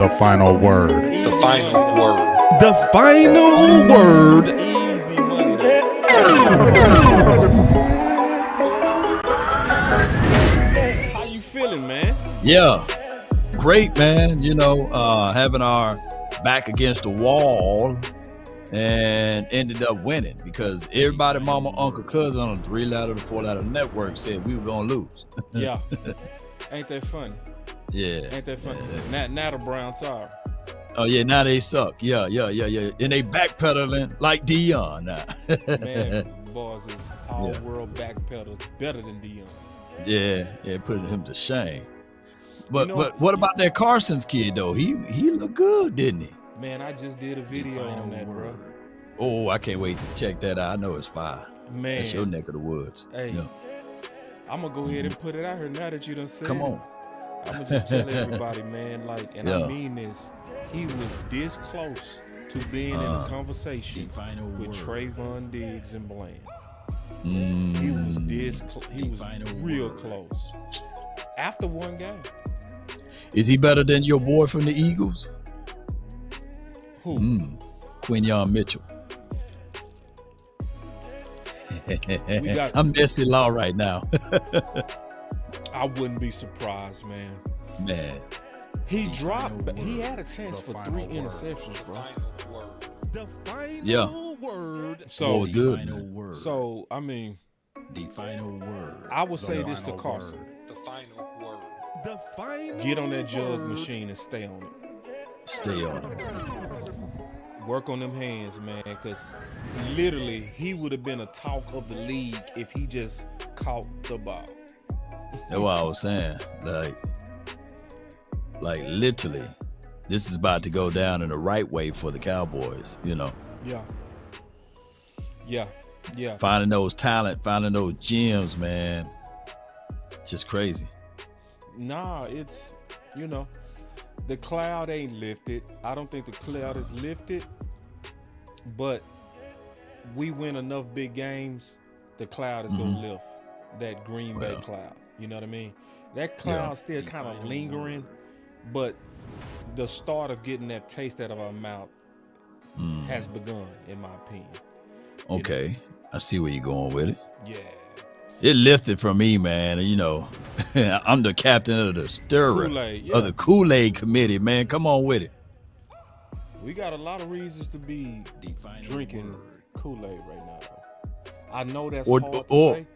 The final word. The final word. The final word. Easy money. How you feeling, man? Yeah, great, man. You know, having our back against the wall and ended up winning because everybody, mama, uncle, cousin on the 3-letter to 4-letter network said we were going to lose. Yeah. Ain't that funny? Yeah. Ain't that funny? Now the Browns are. Oh, yeah, now they suck. Yeah. And they backpedaling like Dion now. Man, Boss is all-world backpedals better than Dion. Yeah, putting him to shame. But what about that Carson's kid, though? He looked good, didn't he? Man, I just did a video on that, bro. Oh, I can't wait to check that out. I know it's fire. Man. That's your neck of the woods. Hey, yeah. I'm going to go ahead and put it out here now that you done said Come on. it. I'm going to just tell everybody, man, like, and I mean this, he was this close to being in a conversation with Trayvon Diggs and Bland. He was he was real close. After one game. Is he better than your boy from the Eagles? Who? Quinyon Mitchell. I'm Messi Law right now. I wouldn't be surprised, man. He had a chance for 3 interceptions, bro. The final word. So good. So I mean, the final word. I would say this to Carson. The final word. The final Get on that jug machine and stay on it. Stay on it. Work on them hands, man, because literally he would have been a talk of the league if he just caught the ball. That's what I was saying. Like literally, this is about to go down in the right way for the Cowboys, you know. Yeah. Finding those talent, finding those gems, man. Just crazy. Nah, it's, you know, the cloud ain't lifted. I don't think the cloud is lifted, but we win enough big games, the cloud is going to lift that Green Bay cloud. You know what I mean? That cloud still kind of lingering, but the start of getting that taste out of our mouth has begun, in my opinion. Okay, you know? I see where you're going with it. Yeah. It lifted from me, man. You know, I'm the captain of the stirrer of the Kool-Aid committee, man. Come on with it. We got a lot of reasons to be drinking Kool-Aid right now. I know that's hard to say.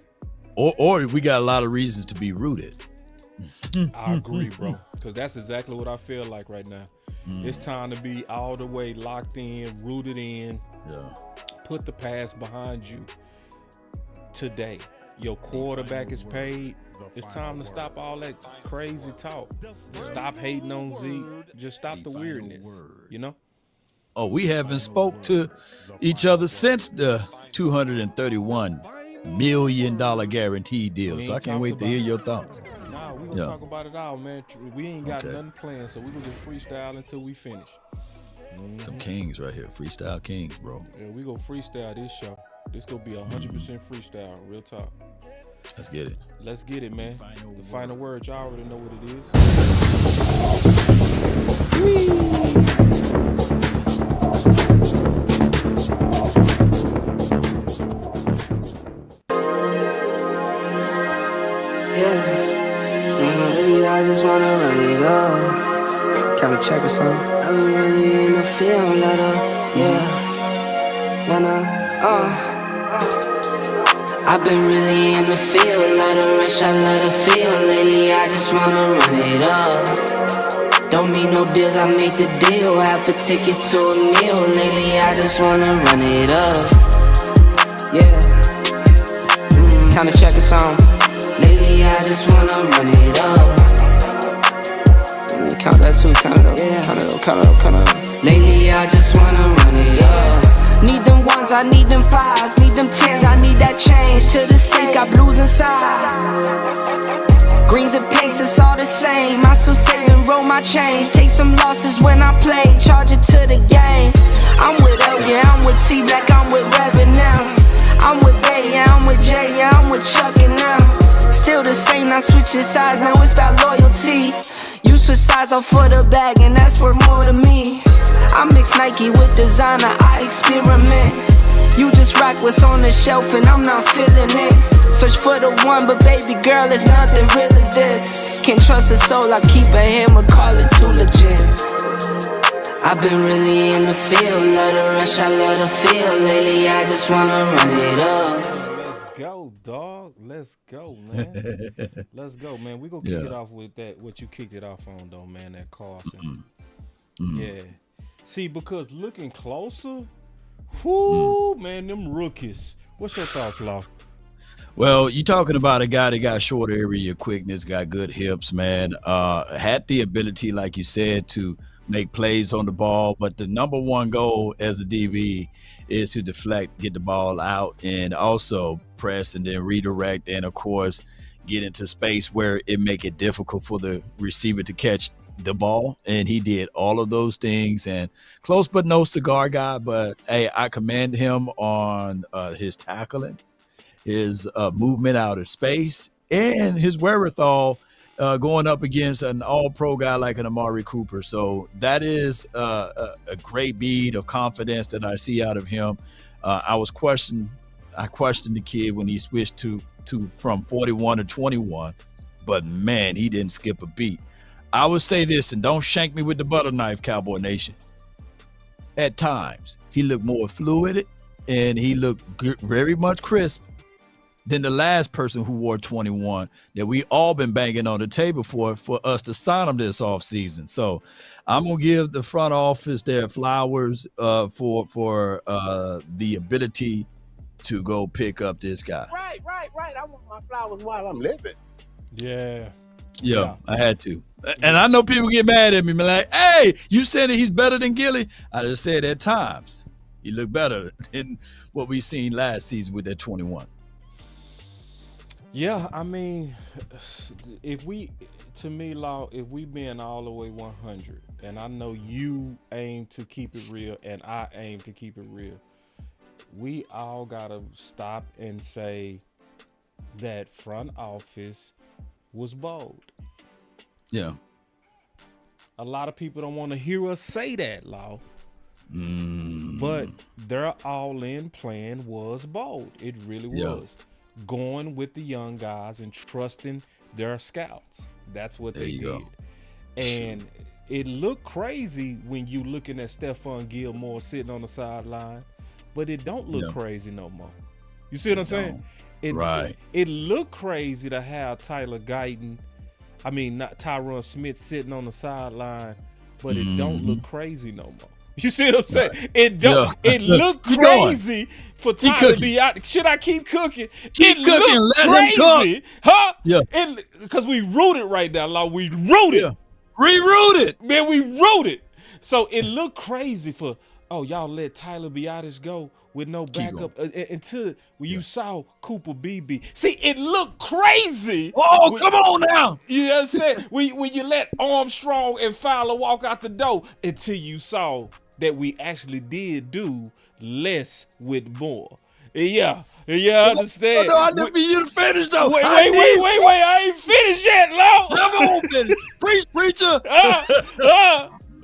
Or we got a lot of reasons to be rooted. I agree, bro, because that's exactly what I feel like right now. It's time to be all the way locked in, rooted in. Yeah. Put the past behind you today. Your quarterback is paid. It's time to stop all that crazy talk. Stop hating on Zeke. Just stop the weirdness, you know? Oh, we haven't spoke to each other since the $231 million guaranteed deal. So I can't wait to hear your thoughts. Nah, we're going to talk about it all, man. We ain't got nothing planned, so we're going to just freestyle until we finish. Some kings right here. Freestyle kings, bro. Yeah, we going to freestyle this show. This going to be 100% freestyle, real talk. Let's get it. Let's get it, man. The final word, y'all already know what it is. I just wanna run it up. Kinda check or something. I've been really in the field, let up, I've been really in the field, let her rush, I let her feel. Lately, I just wanna run it up. Don't need no deals, I make the deal. Half a ticket to a meal. Lately, I just wanna run it up. Kinda check or something. Lately, I just wanna run it up. Count that too, count it up. Lately, I just wanna run it up. Need them ones, I need them fives. Need them tens, I need that change. To the safe, got blues inside. Greens and pinks, it's all the same. I still save and roll my change. Take some losses when I play, charge it to the game. I'm with L, yeah, I'm with T Black, I'm with Reverend now. I'm with Bay, yeah, I'm with Jay, yeah, I'm with Chuck and now. Still the same, not switching sides, now it's about loyalty. You switch sides off for the bag, and that's where I mix Nike with designer, I experiment. You just rock what's on the shelf and I'm not feeling it. Search for the one, but baby girl, it's nothing real as this. Can't trust a soul, I keep a hammer, call it too legit. I've been really in the field, love the rush, I love the feel. Lately I just wanna run it up. Let's go, dog. Let's go, man. Let's go, man. We gonna kick it off with that. What you kicked it off on, though, man. That Carson. Yeah. See, because looking closer, whoo, man, them rookies. What's your thoughts, Law? Well, you talking about a guy that got short area quickness, got good hips, man. Had the ability, like you said, to make plays on the ball, but the number one goal as a DB is to deflect, get the ball out, and also press and then redirect, and of course get into space where it make it difficult for the receiver to catch the ball. And he did all of those things, and close but no cigar guy. But hey, I commend him on his tackling, his movement out of space, and his wherewithal going up against an all-pro guy like an Amari Cooper. So that is a great bead of confidence that I see out of him. I questioned the kid when he switched to from 41 to 21, but man, he didn't skip a beat. I would say this, and don't shank me with the butter knife, Cowboy Nation. At times, he looked more fluid and he looked very much crisp than the last person who wore 21 that we all been banging on the table for us to sign him this offseason. So I'm going to give the front office their flowers for the ability to go pick up this guy. Right. I want my flowers while I'm living. Yeah. Yeah, I had to. And I know people get mad at me, like, hey, you said that he's better than Gilly. I just said at times he looked better than what we seen last season with that 21. Yeah, I mean, if we being all the way 100, and I know you aim to keep it real and I aim to keep it real, we all gotta stop and say that front office was bold. Yeah. A lot of people don't want to hear us say that, Law. But their all-in plan was bold. It really was. Going with the young guys and trusting their scouts. That's what they did. And it looked crazy when you looking at Stephon Gilmore sitting on the sideline, but it don't look crazy no more. You see what I'm saying? It looked crazy to have Tyron Smith sitting on the sideline, but it don't look crazy no more. You see what I'm saying? It don't. It looked crazy for Tyler to be out. Should I keep cooking? Keep cooking. Let crazy, him cook. huh? Yeah. Because we rooted right now, Law. We rooted. Yeah. Re-rooted. Man, we rooted. So it looked crazy for, y'all let Tyler Biadasz go with no backup until you saw Cooper BB. See, it looked crazy. Oh, come on now. You understand? when you let Armstrong and Fowler walk out the door until you saw that we actually did do less with more. Yeah, understand. No, I didn't mean you to finish though. Wait, I ain't finished yet, Law. Come on, finish. Preach, preacher.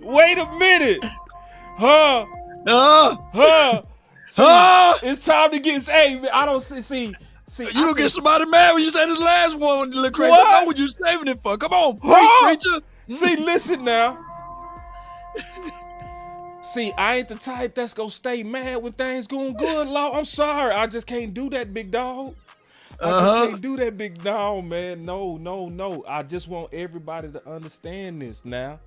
Wait a minute. It's time to get. Hey, I don't see. You don't get somebody mad when you say this last one when you look crazy. What? I know what you're saving it for. Come on, preacher. See, listen now. See, I ain't the type that's gonna stay mad when things going good, Law. I'm sorry. I just can't do that, big dog. I just can't do that, big dog, man. No. I just want everybody to understand this now.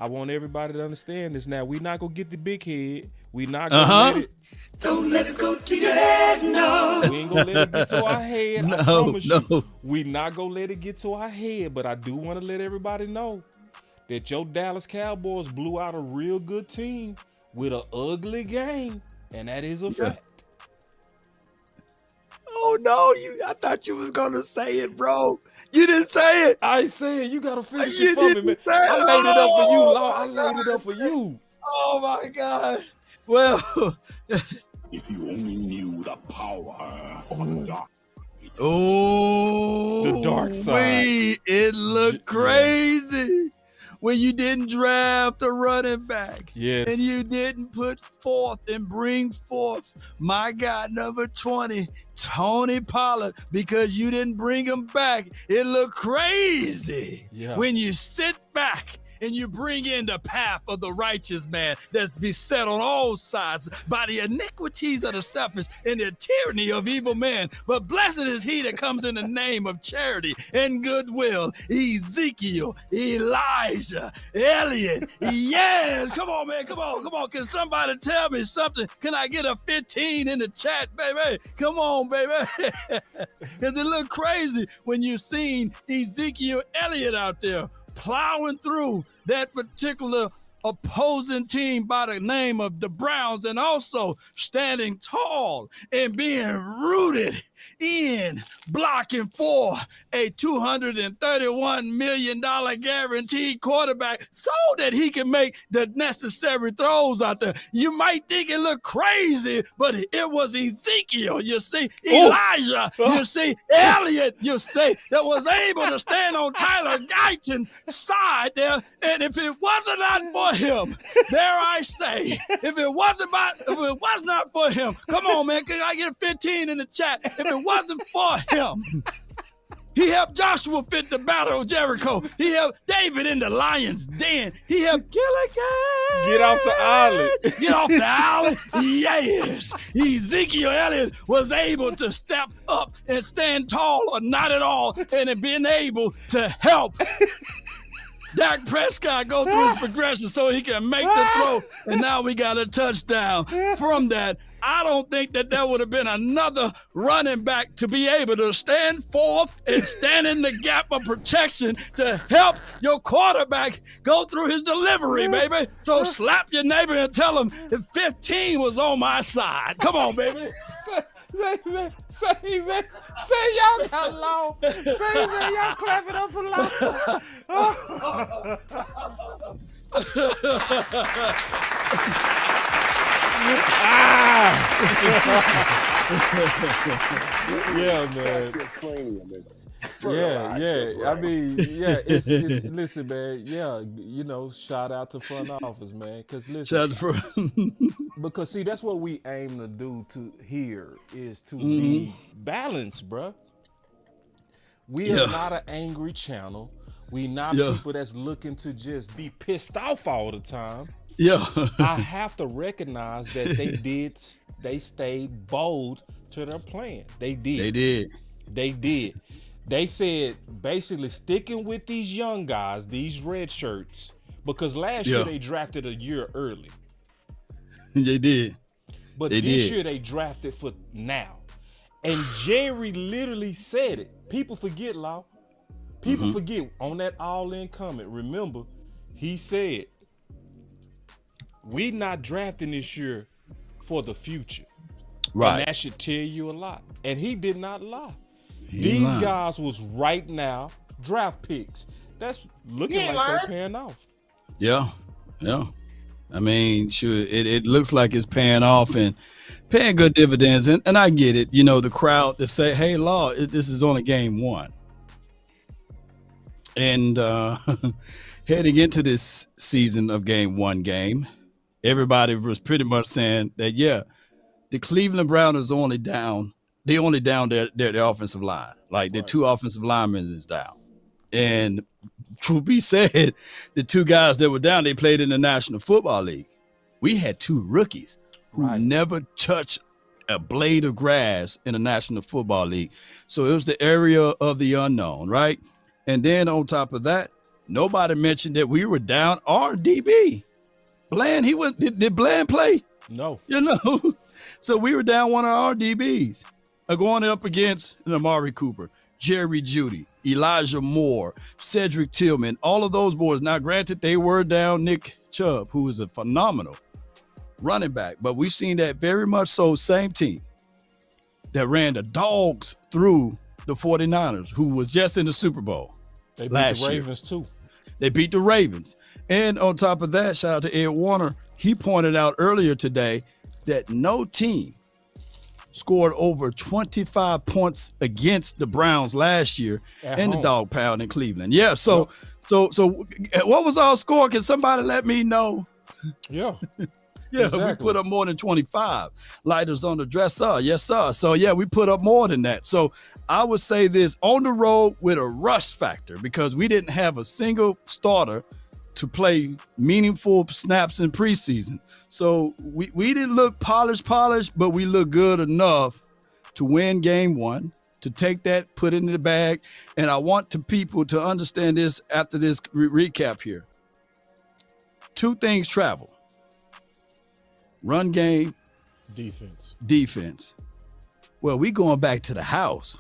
We're not gonna get the big head. We not gonna let it. Don't let it go to your head, no. We ain't gonna let it get to our head. I promise you. We not gonna let it get to our head. But I do want to let everybody know that your Dallas Cowboys blew out a real good team with an ugly game, and that is a fact. Oh no, I thought you was gonna say it, bro. You didn't say it. I said you gotta finish it for me, man. I laid it up for you, Law. I laid it up for you. Oh my God. Well, If you only knew the power of the dark. Oh, the dark side. It looked crazy. when you didn't draft a running back. Yes. And you didn't put forth and bring forth my guy, number 20, Tony Pollard, because you didn't bring him back. It looked crazy when you sit back and you bring in the path of the righteous man that's beset on all sides by the iniquities of the selfish and the tyranny of evil men. But blessed is he that comes in the name of charity and goodwill. Ezekiel, Elijah, Elliott. Yes, come on, man. Come on. Can somebody tell me something? Can I get a 15 in the chat, baby? Come on, baby. Because it looked crazy when you seen Ezekiel Elliott out there plowing through that particular opposing team by the name of the Browns, and also standing tall and being rooted in blocking for a $231 million guaranteed quarterback so that he can make the necessary throws out there. You might think it looked crazy, but it was Ezekiel, you see, Elijah, you see, Elliott, you see, that was able to stand on Tyler Guyton's side there. And if it wasn't not for him, dare I say, if it was not for him, come on, man, can I get a 15 in the chat? If it wasn't for him, he helped Joshua fit the battle of Jericho. He helped David in the lion's den. He helped Gilligan get off the island. Get off the island. Yes. Ezekiel Elliott was able to step up and stand tall or not at all, and being able to help Dak Prescott go through his progression so he can make the throw, and now we got a touchdown from that. I don't think that there would have been another running back to be able to stand forth and stand in the gap of protection to help your quarterback go through his delivery, baby. So slap your neighbor and tell him the 15 was on my side. Come on, baby. Say y'all got long. Say man, y'all clap it up for long. Yeah, man. Yeah. I mean, it's listen, man. Yeah, you know, shout out to front office, man. Because listen, because see, that's what we aim to do to here is to be balanced, bruh. We are not an angry channel. We not people that's looking to just be pissed off all the time. Yeah. I have to recognize that they stayed bold to their plan. They did. They said basically sticking with these young guys, these red shirts, because last year they drafted a year early. They did. But this year they drafted for now. And Jerry literally said it. People forget, Law. People forget on that all-in comment. Remember, he said, we not drafting this year for the future. Right. And that should tell you a lot. And he did not lie. These guys was right now draft picks. That's looking like they're paying off. Yeah. I mean, sure, it looks like it's paying off and paying good dividends. And I get it. You know, the crowd to say, hey, Law, this is only game one. And heading into this season of game, everybody was pretty much saying that, the Cleveland Browns is only down. They only down their offensive line. Like the two offensive linemen is down. And truth be said, the two guys that were down, they played in the National Football League. We had two rookies who never touched a blade of grass in the National Football League. So it was the area of the unknown, right? And then on top of that, nobody mentioned that we were down our DB. Bland, did Bland play? No. You know, so we were down one of our DBs. Going up against Amari Cooper, Jerry Jeudy, Elijah Moore, Cedric Tillman, all of those boys. Now, granted, they were down Nick Chubb, who is a phenomenal running back, but we've seen that very much so same team that ran the dogs through the 49ers, who was just in the Super Bowl. They beat the Ravens too. They beat the Ravens. And on top of that, shout out to Ed Warner. He pointed out earlier today that no team scored over 25 points against the Browns last year in the dog pound in Cleveland. Yeah, so So what was our score? Can somebody let me know? Yeah. Yeah, Exactly. we put up more than 25 lighters on the dresser. Yes, sir. So, yeah, we put up more than that. So I would say this, on the road with a rust factor, because we didn't have a single starter to play meaningful snaps in preseason. So we didn't look polished, but we looked good enough to win game one, to take that, put it in the bag. And I want people to understand this after this recap here. Two things travel. Run game, defense. Well, we going back to the house,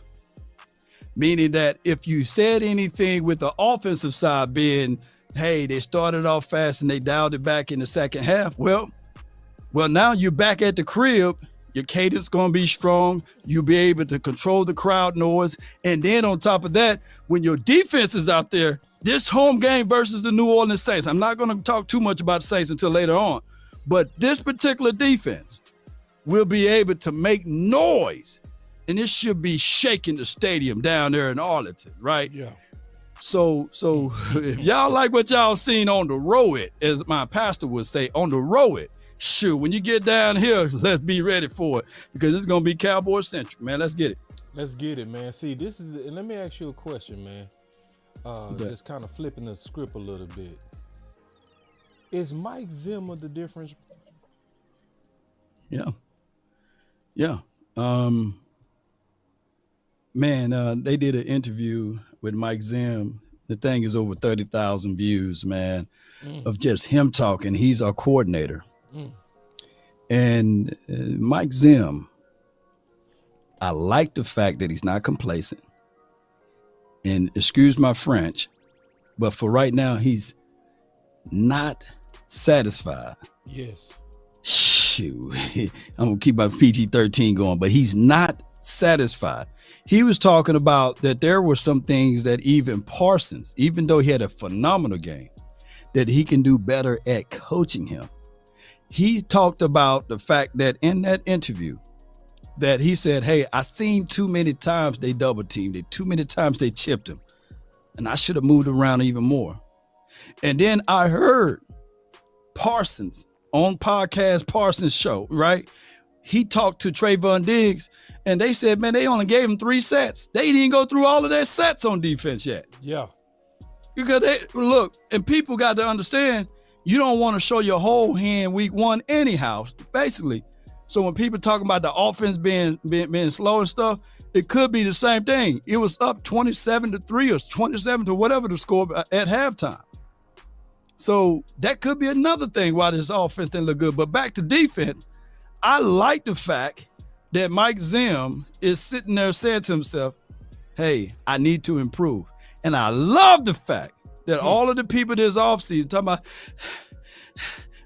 meaning that if you said anything with the offensive side being, hey, they started off fast and they dialed it back in the second half. Well, now you're back at the crib. Your cadence going to be strong. You'll be able to control the crowd noise. And then on top of that, when your defense is out there, this home game versus the New Orleans Saints, I'm not going to talk too much about the Saints until later on. But this particular defense will be able to make noise, and this should be shaking the stadium down there in Arlington, right? Yeah. So if y'all like what y'all seen on the road, as my pastor would say, on the road, sure, when you get down here, let's be ready for it, because it's going to be Cowboy-centric, man. Let's get it. Let's get it, man. See, this is, and let me ask you a question, man. Just kind of flipping the script a little bit. Is Mike Zimmer the difference? Yeah. Man, they did an interview with Mike Zimmer. The thing is over 30,000 views, man, of just him talking. He's our coordinator. And Mike Zimmer, I like the fact that he's not complacent. And excuse my French, but for right now, he's not satisfied. Yes. Shoot, I'm going to keep my PG-13 going, but he's not satisfied. He was talking about that there were some things that even Parsons, even though he had a phenomenal game, that he can do better at coaching him. He talked about the fact that in that interview that he said, hey, I seen too many times they double teamed it, too many times they chipped him, and I should have moved around even more. And then I heard Parsons on podcast Parsons show, right? He talked to Trayvon Diggs, and they said, man, they only gave him 3 sets. They didn't go through all of their sets on defense yet. Yeah. Because they look, and people got to understand, you don't want to show your whole hand week one anyhow, basically. So when people talking about the offense being slow and stuff, it could be the same thing. It was up 27-3 or 27 to whatever the score at halftime. So that could be another thing why this offense didn't look good. But back to defense, I like the fact that Mike Zimmer is sitting there saying to himself, hey, I need to improve. And I love the fact that all of the people this offseason talking about,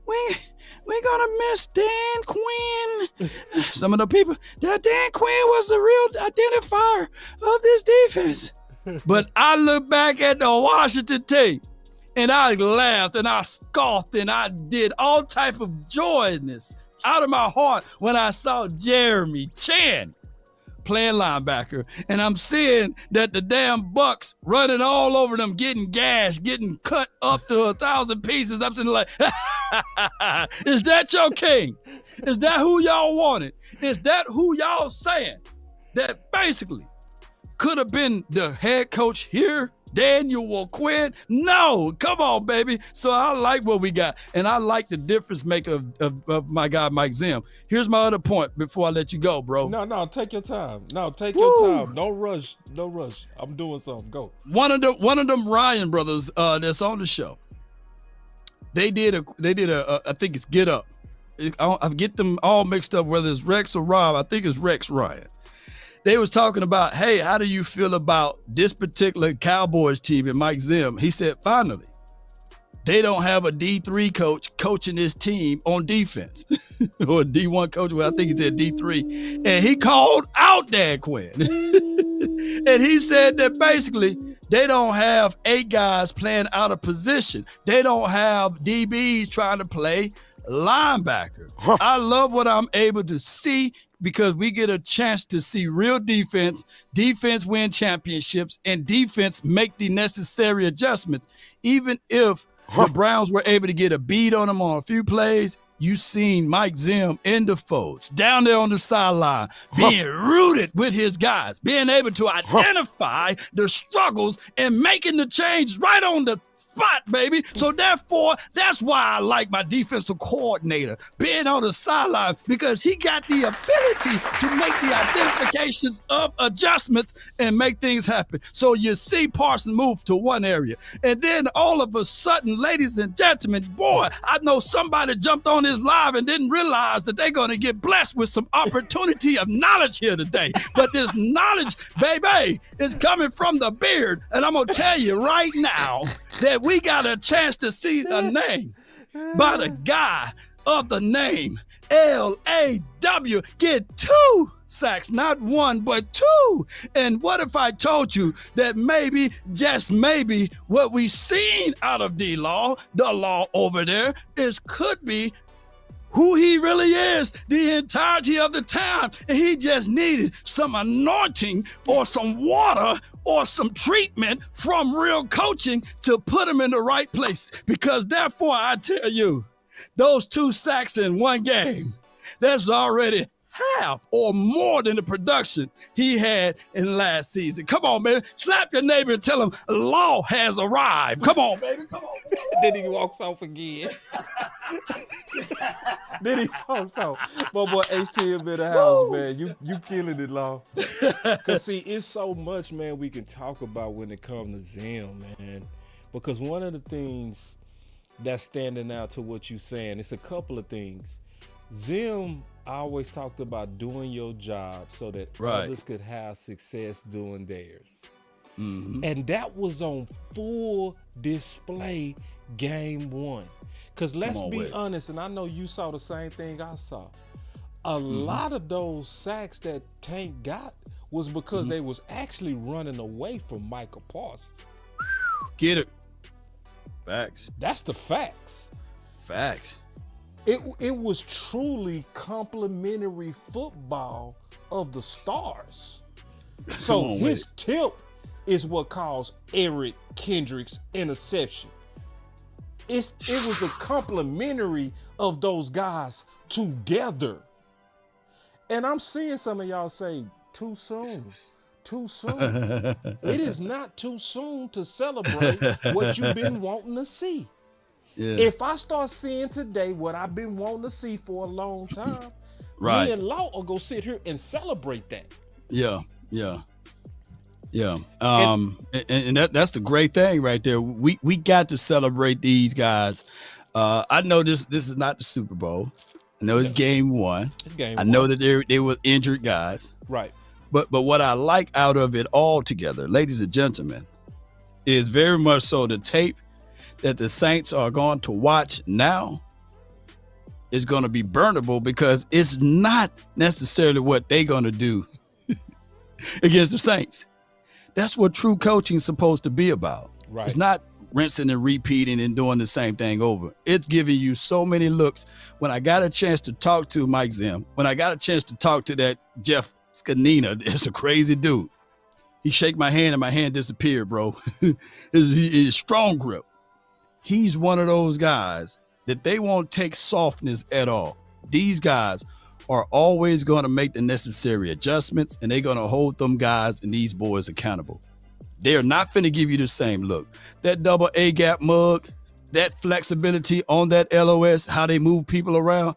we're going to miss Dan Quinn. Some of the people, that Dan Quinn was the real identifier of this defense. But I look back at the Washington tape, and I laughed and I scoffed and I did all type of joyousness out of my heart when I saw Jeremy Chan playing linebacker. And I'm seeing that the damn Bucks running all over them, getting gashed, getting cut up to 1,000 pieces. I'm sitting like, is that your king? Is that who y'all wanted? Is that who y'all saying that basically could have been the head coach here, Daniel Quinn? No, come on, baby. So I like what we got, and I like the difference maker of my guy, Mike Zimmer. Here's my other point before I let you go, bro. No, take your time. No, take your time. No rush. I'm doing something. Go. One of them Ryan brothers that's on the show. They did a I think it's Get Up. I get them all mixed up, whether it's Rex or Rob. I think it's Rex Ryan. They was talking about, hey, how do you feel about this particular Cowboys team and Mike Zimmer? He said, finally, they don't have a D3 coach coaching this team on defense. Or a D1 coach, well, I think he said D3. And he called out Dan Quinn. And he said that basically they don't have 8 guys playing out of position. They don't have DBs trying to play linebacker. I love what I'm able to see because we get a chance to see real defense win championships, and defense make the necessary adjustments. Even if the Browns were able to get a beat on them on a few plays, you seen Mike Zimmer in the folds, down there on the sideline, being rooted with his guys, being able to identify the struggles and making the change right on the spot, baby. So therefore, that's why I like my defensive coordinator being on the sideline, because he got the ability to make the identifications of adjustments and make things happen. So you see Parsons move to one area, and then all of a sudden, ladies and gentlemen, boy, I know somebody jumped on this live and didn't realize that they're going to get blessed with some opportunity of knowledge here today. But this knowledge, baby, is coming from the beard, and I'm going to tell you right now that we got a chance to see the name by the guy of the name L.A.W. get 2 sacks, not 1, but 2. And what if I told you that maybe, just maybe, what we seen out of the law over there could be who he really is the entirety of the time. And he just needed some anointing or some water or some treatment from real coaching to put him in the right place. Because therefore, I tell you, those 2 sacks in one game, that's already half or more than the production he had in last season. Come on, man. Slap your neighbor and tell him law has arrived. Come on, baby. Come on. Then he walks off again. Then he walks off. My boy HTM in the house, man. You killing it, Law. Because, see, it's so much, man, we can talk about when it comes to Zim, man. Because one of the things that's standing out to what you're saying, it's a couple of things. Zim always talked about doing your job so that others could have success doing theirs. Mm-hmm. And that was on full display game 1. Because let's be honest, and I know you saw the same thing I saw. A lot of those sacks that Tank got was because they was actually running away from Michael Parsons. Get it. Facts. That's the facts. Facts. It was truly complimentary football of the stars. So his tip is what caused Eric Kendrick's interception. It was the complimentary of those guys together. And I'm seeing some of y'all say, too soon. Too soon. It is not too soon to celebrate what you've been wanting to see. Yeah. If I start seeing today what I've been wanting to see for a long time, me and Law will go sit here and celebrate that. Yeah. And that's the great thing right there. We got to celebrate these guys. I know this is not the Super Bowl. I know it's game 1. I know that they were injured guys. Right. But what I like out of it all together, ladies and gentlemen, is very much so the tape that the Saints are going to watch now is going to be burnable, because it's not necessarily what they're going to do against the Saints. That's what true coaching is supposed to be about. Right. It's not rinsing and repeating and doing the same thing over. It's giving you so many looks. When I got a chance to talk to Mike Zimmer, when I got a chance to talk to that Jeff Scanina, it's a crazy dude. He shake my hand and my hand disappeared, bro. His strong grip. He's one of those guys that they won't take softness at all. These guys are always going to make the necessary adjustments, and they're going to hold them guys and these boys accountable. They are not finna give you the same look. That double A gap mug, that flexibility on that LOS, how they move people around.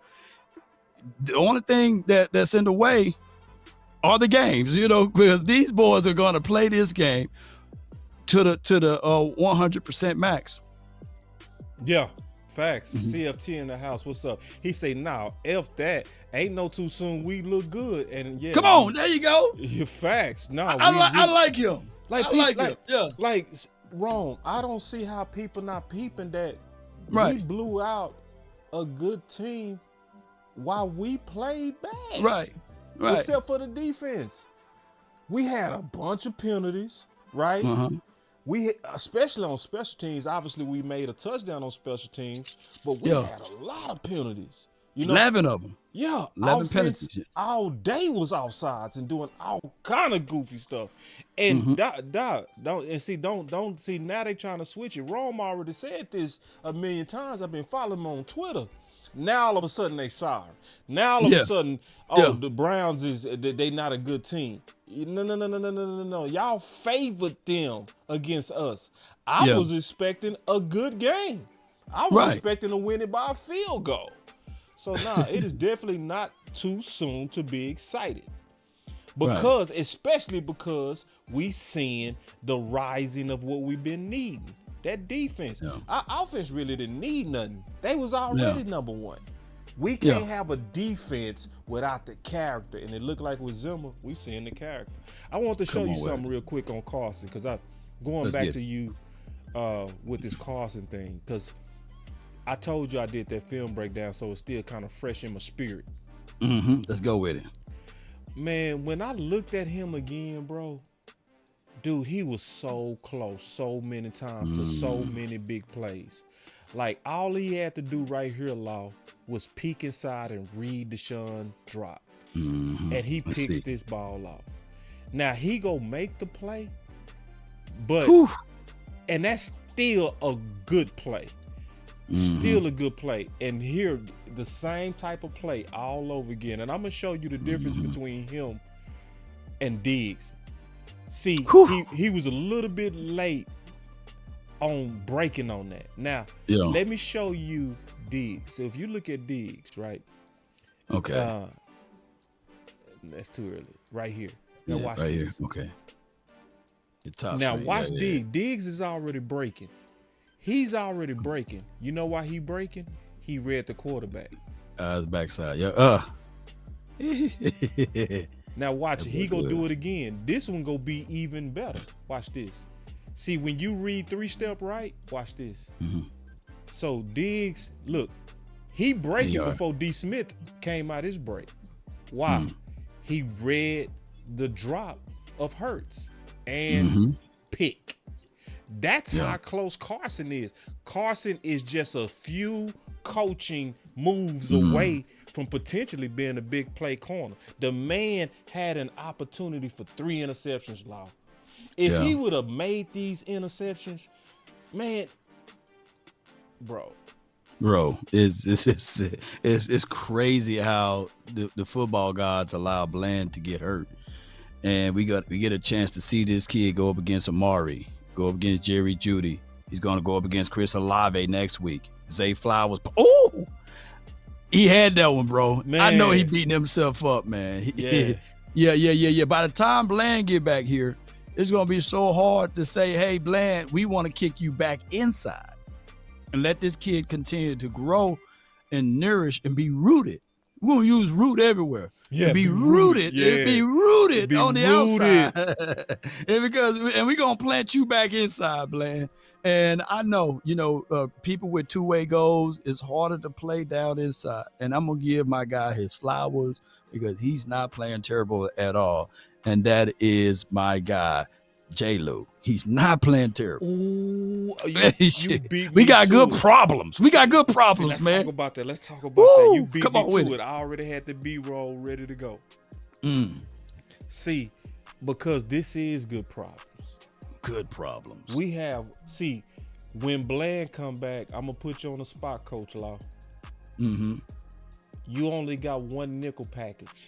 The only thing that's in the way are the games, because these boys are going to play this game to the 100% max. Yeah, facts. CFT in the house. What's up? He say, "Nah, F that. Ain't no too soon. We look good." And yeah, come on, there you go. Your facts. Nah, I like him. Like Rome. I don't see how people not peeping that we blew out a good team while we played bad. Right. Except for the defense, we had a bunch of penalties. Right. We, especially on special teams, obviously we made a touchdown on special teams, but we had a lot of penalties. You know, 11 of them. Yeah, 11 offense penalties. all day was offsides and doing all kind of goofy stuff. And don't see now they trying to switch it. Rome already said this a million times. I've been following them on Twitter. Now all of a sudden they sorry. Now all of a sudden, the Browns they not a good team. No. Y'all favored them against us. I was expecting a good game. I was expecting to win it by a field goal. So it is definitely not too soon to be excited. Especially because we seeing the rising of what we've been needing. That defense. Our offense really didn't need nothing. They was already number one. We can't have a defense without the character. And it looked like with Zimmer, we seeing the character. I want to show you something real quick on Carson, because I'm going back to you with this Carson thing, because I told you I did that film breakdown, so it's still kind of fresh in my spirit. Let's go with it. Man, when I looked at him again, bro, dude, he was so close so many times to so many big plays. Like, all he had to do right here, Law, was peek inside and read Deshaun drop. And he picks this ball off. Now, he go make the play, but and that's still a good play. Still a good play. And here, the same type of play all over again. And I'm going to show you the difference between him and Diggs. See, he was a little bit late on breaking on that. Now, let me show you Diggs. So if you look at Diggs, right? Okay. That's too early. Right here. Now watch right this. Here. Okay. The top now screen. Watch Diggs. Diggs is already breaking. He's already breaking. You know why he breaking? He read the quarterback. His backside. Now watch it. He gonna do it again. This one gonna be even better. Watch this. See, when you read 3-step right, watch this. So Diggs, look, he breaking before D. Smith came out his break. Why? He read the drop of Hurts and pick. That's how close Carson is. Carson is just a few coaching moves away from potentially being a big play corner. The man had an opportunity for 3 interceptions, Law. If he would have made these interceptions, man, bro, it's crazy how the football gods allow Bland to get hurt, and we get a chance to see this kid go up against Amari, go up against Jerry Jeudy. He's going to go up against Chris Olave next week. Zay Flowers. Oh, he had that one, bro. Man. I know he beating himself up, man. Yeah. By the time Bland get back here, it's going to be so hard to say, hey, Bland, we want to kick you back inside and let this kid continue to grow and nourish and be rooted. We're going to use root everywhere. Yeah, be rooted. Yeah. Be rooted on the outside. and we're going to plant you back inside, Bland. And I know, people with two-way goals, it's harder to play down inside. And I'm going to give my guy his flowers because he's not playing terrible at all. And that is my guy, J-Lo. He's not playing terrible. Ooh, you beat me. We got good problems. We got good problems, man. Let's talk about that. You beat me to it. I already had the B-roll ready to go. See, because this is good problems. Good problems. We have, when Bland come back, I'm going to put you on the spot, Coach Law. You only got one nickel package.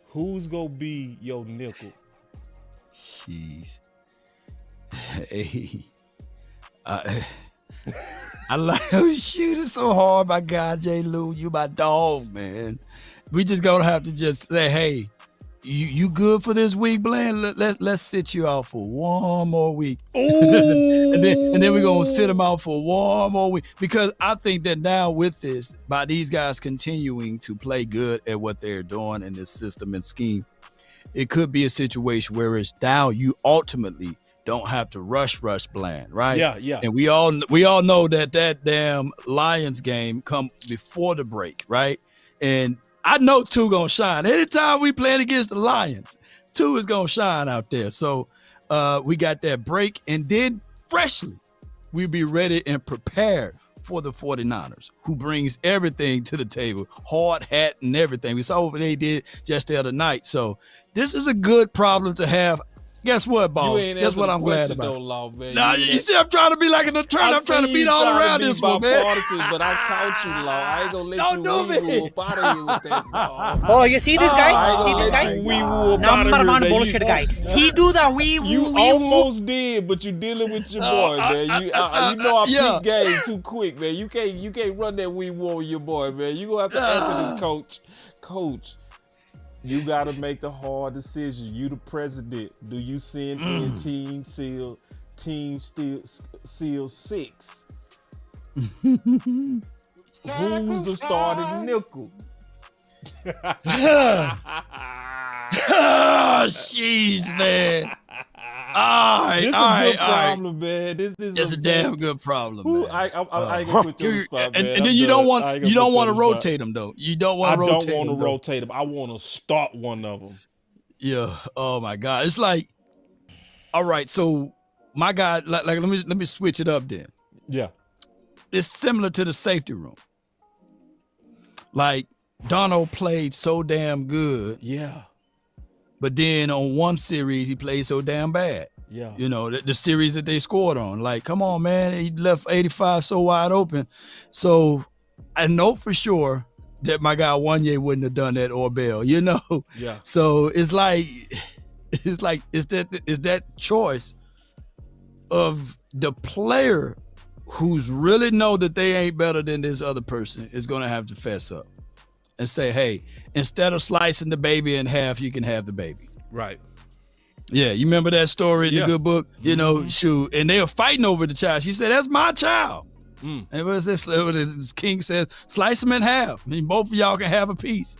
Who's going to be your nickel? Jeez. Hey. I like shooting so hard, my guy, J. Lou. You my dog, man. We just going to have to just say, hey, you good for this week, Bland? Let's sit you out for one more week. and then we're going to sit him out for one more week. Because I think that now with this, by these guys continuing to play good at what they're doing in this system and scheme, it could be a situation where it's now you ultimately don't have to rush Bland, right? Yeah. And we all know that damn Lions game come before the break, right? And I know two gonna shine. Anytime we playing against the Lions, two is gonna shine out there. So we got that break, and then freshly we'll be ready and prepared for the 49ers, who brings everything to the table, hard hat and everything. We saw what they did just the other night. So this is a good problem to have. Guess what, boss? Guess what I'm glad about. Though, Law, man. Nah, you see, I'm trying to be like an attorney. I'm trying to beat all around this one, man. But I caught you, Law. I ain't gonna let you wee-woo up out of here with that, Law. Oh, you see this guy? See this guy? Number one bullshit guy. He do the wee-woo, You almost did, but you dealing with your boy, man. You know I peep game too quick, man. You can't run that wee-woo on your boy, man. You gonna have to answer this, coach. Coach. You got to make the hard decision. You the president. Do you send in Team SEAL 6? Who's the starting nickel? Jeez, man. All right, this is a good problem, man. This is a damn good problem, man. I ain't gonna put you on the spot, man. And then you don't want to rotate them though. You don't want to rotate. I don't want to rotate them. I want to start one of them. Yeah. Oh my God. It's like, all right. So my guy, like let me switch it up then. Yeah. It's similar to the safety room. Like Donald played so damn good. Yeah. But then on one series, he played so damn bad. Yeah. You know, the series that they scored on. Like, come on, man. He left 85 so wide open. So I know for sure that my guy Wanye wouldn't have done that or Bell, you know? Yeah. So it's that choice of the player who's really know that they ain't better than this other person is going to have to fess up and say, hey, instead of slicing the baby in half, you can have the baby. Right. Yeah, you remember that story in the good book? You know, shoot, and they were fighting over the child. She said, that's my child. And it was this King says, slice him in half. I mean, both of y'all can have a piece.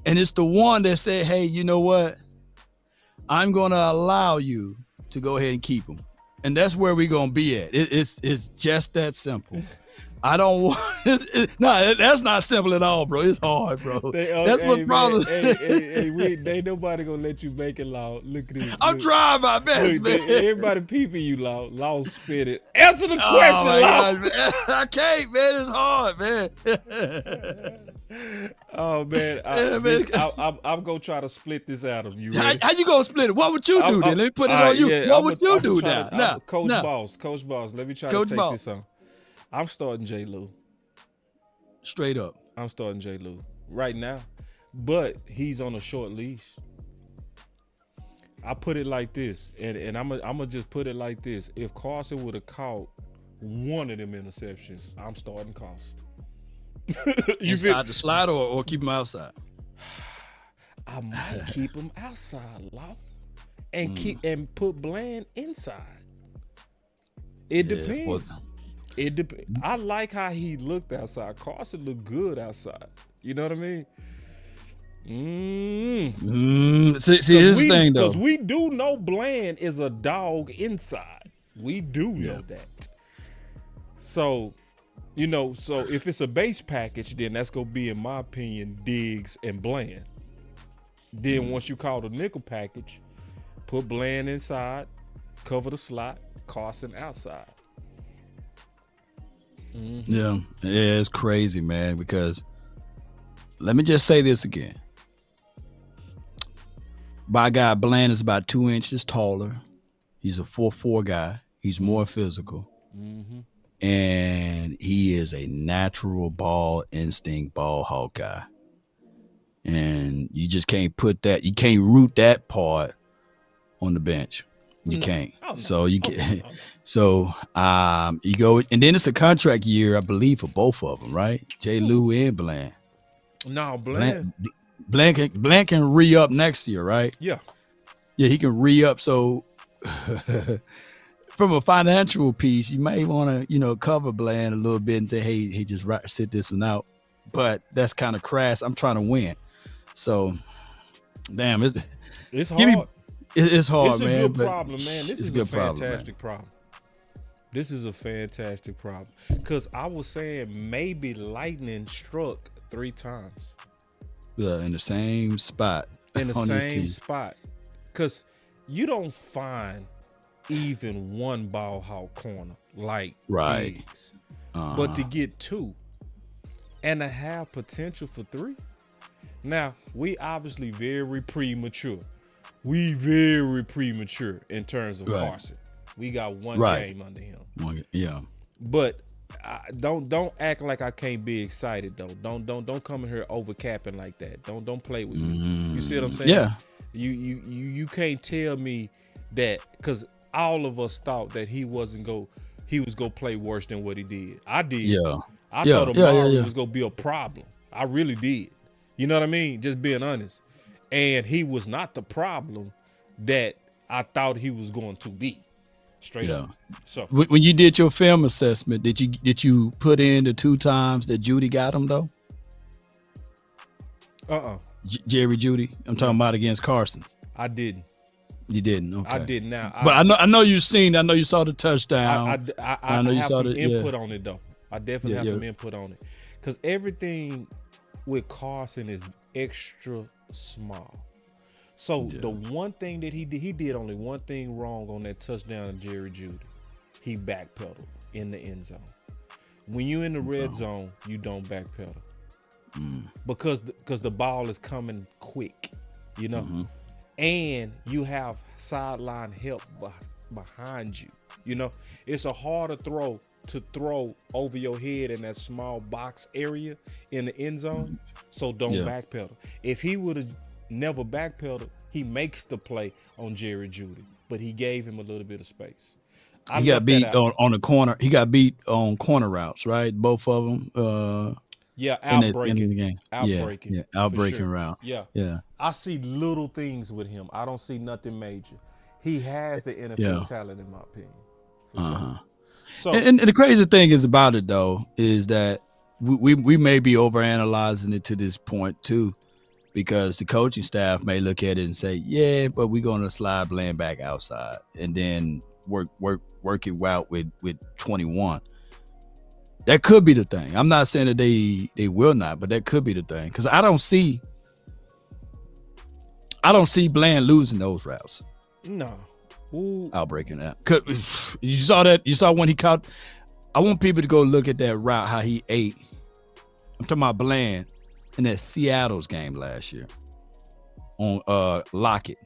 And it's the one that said, hey, you know what? I'm going to allow you to go ahead and keep him. And that's where we're going to be at. It's just that simple. I don't want. No, that's not simple at all, bro. It's hard, bro. That's what problem. Ain't nobody gonna let you make it, Law. Look at this. I'm trying my best, man. Everybody peeping you, Law. Law spit it. Answer the question, Law. Man. I can't, man. It's hard, man. Oh man, I'm gonna try to split this out of you. How you gonna split it? What would you do then? Let me put it on you. What would you do now? Coach Boss. Let me try to take this on. I'm starting J. Lou. Straight up. I'm starting J. Lou right now, but he's on a short leash. I put it like this, and I'm gonna just put it like this. If Carson would have caught one of them interceptions, I'm starting Carson. Inside the slide or keep him outside? I might keep him outside, Law, and put Bland inside. It depends. I like how he looked outside. Carson looked good outside. You know what I mean? See, here's the thing, though. Because we do know Bland is a dog inside. We do know that. So, you know, if it's a base package, then that's going to be, in my opinion, Diggs and Bland. Then once you call the nickel package, put Bland inside, cover the slot, Carson outside. Yeah, it's crazy, man, because let me just say this again. My guy Bland is about 2 inches taller. He's a 4'4" guy. He's more physical. And he is a natural ball instinct, ball hawk guy. And you just can't put that, you can't root that part on the bench. You can't. So you can. So you go, and then it's a contract year, I believe, for both of them, right? J. Lou and Bland. No, Bland can re-up next year, right? Yeah, he can re-up. So from a financial piece, you might want to, cover Bland a little bit and say, hey, just sit this one out. But that's kind of crass. I'm trying to win. So, damn, it's hard. It's hard, man. It's a good problem, man. This is a fantastic problem. This is a fantastic problem. Because I was saying maybe lightning struck 3 times. Yeah, in the same spot. In the same spot. Because you don't find even one ball hawk corner like Diggs. But to get 2 and to have potential for 3. Now, we obviously very premature. We very premature in terms of Carson. We got 1 game under him. But don't act like I can't be excited though. Don't come in here overcapping like that. Don't play with me. You see what I'm saying? Yeah. You can't tell me that, because all of us thought that he was gonna play worse than what he did. I did. Yeah. I thought Amari was gonna be a problem. I really did. You know what I mean? Just being honest. And he was not the problem that I thought he was going to be. Straight up. So when you did your film assessment, did you put in the 2 times that Judy got him though? Jerry Judy. I'm talking about against Carson's. I didn't. You didn't. Okay. I didn't. Now, but I know you've seen. I know you saw the touchdown. I know you saw some input on it though. I definitely have some input on it, because everything with Carson is extra small. So the one thing that he did only one thing wrong on that touchdown to Jerry Judy. He backpedaled in the end zone. When you're in the red zone, you don't backpedal. Because the ball is coming quick, you know, and you have sideline help behind you. You know, it's a harder throw to throw over your head in that small box area in the end zone. So don't backpedal. If he would have never backpedaled, he makes the play on Jerry Judy, but he gave him a little bit of space. He got beat on the corner. He got beat on corner routes, right? Both of them. Outbreaking. In the game. Outbreaking sure. route. Yeah. I see little things with him. I don't see nothing major. He has the NFL talent, in my opinion. For sure. So, and the crazy thing is about it though is that we may be overanalyzing it to this point too, because the coaching staff may look at it and say, yeah, but we're going to slide Bland back outside and then work it out with 21. That could be the thing. I'm not saying that they will not, but that could be the thing, because I don't see Bland losing those routes. No. Outbreaking that. You saw when he caught. I want people to go look at that route, how he ate. I'm talking about Bland in that Seattle's game last year on Lockett.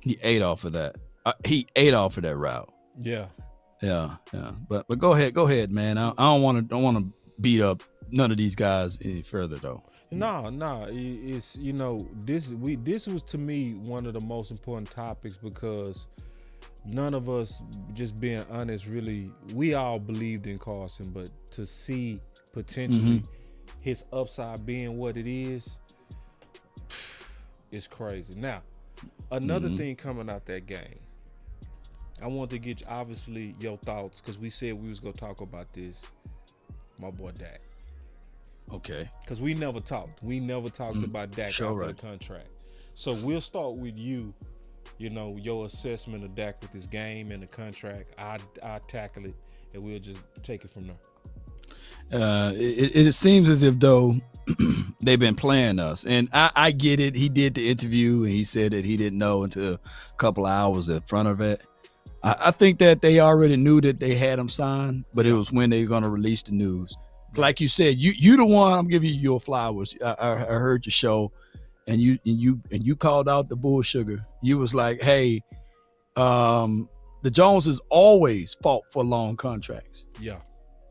He ate off of that. He ate off of that route. Yeah. But go ahead, man. I don't want to beat up none of these guys any further though. No, it's, you know, this was to me one of the most important topics, because none of us, just being honest, really, we all believed in Carson, but to see potentially his upside being what it is crazy. Now, another thing coming out that game, I want to get obviously your thoughts, because we said we was gonna talk about this. My boy Dak. Okay. Because we never talked. We never talked about Dak after the contract. So we'll start with you. You know, your assessment of Dak with his game and the contract. I tackle it, and we'll just take it from there. It seems as if though they've been playing us, and I get it. He did the interview and he said that he didn't know until a couple of hours in front of it. I think that they already knew that they had him signed, but it was when they were going to release the news. Like you said, you the one. I'm giving you your flowers. I heard your show, and you called out the bull sugar. You was like, hey, the Joneses always fought for long contracts. Yeah.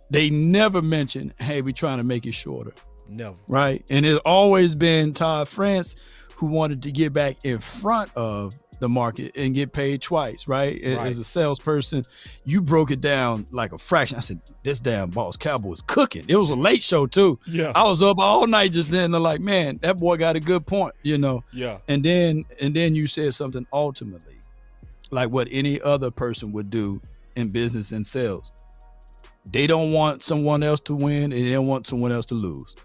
They never mentioned, hey, we're trying to make it shorter. Never. Right. And it's always been Todd France who wanted to get back in front of the market and get paid twice, right? As a salesperson, you broke it down like a fraction. I said, this damn Boss Cowboy's cooking. It was a late show too. Yeah. I was up all night just then. They're like, man, that boy got a good point, you know? Yeah. And then you said something ultimately, like what any other person would do in business and sales. They don't want someone else to win and they don't want someone else to lose.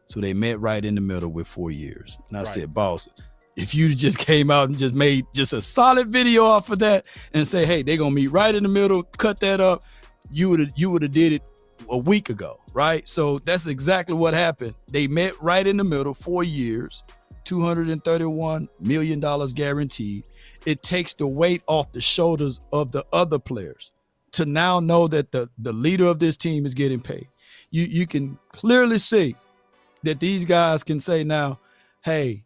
So they met right in the middle with 4 years. And I said, boss, if you just came out and just made just a solid video off of that and say, hey, they're going to meet right in the middle, cut that up, you would have did it a week ago, right? So that's exactly what happened. They met right in the middle, 4 years, $231 million guaranteed. It takes the weight off the shoulders of the other players to now know that the leader of this team is getting paid. You can clearly see that these guys can say now, hey,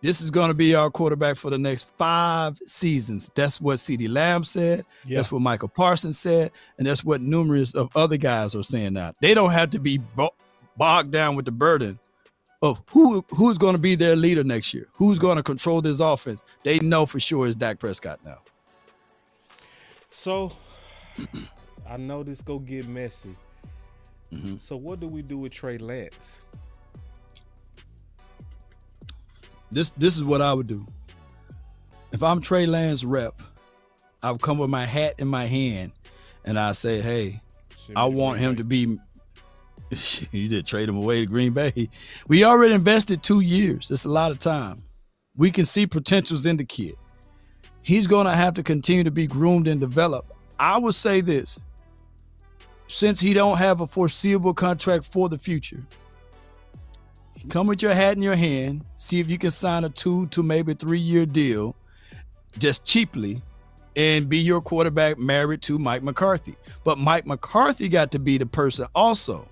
this is going to be our quarterback for the next 5 seasons. That's what CeeDee Lamb said. Yeah. That's what Michael Parsons said. And that's what numerous of other guys are saying now. They don't have to be bogged down with the burden of who's going to be their leader next year, who's going to control this offense. They know for sure it's Dak Prescott now. So I know this go get messy. Mm-hmm. So what do we do with Trey Lance? This is what I would do. If I'm Trey Lance rep, I would come with my hat in my hand and I say, hey, I want him to be – he said trade him away to Green Bay. We already invested 2 years. That's a lot of time. We can see potentials in the kid. He's going to have to continue to be groomed and developed. I would say this. Since he don't have a foreseeable contract for the future, come with your hat in your hand, see if you can sign a 2 to maybe 3 year deal just cheaply and be your quarterback married to Mike McCarthy. But Mike McCarthy got to be the person also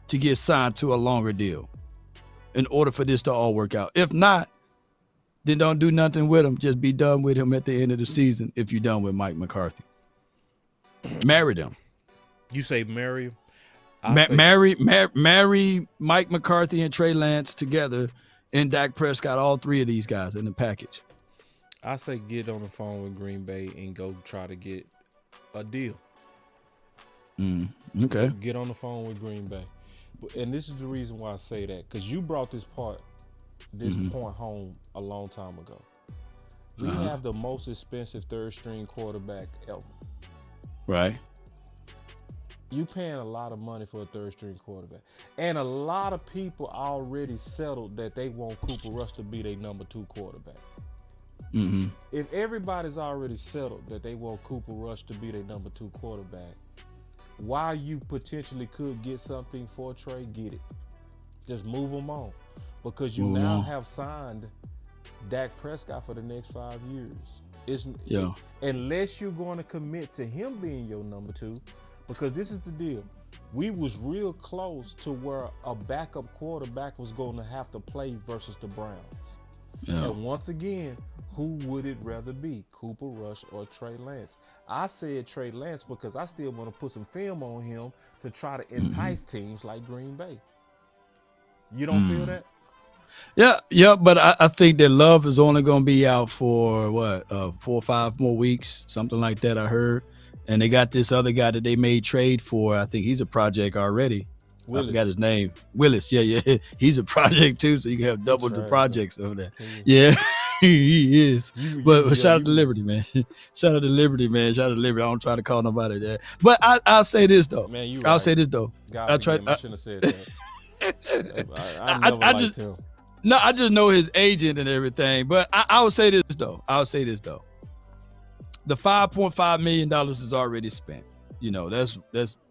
to get signed to a longer deal in order for this to all work out. If not, then don't do nothing with him. Just be done with him at the end of the season if you're done with Mike McCarthy. Marry them. You say marry him? Marry Mike McCarthy and Trey Lance together and Dak Prescott, all 3 of these guys in the package. I say get on the phone with Green Bay and go try to get a deal. Okay. Get on the phone with Green Bay. And this is the reason why I say that, because you brought this point home a long time ago. We have the most expensive third-string quarterback ever. Right. You paying a lot of money for a third-string quarterback. And a lot of people already settled that they want Cooper Rush to be their number 2 quarterback. Mm-hmm. If everybody's already settled that they want Cooper Rush to be their number 2 quarterback, while you potentially could get something for Trey, get it. Just move them on. Because you now have signed Dak Prescott for the next 5 years. Unless you're going to commit to him being your number 2, because this is the deal. We was real close to where a backup quarterback was going to have to play versus the Browns. Yeah. And once again, who would it rather be, Cooper Rush or Trey Lance? I said Trey Lance because I still want to put some film on him to try to entice teams like Green Bay. You don't feel that? Yeah, but I think that Love is only going to be out for 4 or 5 more weeks, something like that I heard. And they got this other guy that they made trade for. I think he's a project already. Willis. I forgot his name. Willis, yeah. He's a project too, so you can have double the projects over there. Yeah, he is. But shout out to Liberty, man. Shout out to Liberty, man. Shout out to Liberty. I don't try to call nobody that. But I'll say this, though. Man, I'll say this, though. I shouldn't have said that. I just No, I just know his agent and everything. But I would say this, though. The $5.5 million is already spent. You know, that's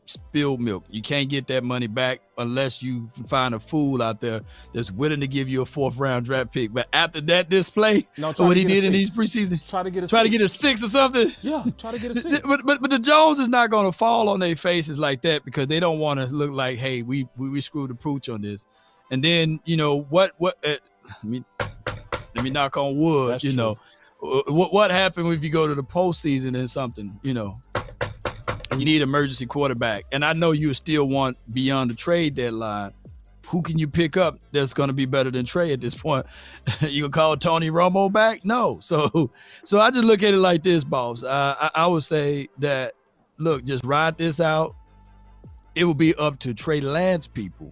spilled milk. You can't get that money back unless you find a fool out there that's willing to give you a 4th round draft pick. But after that display, what he did in these preseason, try to get a 6 or something. Yeah, try to get a 6. But the Jones is not going to fall on their faces like that because they don't want to look like, hey, we screwed the pooch on this. And then, you know, what let me knock on wood. That's true. What happened if you go to the postseason and something, you know, you need emergency quarterback. And I know you still want beyond the trade deadline. Who can you pick up that's going to be better than Trey at this point? You gonna call Tony Romo back? No. So I just look at it like this, boss. I would say that, look, just ride this out. It will be up to Trey Lance people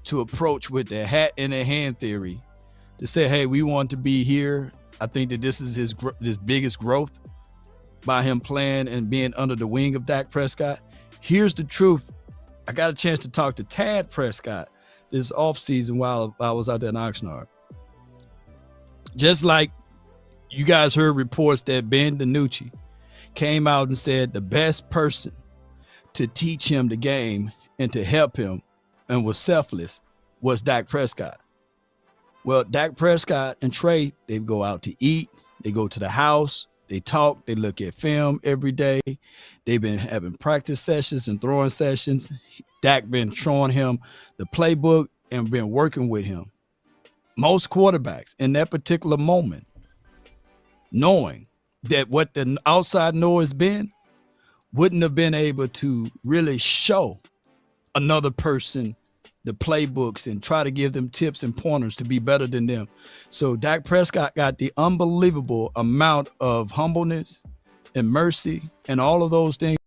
to approach with their hat in their hand theory to say, hey, we want to be here. I think that this is his biggest growth by him playing and being under the wing of Dak Prescott. Here's the truth. I got a chance to talk to Tad Prescott this offseason while I was out there in Oxnard. Just like you guys heard reports that Ben DiNucci came out and said the best person to teach him the game and to help him and was selfless was Dak Prescott. Well, Dak Prescott and Trey, they go out to eat. They go to the house. They talk. They look at film every day. They've been having practice sessions and throwing sessions. Dak been showing him the playbook and been working with him. Most quarterbacks in that particular moment, knowing that what the outside noise been, wouldn't have been able to really show another person the playbooks and try to give them tips and pointers to be better than them. So Dak Prescott got the unbelievable amount of humbleness and mercy and all of those things.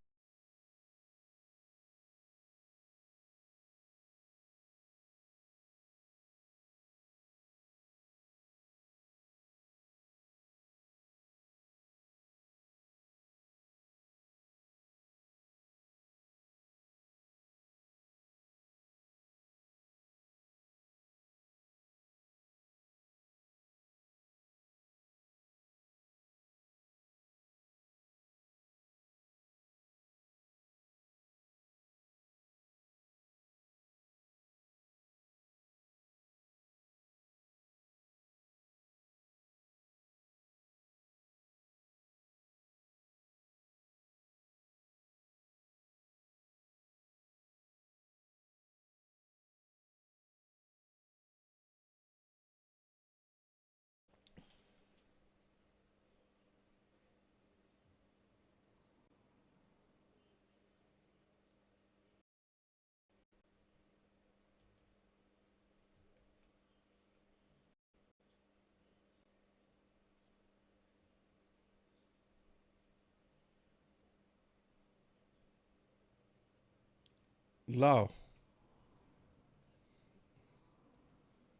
Law.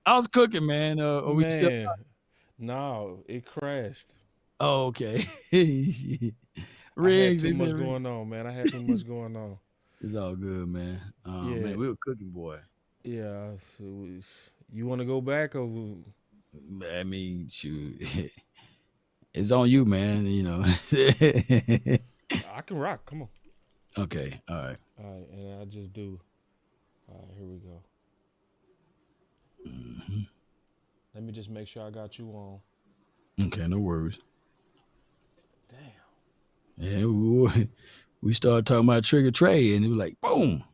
I was cooking, man. Are we still? Man, no, it crashed. Oh, okay. I had Riggs, too they much said Riggs. going on, man. I had too much going on. It's all good, man. Yeah. Man, we were cooking, boy. Yeah, so you want to go back or I mean, shoot, it's on you, man. You know. I can rock. Come on. Okay, all right. All right, and I just do. All right, here we go. Mm-hmm. Let me just make sure I got you on. Okay, no worries. Damn. Yeah, we started talking about Trigger Trey, and it was like, boom.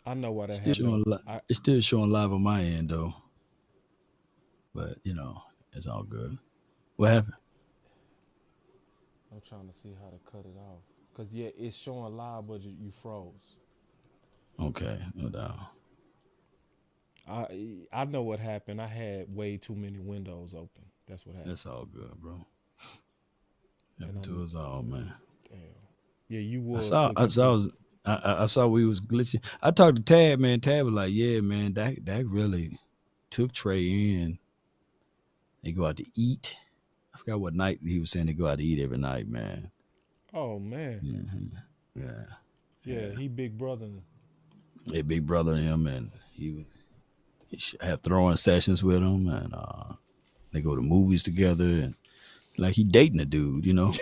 I know why that Still showing happened. it's still showing live on my end, though. But, you know, it's all good. What happened? I'm trying to see how to cut it off. Because, yeah, it's showing live, but you froze. Okay, no doubt. I know what happened. I had way too many windows open. That's what happened. That's all good, bro. Happened to us all, man. Damn. Yeah, you was. I saw we was glitching. I talked to Tab, man. Tab was like, yeah, man, Dak really took Trey in. They go out to eat. I forgot what night he was saying they go out to eat every night, man. Oh, man. Mm-hmm. Yeah, he big brother. Hey, big brother him, and he have throwing sessions with him, and they go to movies together, and like he dating a dude, you know.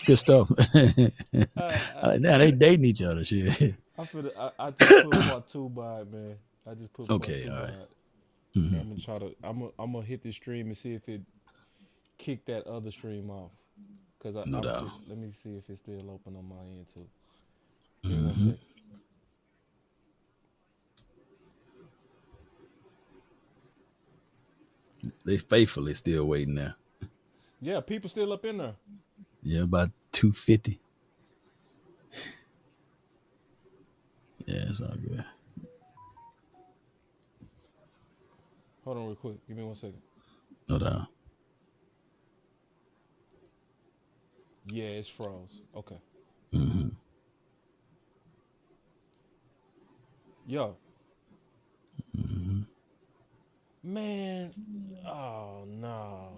Good stuff. Now they dating each other, shit. I just put part 2 by it, man. I just put part 2 all right. by it. Mm-hmm. I'm gonna try to. I'm gonna hit this stream and see if it kicked that other stream off. Cause No doubt. Let me see if it's still open on my end too. Mm-hmm. They faithfully still waiting there. Yeah, people still up in there. Yeah, about 250. Yeah, it's all good. Hold on real quick. Give me 1 second. No doubt. Yeah, it's froze. Okay. Mm-hmm. Yo. Mm-hmm. Man. Oh, no.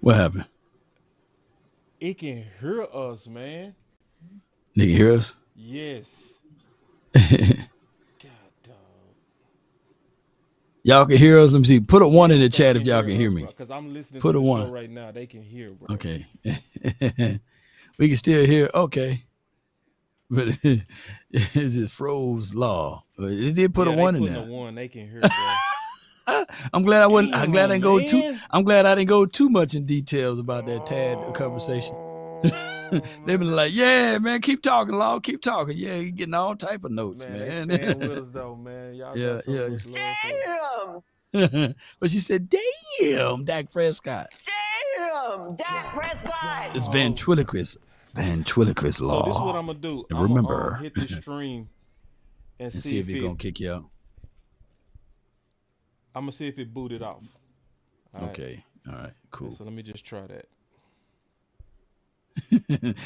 What happened? It can hear us, man. They can hear us? Yes. God, dog. Y'all can hear us? Let me see. Put a 1 in the chat if y'all can hear me. Because I'm listening Put to a the 1 show right now. They can hear, bro. Okay. We can still hear. Okay. But it just froze law. It did put a 1 in there. A 1. They can hear, bro. I'm glad I wasn't. I'm glad I didn't go too. man. I'm glad I didn't go too much in details about that Tad conversation. They be like, yeah, man, keep talking, Law, keep talking. Yeah, you getting all type of notes, man. They staying with us though, man. Y'all got so much love for us. But she said, damn, Dak Prescott. Damn, Dak Prescott. It's ventriloquist Law. So this is what I'm gonna do. And I'm remember, gonna hit this stream and see if it's gonna kick you out. I'm gonna see if it booted off. Okay. All right. Cool. So let me just try that.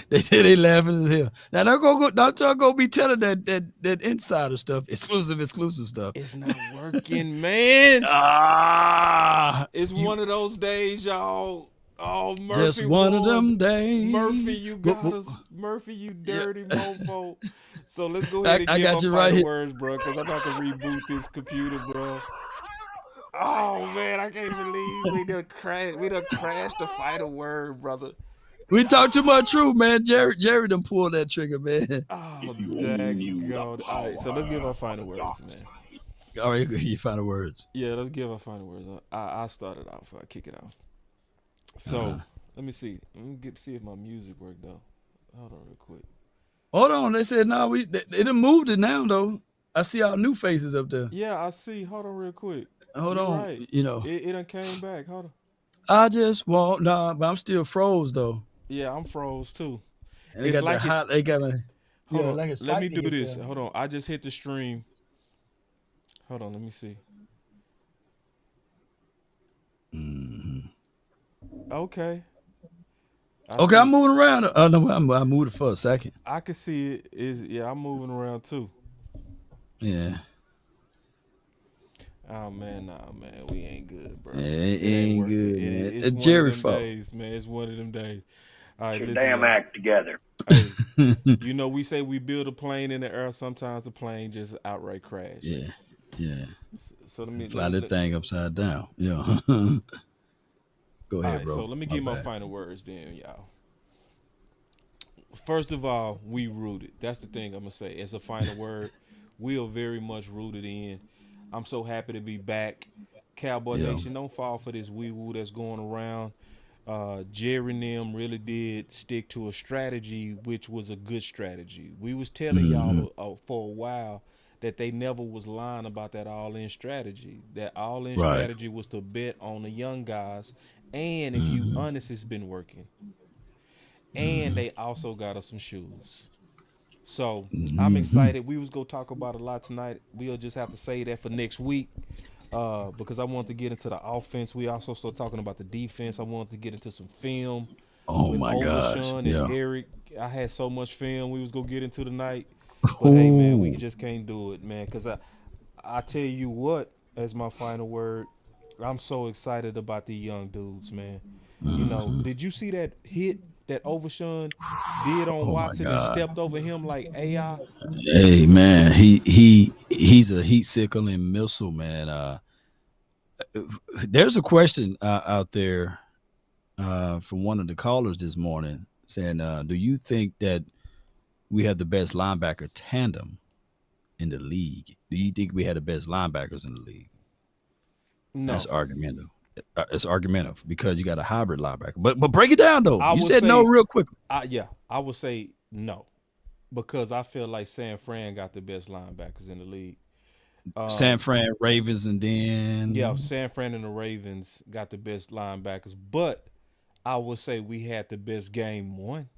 They say they laughing as hell. Now don't y'all go be telling that insider stuff, exclusive stuff. It's not working, man. It's one of those days, y'all. Oh, Murphy, just one of them days. Murphy, you got us. Murphy, you dirty mofo. So let's go ahead and I give got you my right final here. words, bro, because I'm about to reboot this computer, bro. Oh man, I can't believe we done crashed the final word, brother. We talk too much truth, man. Jerry done pulled that trigger, man. Oh, God. All right, so let's give our final words, man. All right, your final words. Yeah, let's give our final words. I start it off. I kick it off. So let me see. Let me see if my music worked though. Hold on, real quick. Hold on. They said no. They done moved it now though. I see our new faces up there. Yeah, I see. Hold on, real quick. Hold on. Right. You know, it done came back. Hold on. I just want but I'm still froze though. Yeah, I'm froze too. And they got like hot. They got me. Hold on. Like it's let me do this. There. Hold on. I just hit the stream. Hold on. Let me see. Mm-hmm. Okay. I'm moving around. Oh no, I moved it for a second. I can see it. I'm moving around too. Yeah. Oh man, we ain't good, bro. Yeah, it ain't good, man. It's Jerry one of them fault. days, man. It's one of them days. All right, Your listen, damn act together. Hey, you know, we say we build a plane in the air. Sometimes the plane just outright crash. Yeah. So let me fly that thing upside down. Yeah. Go ahead, bro. So let me give my final words then, y'all. First of all, we rooted. That's the thing I'm gonna say. As a final word, we are very much rooted in. I'm so happy to be back. Cowboy Nation, don't fall for this wee-woo that's going around. Jerry and them really did stick to a strategy, which was a good strategy. We was telling y'all for a while that they never was lying about that all-in strategy. That all-in strategy was to bet on the young guys. And if you honest, it's been working. And they also got us some shoes. So I'm excited. We was gonna talk about a lot tonight. We'll just have to say that for next week, because I want to get into the offense. We also start talking about the defense. I want to get into some film. Oh my gosh! Sean and Eric, I had so much film we was gonna get into tonight. But hey, man, we just can't do it, man. Because I tell you what, as my final word, I'm so excited about the young dudes, man. You know, did you see that hit that Overshawn did on Watson and stepped over him like AI? Hey man, he's a heat sickling missile, man. There's a question out there from one of the callers this morning saying, do you think that we have the best linebacker tandem in the league? Do you think we had the best linebackers in the league? No. That's argumentative. It's argumentative because you got a hybrid linebacker. But break it down though. You said no real quickly. I would say no, because I feel like San Fran got the best linebackers in the league. San Fran, Ravens, and then San Fran and the Ravens got the best linebackers. But I would say we had the best game one.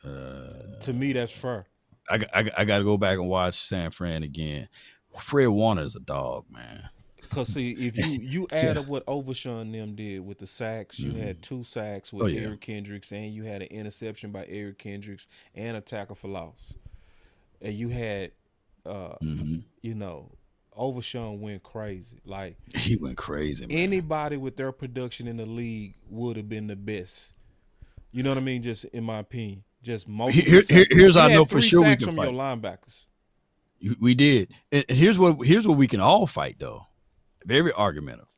To me, that's fair. I got to go back and watch San Fran again. Fred Warner is a dog, man. Because, see, if you add up what Overshawn and them did with the sacks, you had 2 sacks with Eric Kendricks, and you had an interception by Eric Kendricks and a tackle for loss. And you had, you know, Overshawn went crazy. Like, he went crazy, man. Anybody with their production in the league would have been the best. You know what I mean? Just in my opinion. Just here's how I know for sure we can from fight. Your linebackers. We did. And here's what we can all fight though. Very argumentative.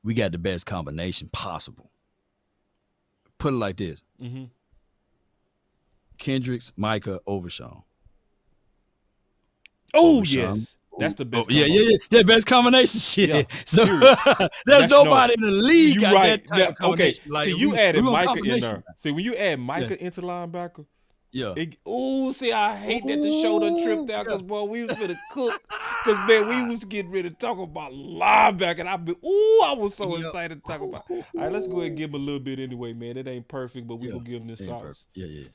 We got the best combination possible. Put it like this. Kendricks, Micah, Overshawn. Oh, Overshawn, yes. That's the best. Yeah. Best combination shit. Yeah, So there's That's nobody in the league You got right. that type of combination. Okay. Like, See, you added we Micah in combination. there. See, when you add Micah into linebacker, yeah. See, I hate that the show done tripped out because, boy, we was finna cook. Because, man, we was getting ready to talk about linebacker. And I was so excited to talk about. All right, let's go ahead and give him a little bit anyway, man. It ain't perfect, but we gonna give him this sauce. Yeah.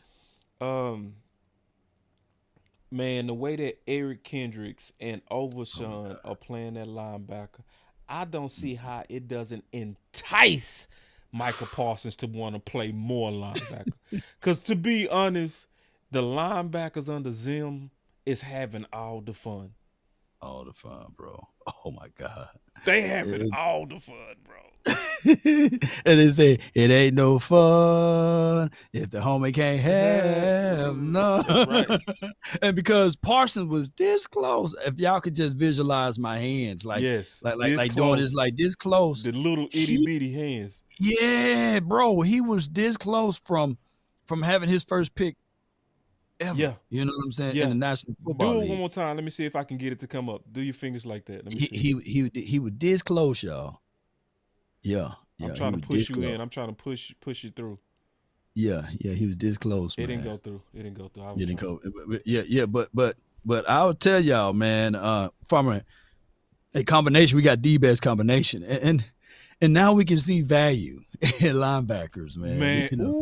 Man, the way that Eric Kendricks and Overshawn are playing that linebacker, I don't see how it doesn't entice Michael Parsons to want to play more linebacker. Because to be honest, the linebackers under Zim is having all the fun. All the fun, bro. Oh, my God. They having all the fun, bro. And they say, it ain't no fun if the homie can't have none. That's right. And because Parsons was this close, if y'all could just visualize my hands, like doing this, like this close. The little itty bitty hands. Yeah, bro. He was this close from having his first pick ever. Yeah. You know what I'm saying? Yeah. In the National Football League. Do it one more time. Let me see if I can get it to come up. Do your fingers like that. Let me see. He was this close, y'all. Yeah. I'm trying to push you in. I'm trying to push you through. Yeah, he was this close. It didn't go through. It didn't go through. It didn't go. Yeah, but I would tell y'all, man, from a combination, we got the best combination, and now we can see value in linebackers, man. You know?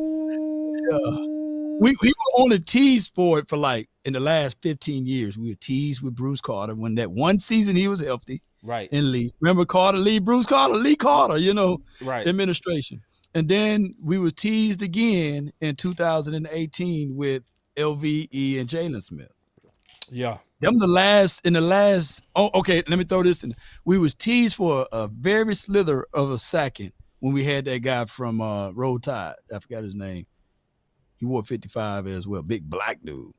We were on a tease for it for like in the last 15 years. We were teased with Bruce Carter when that one season he was healthy. Right. In Lee. Remember Carter, Lee, Bruce Carter, Lee Carter, right. Administration. And then we were teased again in 2018 with LVE and Jalen Smith. Yeah. Them the last. Oh, okay, let me throw this in. We was teased for a very slither of a second when we had that guy from Roll Tide. I forgot his name. He wore 55 as well. Big black dude.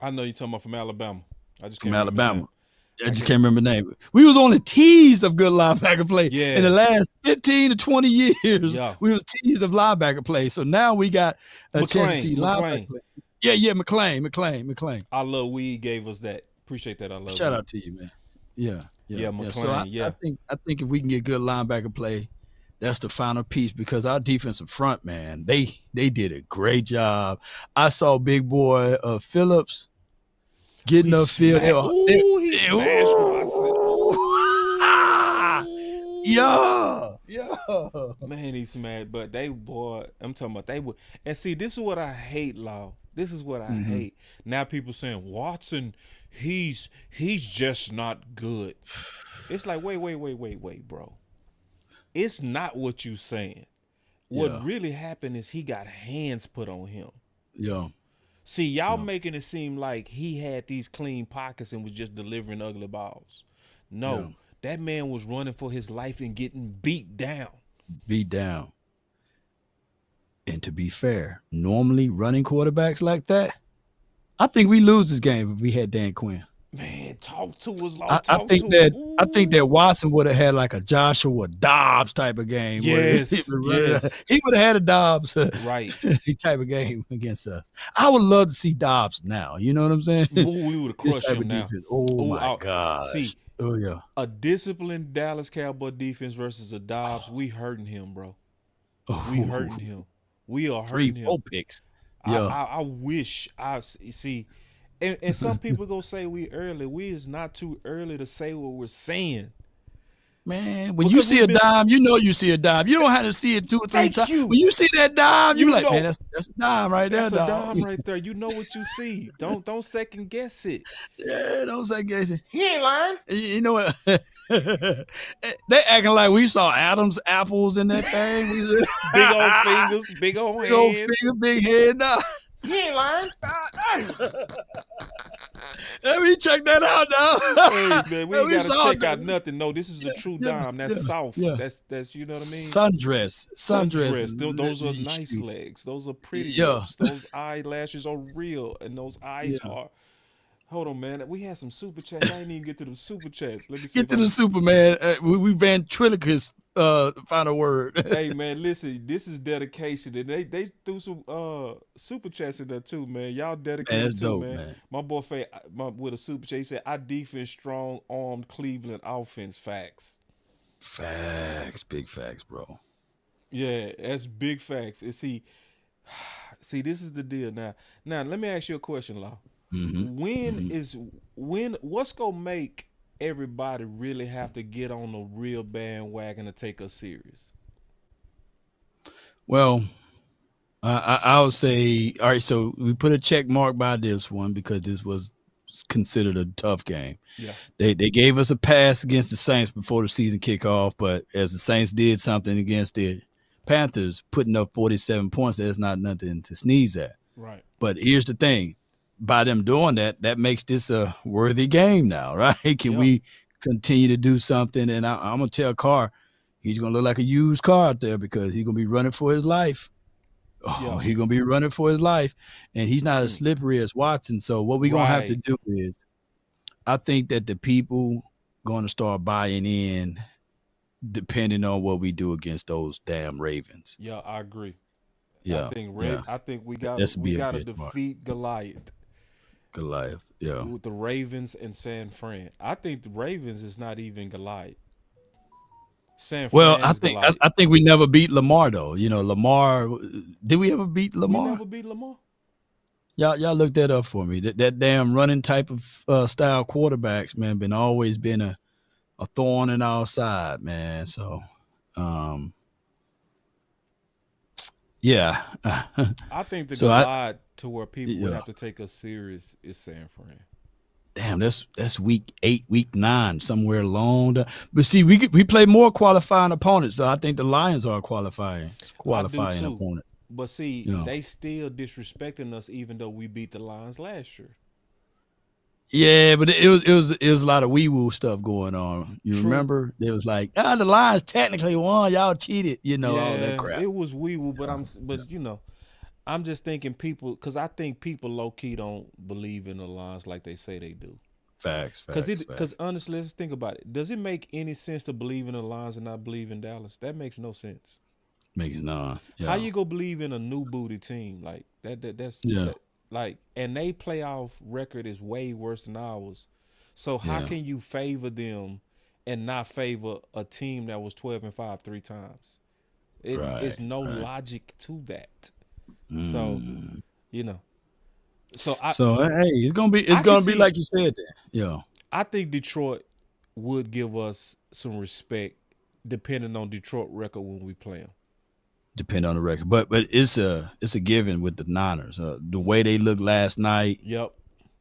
I know you're talking about from Alabama. I just can't remember the name. We was on a tease of good linebacker play. Yeah. In the last 15 to 20 years, we was teased of linebacker play. So now we got a chance to see linebacker play. Yeah, McClain. I love Weed gave us that. Appreciate that. I love Shout out to you, man. Yeah. McClain, So I think if we can get good linebacker play, that's the final piece because our defensive front, man, they did a great job. I saw big boy Phillips getting upfield. He smashed Yeah. Man, he's mad. But I'm talking about they would. And see, this is what I hate, Law. This is what I hate. Now people saying, Watson, he's just not good. It's like, wait, bro. It's not what you saying. What really happened is he got hands put on him. Yeah. See, y'all making it seem like he had these clean pockets and was just delivering ugly balls. No, that man was running for his life and getting beat down. And to be fair, normally running quarterbacks like that, I think we lose this game if we had Dan Quinn. Man, talk to us. I think that Watson would have had like a Joshua Dobbs type of game. Yes. He would have had a Dobbs right type of game against us. I would love to see Dobbs now. You know what I'm saying? Ooh, we would have crushed him now. Defense. My God. See, yeah. A disciplined Dallas Cowboy defense versus a Dobbs, we hurting him, bro. We hurting him. We are hurting him. 3-4 picks. Yeah. I wish see. And some people gonna say we early. We is not too early to say what we're saying. Man, when you see a dime, you know you see a dime. You don't have to see it 2 or 3 times. When you see that dime, you like, man, that's a dime right there. That's a dime right there. You know what you see. Don't second guess it. Yeah, don't second guess it. He ain't lying. You know what? They acting like we saw Adam's apples in that thing. Big old fingers, big old hands. Big old finger, big head. Nah. He ain't lying. Let me check that out now. Hey, man, we ain't gotta check out nothing. No, this is a true dime. That's soft. Yeah. That's you know what I mean. Sundress. Those are nice legs. Those are pretty. Lips. Those eyelashes are real, and those eyes are. Hold on, man. We had some super chats. I didn't even get to the super chats. Let me see get to the super, man. We ventriloquist final word. Hey man, listen, this is dedication, and they threw some super chats in there too, man. Y'all dedicated that's too, dope, man. man. My boy with a super chat, he said, "I defense strong armed Cleveland offense." Facts. Facts, big facts, bro. Yeah, that's big facts. And see, this is the deal now. Now let me ask you a question, Law. What's gonna make everybody really have to get on a real bandwagon to take us serious? Well, I would say, all right, so we put a check mark by this one because this was considered a tough game. Yeah. They gave us a pass against the Saints before the season kickoff, but as the Saints did something against the Panthers, putting up 47 points, that's not nothing to sneeze at. Right. But here's the thing. By them doing that makes this a worthy game now, right? Can we continue to do something? And I'm going to tell Carr, he's going to look like a used car out there because he's going to be running for his life. Oh, he's going to be running for his life. And he's not as slippery as Watson. So what we're going to have to do is, I think that the people going to start buying in depending on what we do against those damn Ravens. Yeah, I agree. Yeah. I think we got to defeat Goliath. Yeah. With the Ravens and San Fran. I think the Ravens is not even Goliath. San Fran. Well, I think we never beat Lamar though. You know, Lamar. Did we ever beat Lamar? We never beat Lamar. Y'all look that up for me. That damn running type of style quarterbacks, man, always been a thorn in our side, man. So, yeah. I think the Goliath to where people would have to take us serious is San Fran. Damn, that's week 8, week 9, somewhere along. But see, we play more qualifying opponents. So I think the Lions are qualifying opponents. But see, they still disrespecting us, even though we beat the Lions last year. Yeah, but it was a lot of wee woo stuff going on. You remember? It was like, the Lions technically won. Y'all cheated. All that crap. It was wee woo, but I'm just thinking people, because I think people low key don't believe in the Lions like they say they do. Facts. Because honestly, let's think about it. Does it make any sense to believe in the Lions and not believe in Dallas? That makes no sense. Makes none. Yeah. How you go believe in a new booty team like that? That's and they playoff record is way worse than ours. So how can you favor them and not favor a team that was 12-5 3 times? It's no logic to that. So hey, it's gonna be like you said there. Yeah. I think Detroit would give us some respect depending on Detroit record when we play them. Depend on the record, but it's a given with the Niners. The way they looked last night. Yep.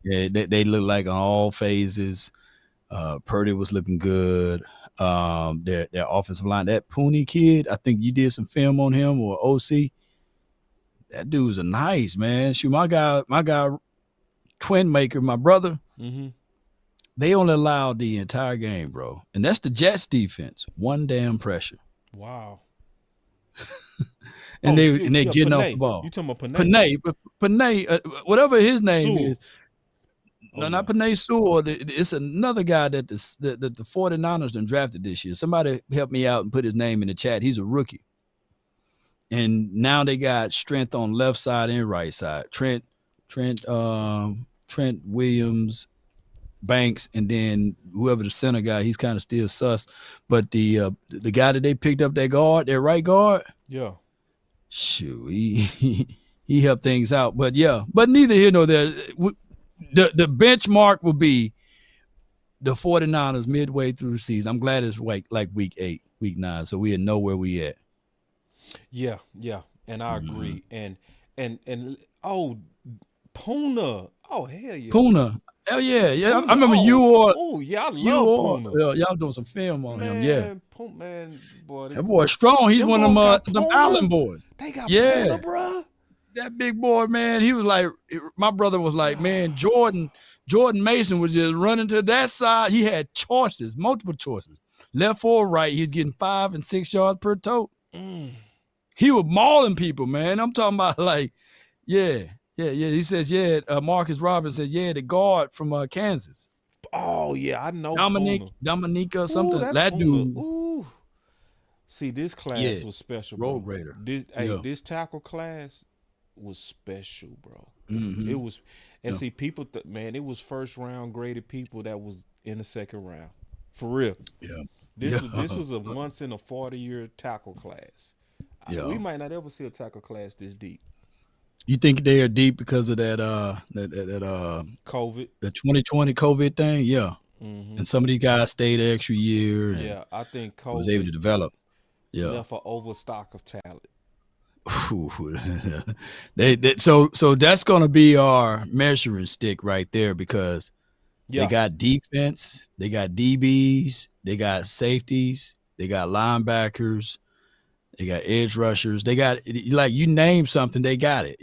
Yeah, they look like on all phases. Purdy was looking good. Their offensive line, that Pooney kid, I think you did some film on him or OC. That dude's a nice man. Shoot, my guy, Twin Maker, my brother. Mm-hmm. They only allowed the entire game, bro, and that's the Jets defense. One damn pressure. Wow. And they getting off the ball. You talking about Panay? Panay, whatever his name is. No, not Panay Sewell. It's another guy that the 49ers done drafted this year. Somebody help me out and put his name in the chat. He's a rookie. And now they got strength on left side and right side. Trent Williams, Banks, and then whoever the center guy, he's kind of still sus. But the guy that they picked up, their right guard, yeah, shoot, he helped things out. But neither here nor there. The benchmark will be the 49ers midway through the season. I'm glad it's like week 8, week 9, so we know where we at. Yeah, and I agree. And Puna, hell yeah, Puna. Hell yeah. Puna, I remember you or I love Puna. Y'all doing some film on him. Yeah, boy, that boy strong. He's one of them Allen boys. They got Puna, bro. That big boy, man. He was like, my brother was like, man, Jordan Mason was just running to that side. He had multiple choices, left or right. He was getting 5 and 6 yards per toe. He was mauling people, man. I'm talking about like, yeah. He says, Marcus Roberts said, the guard from Kansas. Oh, yeah, I know. Dominica or something. That dude. Ooh. See, this class was special, bro. Road grader. This tackle class was special, bro. Mm-hmm. It was, and see, people, man, it was first round graded people that was in the second round, for real. Yeah. This was a once in a 40-year tackle class. Yeah. We might not ever see a tackle class this deep. You think they are deep because of that COVID, the 2020 COVID thing? Yeah. Mm-hmm. And some of these guys stayed an extra year. And yeah, I think COVID was able to develop. Yeah. left an overstock of talent. So that's going to be our measuring stick right there, because they got defense, they got DBs, they got safeties, they got linebackers, they got edge rushers, they got, like, you name something, they got it.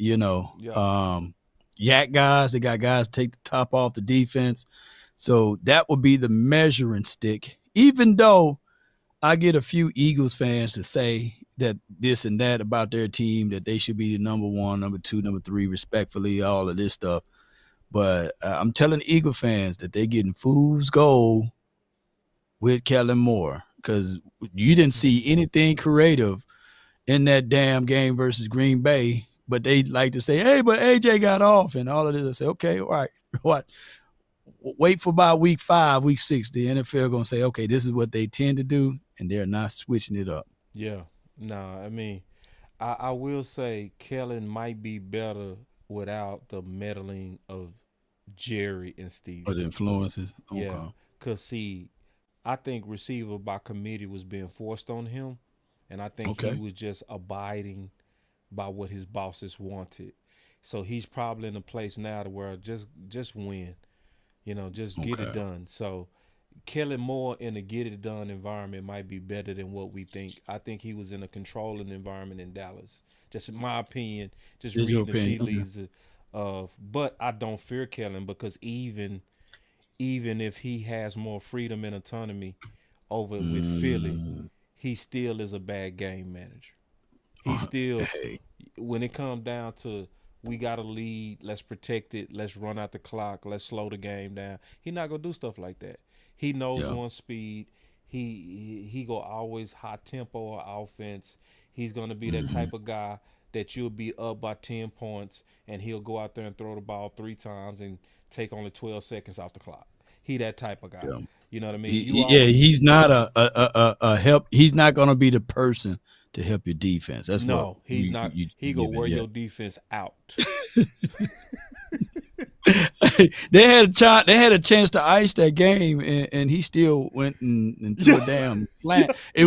Yak guys, they got guys take the top off the defense. So that would be the measuring stick, even though I get a few Eagles fans to say that this and that about their team, that they should be the number 1, number 2, number 3, respectfully, all of this stuff. But I'm telling Eagle fans that they're getting fool's gold with Kellen Moore, because you didn't see anything creative in that damn game versus Green Bay. But they like to say, hey, but AJ got off and all of this. I say, okay, all right, what? Wait for about week 5, week 6. The NFL going to say, okay, this is what they tend to do, and they're not switching it up. Yeah. Nah, I mean, I will say Kellen might be better without the meddling of Jerry and Steve. Or the influences. Okay. Yeah. Because, see, I think receiver by committee was being forced on him, and I think he was just abiding by what his bosses wanted. So he's probably in a place now to where just win. Just get it done. So Kellen Moore in a get it done environment might be better than what we think. I think he was in a controlling environment in Dallas. Just in my opinion, just reading the tea leaves. But I don't fear Kellen, because even if he has more freedom and autonomy over with Philly, he still is a bad game manager. He still, when it comes down to, we got a lead, let's protect it, let's run out the clock, let's slow the game down, he not going to do stuff like that. He knows one speed. He go always high tempo offense. He's going to be that type of guy that you'll be up by 10 points and he'll go out there and throw the ball 3 times and take only 12 seconds off the clock. He that type of guy. Yeah. You know what I mean? He's not a help. He's not going to be the person to help your defense. That's he's not. He gonna wear your defense out. They had a chance to ice that game, and he still went and threw a damn slant. It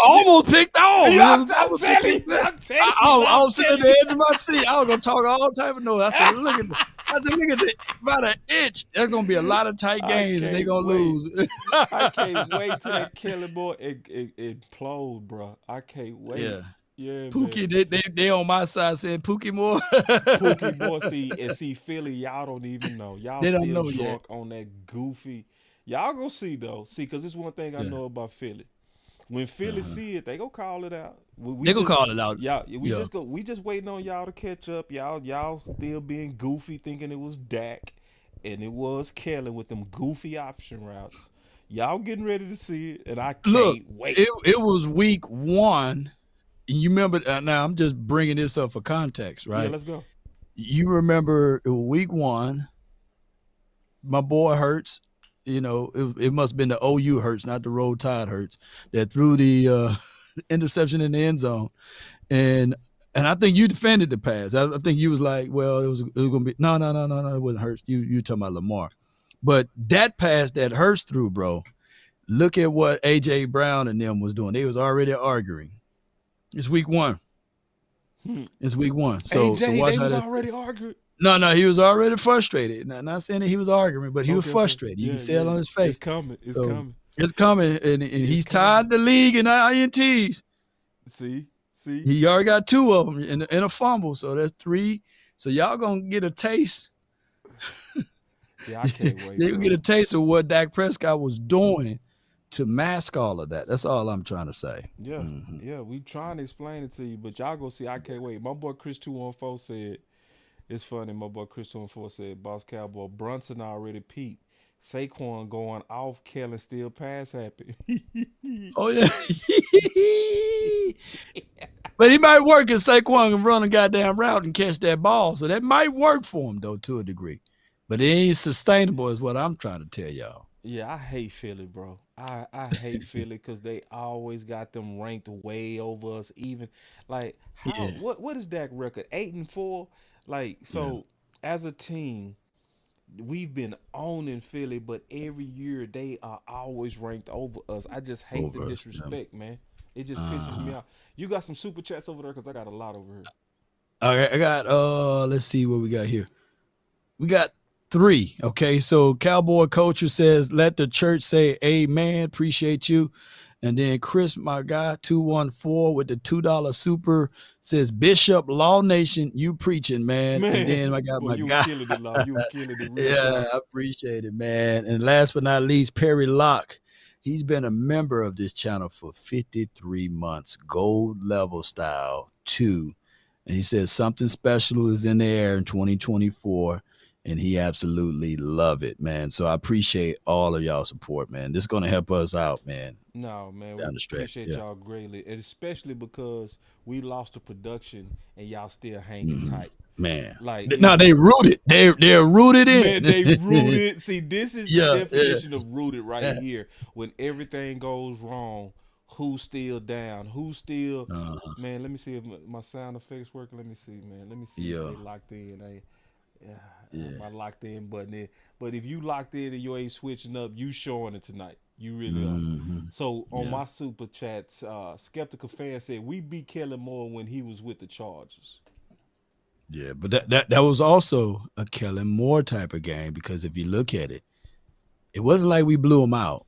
almost picked off. I'm telling you. I was sitting at the edge of my seat. I was gonna talk all type of noise. I said, look at the about an inch. There's gonna be a lot of tight games, and they're gonna lose. I can't wait till that Kellen Moore implode, bro. I can't wait. Yeah, Pookie, they on my side saying Pookie Moore. Pookie Moore, see Philly, y'all don't even know. Y'all they still don't know drunk yet. on that goofy. Y'all gonna see though. See, because it's one thing I know about Philly. When Philly see it, they gonna call it out. They gonna call it out. We just waiting on y'all to catch up. Y'all still being goofy, thinking it was Dak, and it was Kellen with them goofy option routes. Y'all getting ready to see it, and I can't wait. It was week 1. You remember, now I'm just bringing this up for context, right? Yeah, let's go. You remember week 1, my boy Hurts, it must have been the OU Hurts, not the Roll Tide Hurts, that threw the interception in the end zone. And I think you defended the pass. I think you was like, well, it was going to be, no, it wasn't Hurts. You talking about Lamar. But that pass that Hurts threw, bro, look at what A.J. Brown and them was doing. They was already arguing. It's week 1. It's week 1. So watch how they already arguing. No, he was already frustrated. Not saying that he was arguing, but he was frustrated. You can see it on his face. It's coming. It's coming, and he's tied the league in INTs. See, he already got 2 of them in a fumble, so that's 3. So y'all gonna get a taste. Yeah, I can't wait. They gonna get a taste of what Dak Prescott was doing to mask all of that. That's all I'm trying to say. Yeah, yeah, we trying to explain it to you, but y'all go see. I can't wait. My boy Chris 214 said, it's funny. My boy Chris 214 said, Boss Cowboy Brunson already peaked. Saquon going off, Kellen still pass happy. Oh yeah. But he might work if Saquon can run a goddamn route and catch that ball. So that might work for him though, to a degree. But it ain't sustainable is what I'm trying to tell y'all. Yeah, I hate Philly, bro. I hate Philly because they always got them ranked way over us. Even like how Yeah. what is Dak record? 8-4. Like so, as a team, we've been owning Philly, but every year they are always ranked over us. I just hate the Over us, disrespect, man. It just pisses me off. You got some super chats over there because I got a lot over here. All right, I got let's see what we got here. We got 3. Okay, so Cowboy Culture says, let the church say amen. Appreciate you. And then Chris, my guy, 214 with the $2 super says, Bishop Law Nation, you preaching, man. And then I got boy, my you guy. killing it, Law. You killing it real Yeah, I appreciate it, man. And last but not least, Perry Locke. He's been a member of this channel for 53 months, gold level style 2. And he says something special is in the air in 2024. And he absolutely love it, man. So I appreciate all of y'all support, man. This is going to help us out, man. No, man, Down we the stretch. appreciate Yeah. y'all greatly, and especially because we lost the production and y'all still hanging tight. Man. Like No, they rooted. They're rooted in. man, they rooted. See, this is Yeah, the definition of rooted right Yeah. here. When everything goes wrong, who's still down? Who's still? Man, let me see if my sound effects working. Let me see, man. Let me see Yeah. if they locked in. My locked in button in. But if you locked in and you ain't switching up, you showing it tonight. You really are. So on my super chats, Skeptical Fan said we beat Kellen Moore when he was with the Chargers. Yeah, but that was also a Kellen Moore type of game, because if you look at it, it wasn't like we blew them out,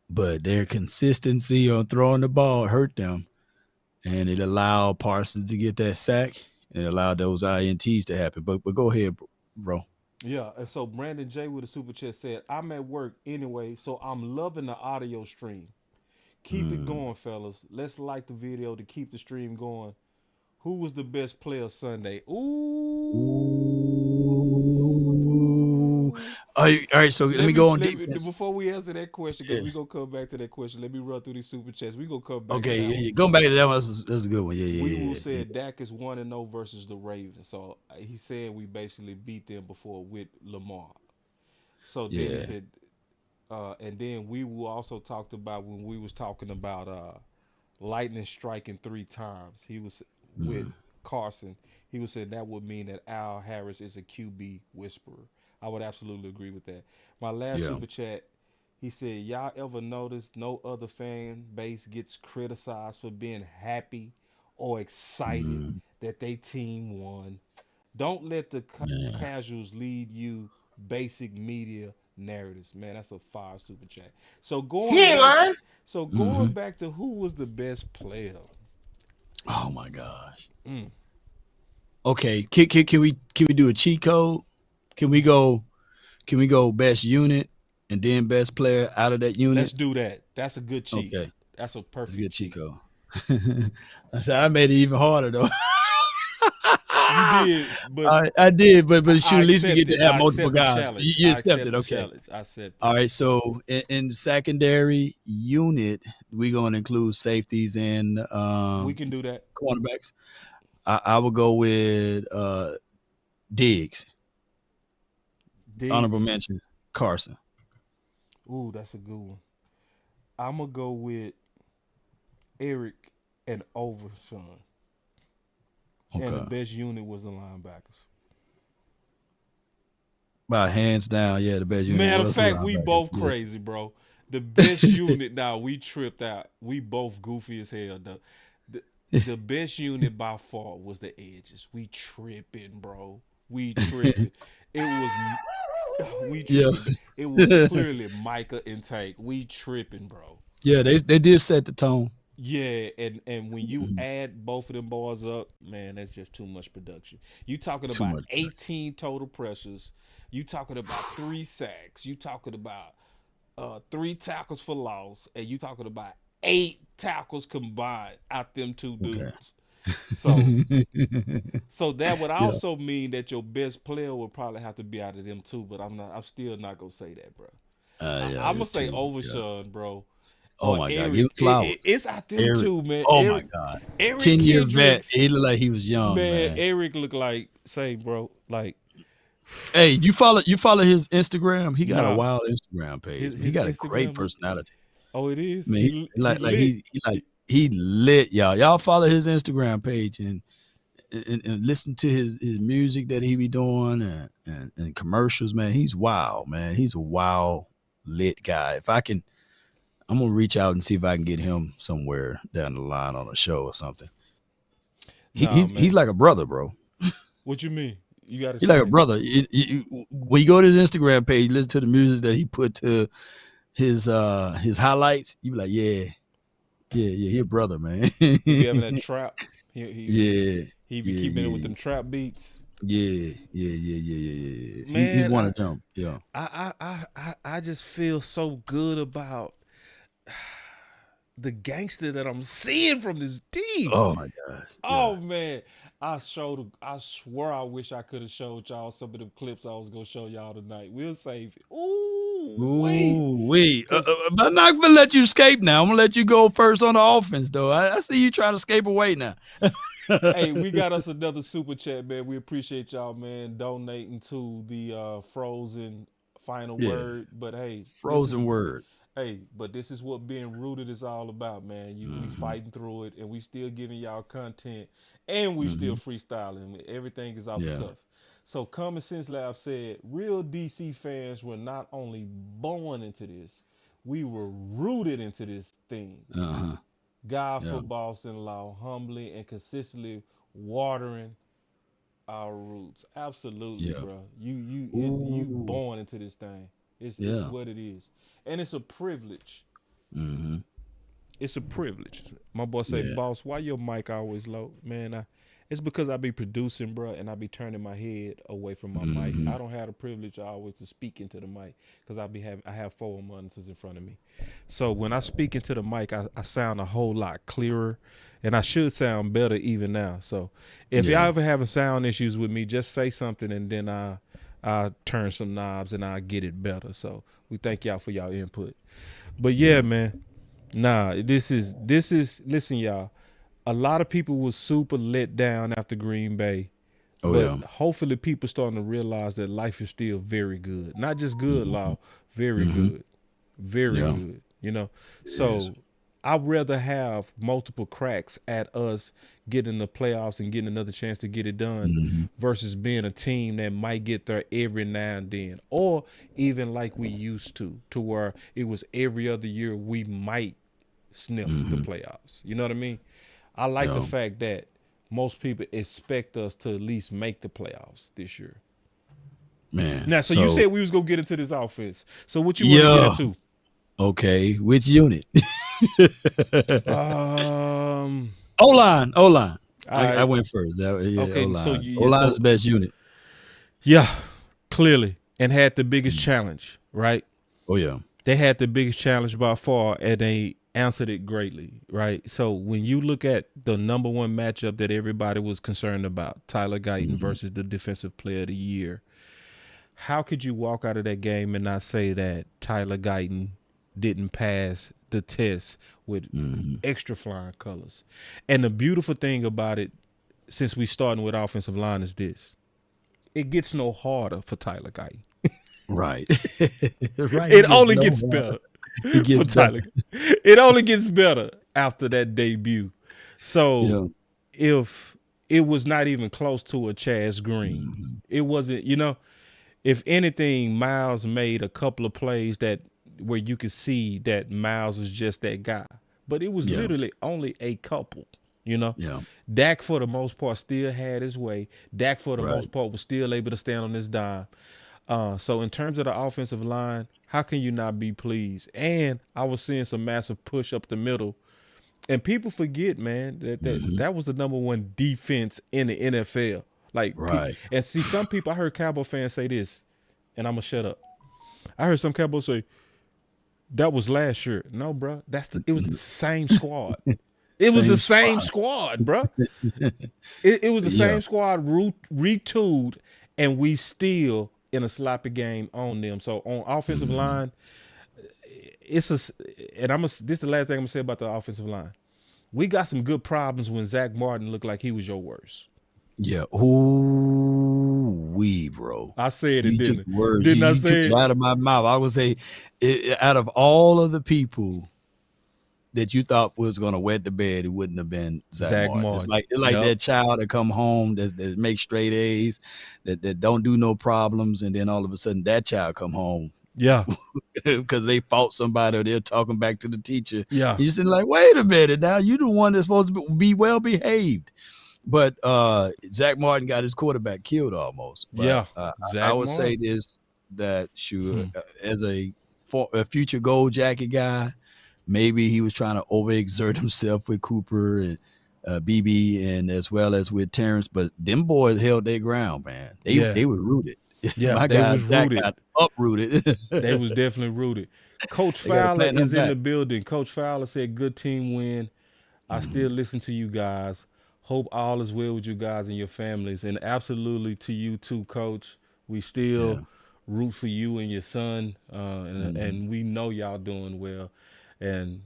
but their consistency on throwing the ball hurt them, and it allowed Parsons to get that sack, and it allowed those INTs to happen. But go ahead, bro. Yeah, and so Brandon J with a super chat said, I'm at work anyway, so I'm loving the audio stream. Keep it going, fellas. Let's like the video to keep the stream going. Who was the best player Sunday? Ooh. All right, so let me go on defense. Before we answer that question, because we're going to come back to that question, let me run through these super chats. We're going to come back to that one. Going back to that one, that's a good one. We will say Dak is 1-0 versus the Ravens. So he said we basically beat them before with Lamar. So then he said, and then we will also talked about when we was talking about lightning striking 3 times. He was with Carson. He was saying that would mean that Al Harris is a QB whisperer. I would absolutely agree with that. My last super chat, he said, y'all ever notice no other fan base gets criticized for being happy or excited that they team won? Don't let the casuals lead you basic media narratives. Man, that's a fire super chat. So going back to who was the best player. Oh my gosh. Okay, can we do a cheat code? Can we go best unit and then best player out of that unit? Let's do that. That's a good cheat. Okay. That's a perfect good cheat code. I made it even harder though. You did, but I did, but shoot, at least we get to have multiple guys. Challenge. You accepted, okay. I accept. All right, so in the secondary unit, we're going to include safeties and we can do that. Cornerbacks. I will go with Diggs. Honorable mention, Carson. Ooh, that's a good one. I'm going to go with Eric and Overshawn. Okay. And the best unit was the linebackers. By hands down, the best unit. Matter of fact, we both crazy, bro. The best unit, now we tripped out. We both goofy as hell. The best unit by far was the edges. We tripping, bro. We tripping. It was clearly Micah and Tank. We tripping, bro. Yeah, they did set the tone. Yeah, and when you add both of them bars up, man, that's just too much production. You talking about 18 total pressures. You talking about 3 sacks. You talking about 3 tackles for loss, and you talking about 8 tackles combined out them 2 dudes. So that would Yeah. also mean that your best player would probably have to be out of them too. But I'm still not gonna say that, bro. Yeah, I'm gonna it's say too. Yeah. Overshawn, bro, Oh or my God, give Eric. him flowers. It's out them Eric. too, man. Oh my God, Eric 10-year vet. Kendricks, He looked like he was young, man. man. Eric looked like, say, bro, like. Hey, you follow his Instagram? He got a Nah, wild Instagram page. He his got a great Instagram. personality. Oh, it is. I mean, Lit. he lit, y'all. Y'all follow his Instagram page and listen to his music that he be doing and commercials, man. He's wild, man. He's a wild lit guy. I'm gonna reach out and see if I can get him somewhere down the line on a show or something. He's like a brother, bro. What you mean? You got to. He's like a brother. When you go to his Instagram page, listen to the music that he put to his highlights. You be like, yeah, he a brother, man. He having that trap. He be keeping it with them trap beats. Yeah. Man, he's one of them. Yeah. I just feel so good about the gangster that I'm seeing from this team. Oh my gosh. Oh man. I swear I wish I could have showed y'all some of the clips I was gonna show y'all tonight. We'll save it. Wait. But I'm not gonna let you escape now. I'm gonna let you go first on the offense, though. I see you trying to escape away now. Hey, we got us another super chat, man. We appreciate y'all, man, donating to the Frozen final word. But hey, Frozen word. Hey, but this is what being rooted is all about, man. We fighting through it, and we still giving y'all content, and we still freestyling. Everything is off the cuff. So Common Sense Lab said, real DC fans were not only born into this, we were rooted into this thing. God football-in-law, humbly and consistently watering our roots. Absolutely, bro. You born into this thing. It's what it is. And it's a privilege. It's a privilege. My boy say, boss, why your mic always low? Man, it's because I be producing, bro, and I be turning my head away from my mic. I don't have the privilege always to speak into the mic because I have 4 monitors in front of me. So when I speak into the mic, I sound a whole lot clearer, and I should sound better even now. So if y'all ever having sound issues with me, just say something, and then I turn some knobs and I get it better. So we thank y'all for y'all input. But man, this is listen, y'all. A lot of people was super let down after Green Bay. Hopefully people starting to realize that life is still very good. Not just good, Law, very good. Very good. You know? So I'd rather have multiple cracks at us getting the playoffs and getting another chance to get it done versus being a team that might get there every now and then, or even like we used to where it was every other year we might sniff the playoffs. You know what I mean? I like the fact that most people expect us to at least make the playoffs this year. Man. Now, so you said we was going to get into this offense. So what you want to get into? Okay, which unit? O-line. I went first. Okay, O-line. so O-line is the best unit. Yeah, clearly, and had the biggest challenge, right? Oh yeah, they had the biggest challenge by far, and they answered it greatly, right? So when you look at the number one matchup that everybody was concerned about, Tyler Guyton versus the Defensive Player of the Year, how could you walk out of that game and not say that Tyler Guyton didn't pass the test with extra flying colors? And the beautiful thing about it, since we starting with offensive line, is this: it gets no harder for Tyler Guyton. Right. It only gets better. It only gets better after that debut. So if it was not even close to a Chaz Green, it wasn't, if anything, Miles made a couple of plays where you could see that Miles was just that guy, but it was literally only a couple, Dak, for the most part, still had his way. Dak, for the most part, was still able to stand on his dime. So in terms of the offensive line, how can you not be pleased? And I was seeing some massive push up the middle. And people forget, man, that was the number one defense in the NFL. And see, some people, I heard Cowboy fans say this, and I'm going to shut up. I heard some Cowboys say, that was last year. No, bro, it was the same squad. It was the same squad, bro. It was the same squad retooled, and we still in a sloppy game on them. So on offensive line, this is the last thing I'm gonna say about the offensive line. We got some good problems when Zach Martin looked like he was your worst. Yeah. Bro. I said it, you didn't took words. Didn't I you say took it? it out of my mouth. I would say, out of all of the people that you thought was going to wet the bed, it wouldn't have been Zach Martin. It's like that child that come home that make straight A's, that don't do no problems, and then all of a sudden that child come home. Yeah. Because they fought somebody or they're talking back to the teacher. Yeah. You just like, wait a minute now, you the one that's supposed to be well behaved. But Zach Martin got his quarterback killed almost. But, I would say this, that as a future gold jacket guy, maybe he was trying to overexert himself with Cooper and BB, and as well as with Terrence. But them boys held their ground, man. They were rooted. Yeah, my guy Zach got uprooted. They was definitely rooted. Coach Fowler is in the building. Coach Fowler said, "Good team win. I still listen to you guys. Hope all is well with you guys and your families, and absolutely to you too, Coach. We still root for you and your son, and we know y'all doing well. And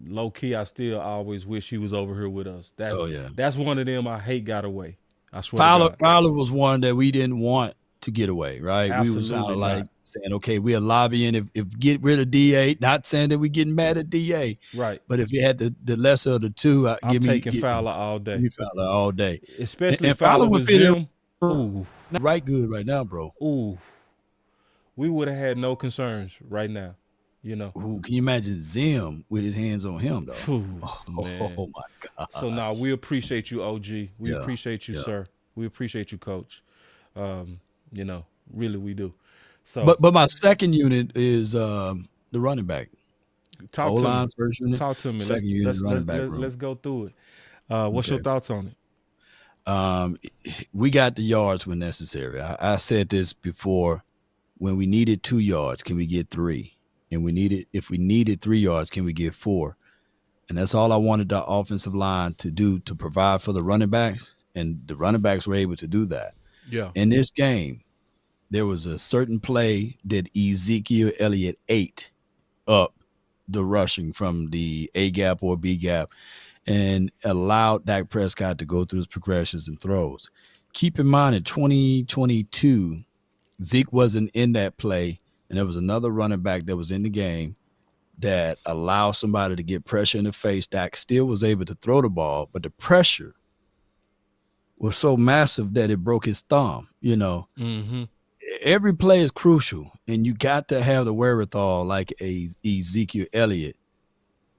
low key, I still always wish he was over here with us. That's one of them I hate got away. I swear. Fowler was one that we didn't want to get away, right? Absolutely, we was kind of like saying, okay, we are lobbying if get rid of DA. Not saying that we getting mad at DA, right? But if you had the lesser of the two, I'm taking Fowler all day. Give me Fowler all day, especially and Fowler with him. Ooh, right good right now, bro. Ooh, we would have had no concerns right now. You know. Ooh, can you imagine Zim with his hands on him though? Ooh, oh my God. So now we appreciate you, OG. We appreciate you, sir. We appreciate you, Coach. You know, really we do. So, but my second unit is the running back. Talk to me. First unit. Talk to me. Second unit, running back. Let's go through it. What's your thoughts on it? We got the yards when necessary. I said this before. When we needed 2 yards, can we get 3? And if we needed 3 yards, can we get 4? And that's all I wanted the offensive line to do, to provide for the running backs. And the running backs were able to do that. Yeah. In this game, there was a certain play that Ezekiel Elliott ate up the rushing from the A gap or B gap and allowed Dak Prescott to go through his progressions and throws. Keep in mind, in 2022, Zeke wasn't in that play, and there was another running back that was in the game that allowed somebody to get pressure in the face. Dak still was able to throw the ball, but the pressure was so massive that it broke his thumb. You know, every play is crucial, and you got to have the wherewithal like a Ezekiel Elliott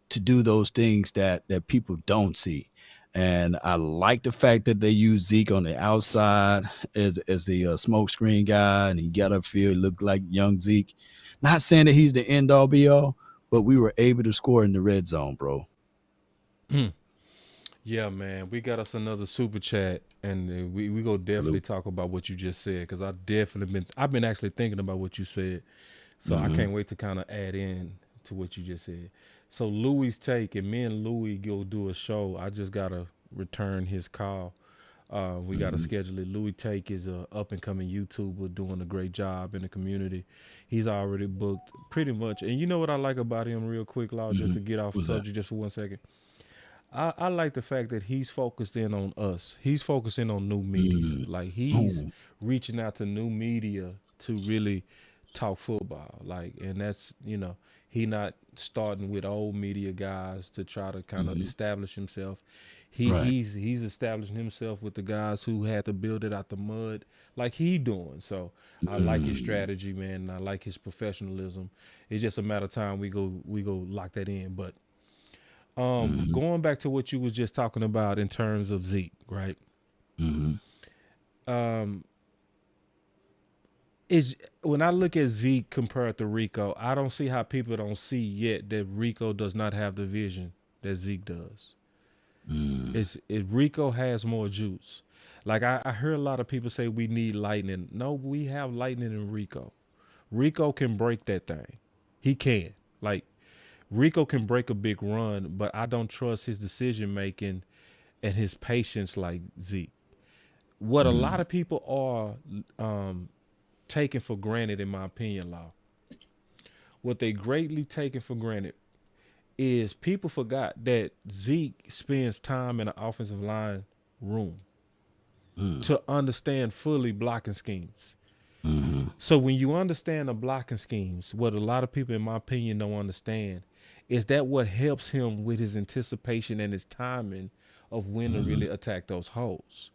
to do those things that people don't see. And I like the fact that they use Zeke on the outside as the smoke screen guy, and he got upfield, looked like young Zeke. Not saying that he's the end all be all, but we were able to score in the red zone, bro. Yeah, man, we got us another super chat, and we go definitely talk about what you just said, because I've been actually thinking about what you said, so I can't wait to kind of add in to what you just said. So Louis' take, and me and Louis go do a show. I just gotta return his call. We gotta schedule it. Louis Take is a up and coming YouTuber doing a great job in the community. He's already booked pretty much, and you know what I like about him, real quick, Law, just to get off the subject just for 1 second. I like the fact that he's focused in on us. He's focusing on new media. Like, he's reaching out to new media to really talk football. Like, and that's, you know, he not starting with old media guys to try to kind of establish himself. He's establishing himself with the guys who had to build it out the mud like he doing. So I like his strategy, man, and I like his professionalism. It's just a matter of time we go lock that in. But going back to what you was just talking about in terms of Zeke, right? When I look at Zeke compared to Rico, I don't see how people don't see yet that Rico does not have the vision that Zeke does. Rico has more juice. Like, I hear a lot of people say we need lightning. No, we have lightning in Rico. Rico can break that thing. He can. Like, Rico can break a big run, but I don't trust his decision making and his patience like Zeke. What a lot of people are taking for granted, in my opinion, Law, what they greatly taken for granted is people forgot that Zeke spends time in the offensive line room to understand fully blocking schemes. So when you understand the blocking schemes, what a lot of people, in my opinion, don't understand is that what helps him with his anticipation and his timing of when to really attack those holes.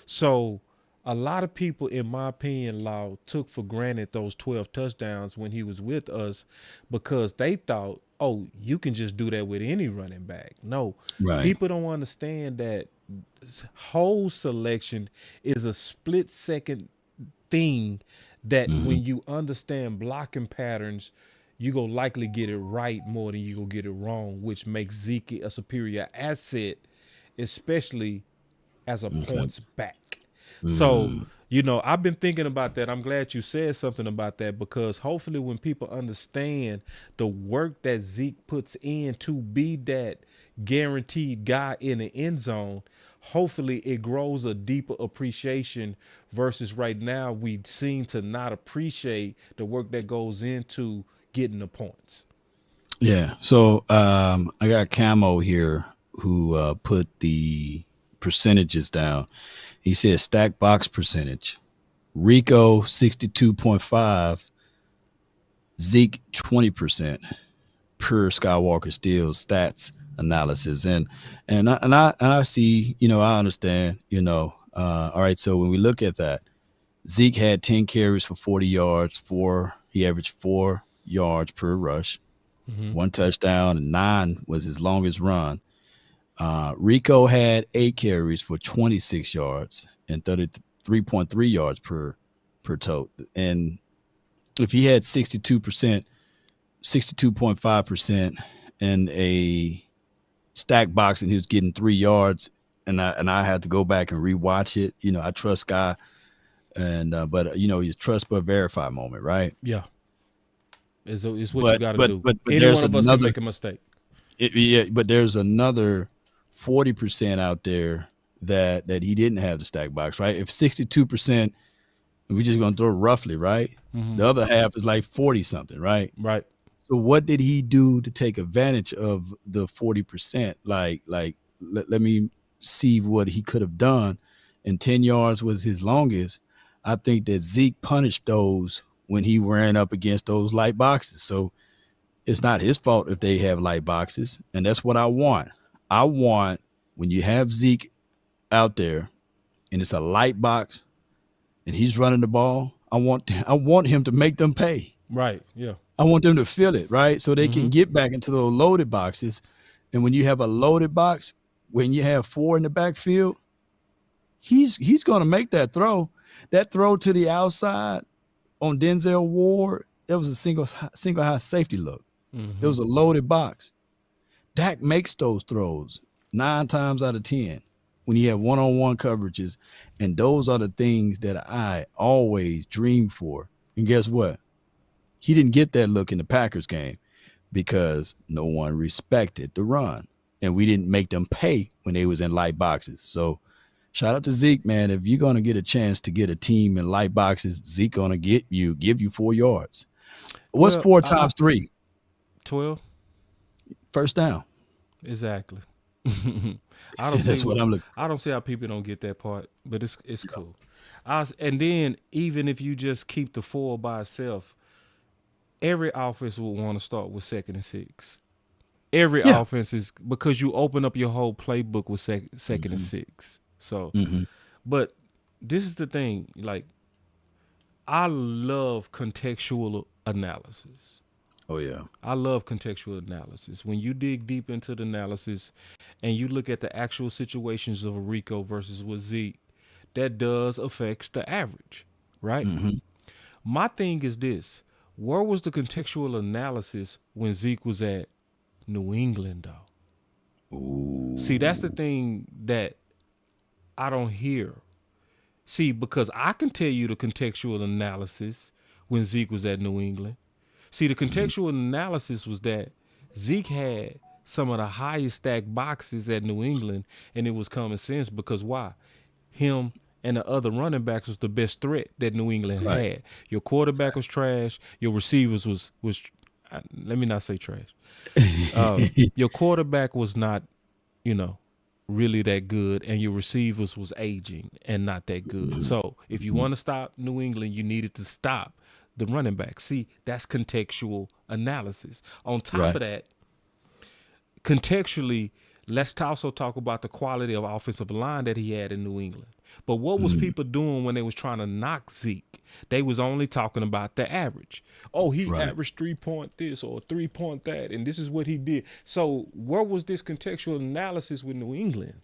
So a lot of people, in my opinion, Law, took for granted those 12 touchdowns when he was with us because they thought, oh, you can just do that with any running back. No, people don't understand that hole selection is a split second thing that when you understand blocking patterns, you go likely get it right more than you go get it wrong, which makes Zeke a superior asset, especially as a points back. So, you know, I've been thinking about that. I'm glad you said something about that because hopefully when people understand the work that Zeke puts in to be that guaranteed guy in the end zone, hopefully it grows a deeper appreciation versus right now we seem to not appreciate the work that goes into getting the points. Yeah. So I got Camo here who put the percentages down. He said stack box percentage. Rico 62.5, Zeke 20% per Skywalker Steele's stats analysis. And I see, you know, I understand, you know. All right, so when we look at that, Zeke had 10 carries for 40 yards, he averaged 4 yards per rush, 1 touchdown, and 9 was his longest run. Rico had 8 carries for 26 yards and 33.3 yards per tote. And if he had 62.5% and a stack box and he was getting 3 yards, and I had to go back and rewatch it. You know, I trust Guy, and but you know, it's trust but verify moment, right? Yeah. It's what you got to do. But Any there's one of us another can make a mistake. But there's another 40% out there that he didn't have the stack box, right? If 62%, we're just gonna throw roughly, right? The other half is like 40 something, right? Right. So what did he do to take advantage of the 40%? Like let me see what he could have done. And 10 yards was his longest. I think that Zeke punished those when he ran up against those light boxes. So it's not his fault if they have light boxes. And that's what I want. I want when you have Zeke out there and it's a light box and he's running the ball, I want him to make them pay. Right. Yeah. I want them to feel it, right? So they can get back into those loaded boxes. And when you have a loaded box, when you have 4 in the backfield, he's going to make that throw. That throw to the outside on Denzel Ward, that was a single high safety look. There was a loaded box. Dak makes those throws 9 times out of 10 when you have one-on-one coverages. And those are the things that I always dream for. And guess what? He didn't get that look in the Packers game because no one respected the run. And we didn't make them pay when they was in light boxes. So shout out to Zeke, man. If you're going to get a chance to get a team in light boxes, Zeke going to give you 4 yards. What's 4 times 3? 12. First down. Exactly. I don't That's what I'm looking. I don't see how people don't get that part, but it's cool. And then even if you just keep the 4 by itself, every offense will want to start with 2nd and 6. Every offense is because you open up your whole playbook with second and 6. So, but this is the thing. Like, I love contextual analysis. Oh yeah, I love contextual analysis. When you dig deep into the analysis and you look at the actual situations of a Rico versus with Zeke, that does affects the average, right? My thing is this: where was the contextual analysis when Zeke was at New England, though? Ooh. See, that's the thing that I don't hear. See, because I can tell you the contextual analysis when Zeke was at New England. See, the contextual analysis was that Zeke had some of the highest stacked boxes at New England, and it was common sense because why? Him and the other running backs was the best threat that New England had. Your quarterback was trash. Your receivers was let me not say trash. Your quarterback was not, really that good, and your receivers was aging and not that good. So if you want to stop New England, you needed to stop the running back. See, that's contextual analysis. On top of that, contextually, let's also talk about the quality of offensive line that he had in New England. But what was people doing when they was trying to knock Zeke? They was only talking about the average. Oh, he averaged 3-point this or 3-point that, and this is what he did. So where was this contextual analysis with New England?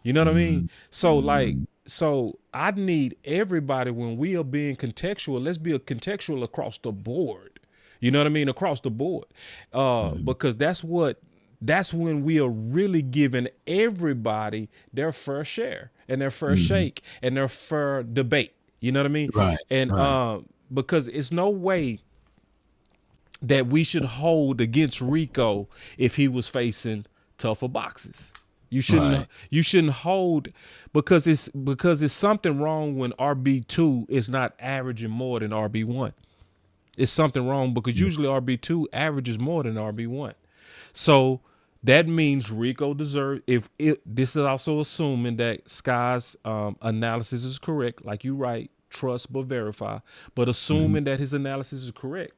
You know what I mean? So I need everybody, when we are being contextual, let's be a contextual across the board. You know what I mean? Across the board. Because that's when we are really giving everybody their fair share and their fair shake and their fair debate. You know what I mean? Right. And because it's no way that we should hold against Rico if he was facing tougher boxes. You shouldn't hold because it's something wrong when RB2 is not averaging more than RB1. It's something wrong because usually RB2 averages more than RB1. So that means Rico deserves, this is also assuming that Sky's analysis is correct, like you write, trust but verify, but assuming that his analysis is correct,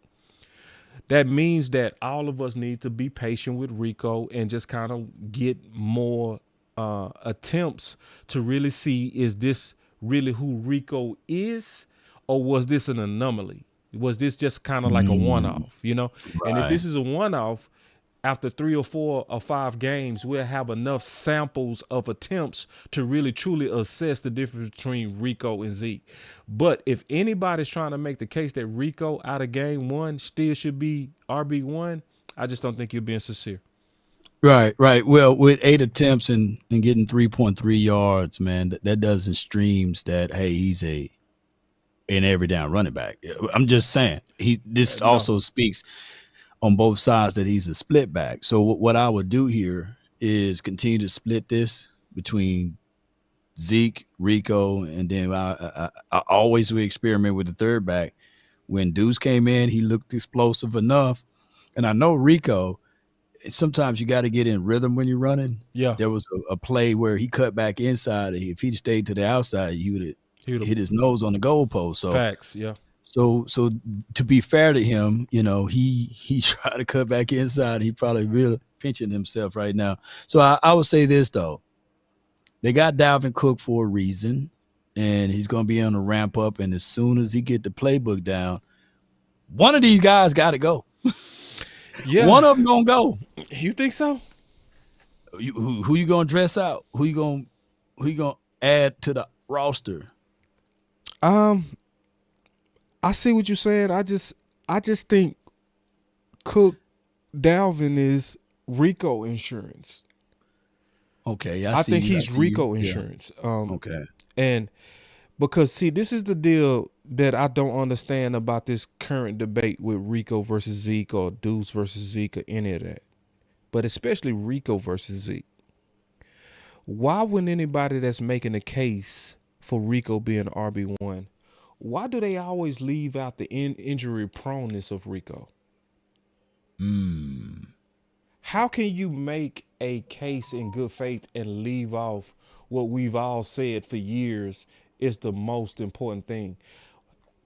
that means that all of us need to be patient with Rico and just kind of get more attempts to really see, is this really who Rico is, or was this an anomaly? Was this just kind of like a one-off, And if this is a one-off, after 3 or 4 or 5 games, we'll have enough samples of attempts to really truly assess the difference between Rico and Zeke. But if anybody's trying to make the case that Rico out of game 1 still should be RB1, I just don't think you're being sincere. Right. Well, with 8 attempts and getting 3.3 yards, man, that doesn't streams that, hey, he's an every down running back. I'm just saying. This also speaks on both sides that he's a split back. So what I would do here is continue to split this between Zeke, Rico, and then I always would experiment with the third back. When Deuce came in, he looked explosive enough. And I know Rico, sometimes you got to get in rhythm when you're running. Yeah. There was a play where he cut back inside. If he'd stayed to the outside, he would have hit his nose on the goalpost. So facts, yeah. So to be fair to him, he tried to cut back inside. He probably really pinching himself right now. So I would say this, though. They got Dalvin Cook for a reason, and he's going to be on the ramp up. And as soon as he get the playbook down, one of these guys got to go. Yeah. One of them going to go. You think so? Who you going to dress out? Who you going to add to the roster? I see what you're saying. I just think Cook Dalvin is Rico insurance. Okay, I think he's Rico insurance. Yeah. Okay. And because see, this is the deal that I don't understand about this current debate with Rico versus Zeke or Deuce versus Zeke or any of that. But especially Rico versus Zeke. Why wouldn't anybody that's making a case for Rico being RB1, why do they always leave out the injury proneness of Rico? How can you make a case in good faith and leave off what we've all said for years is the most important thing?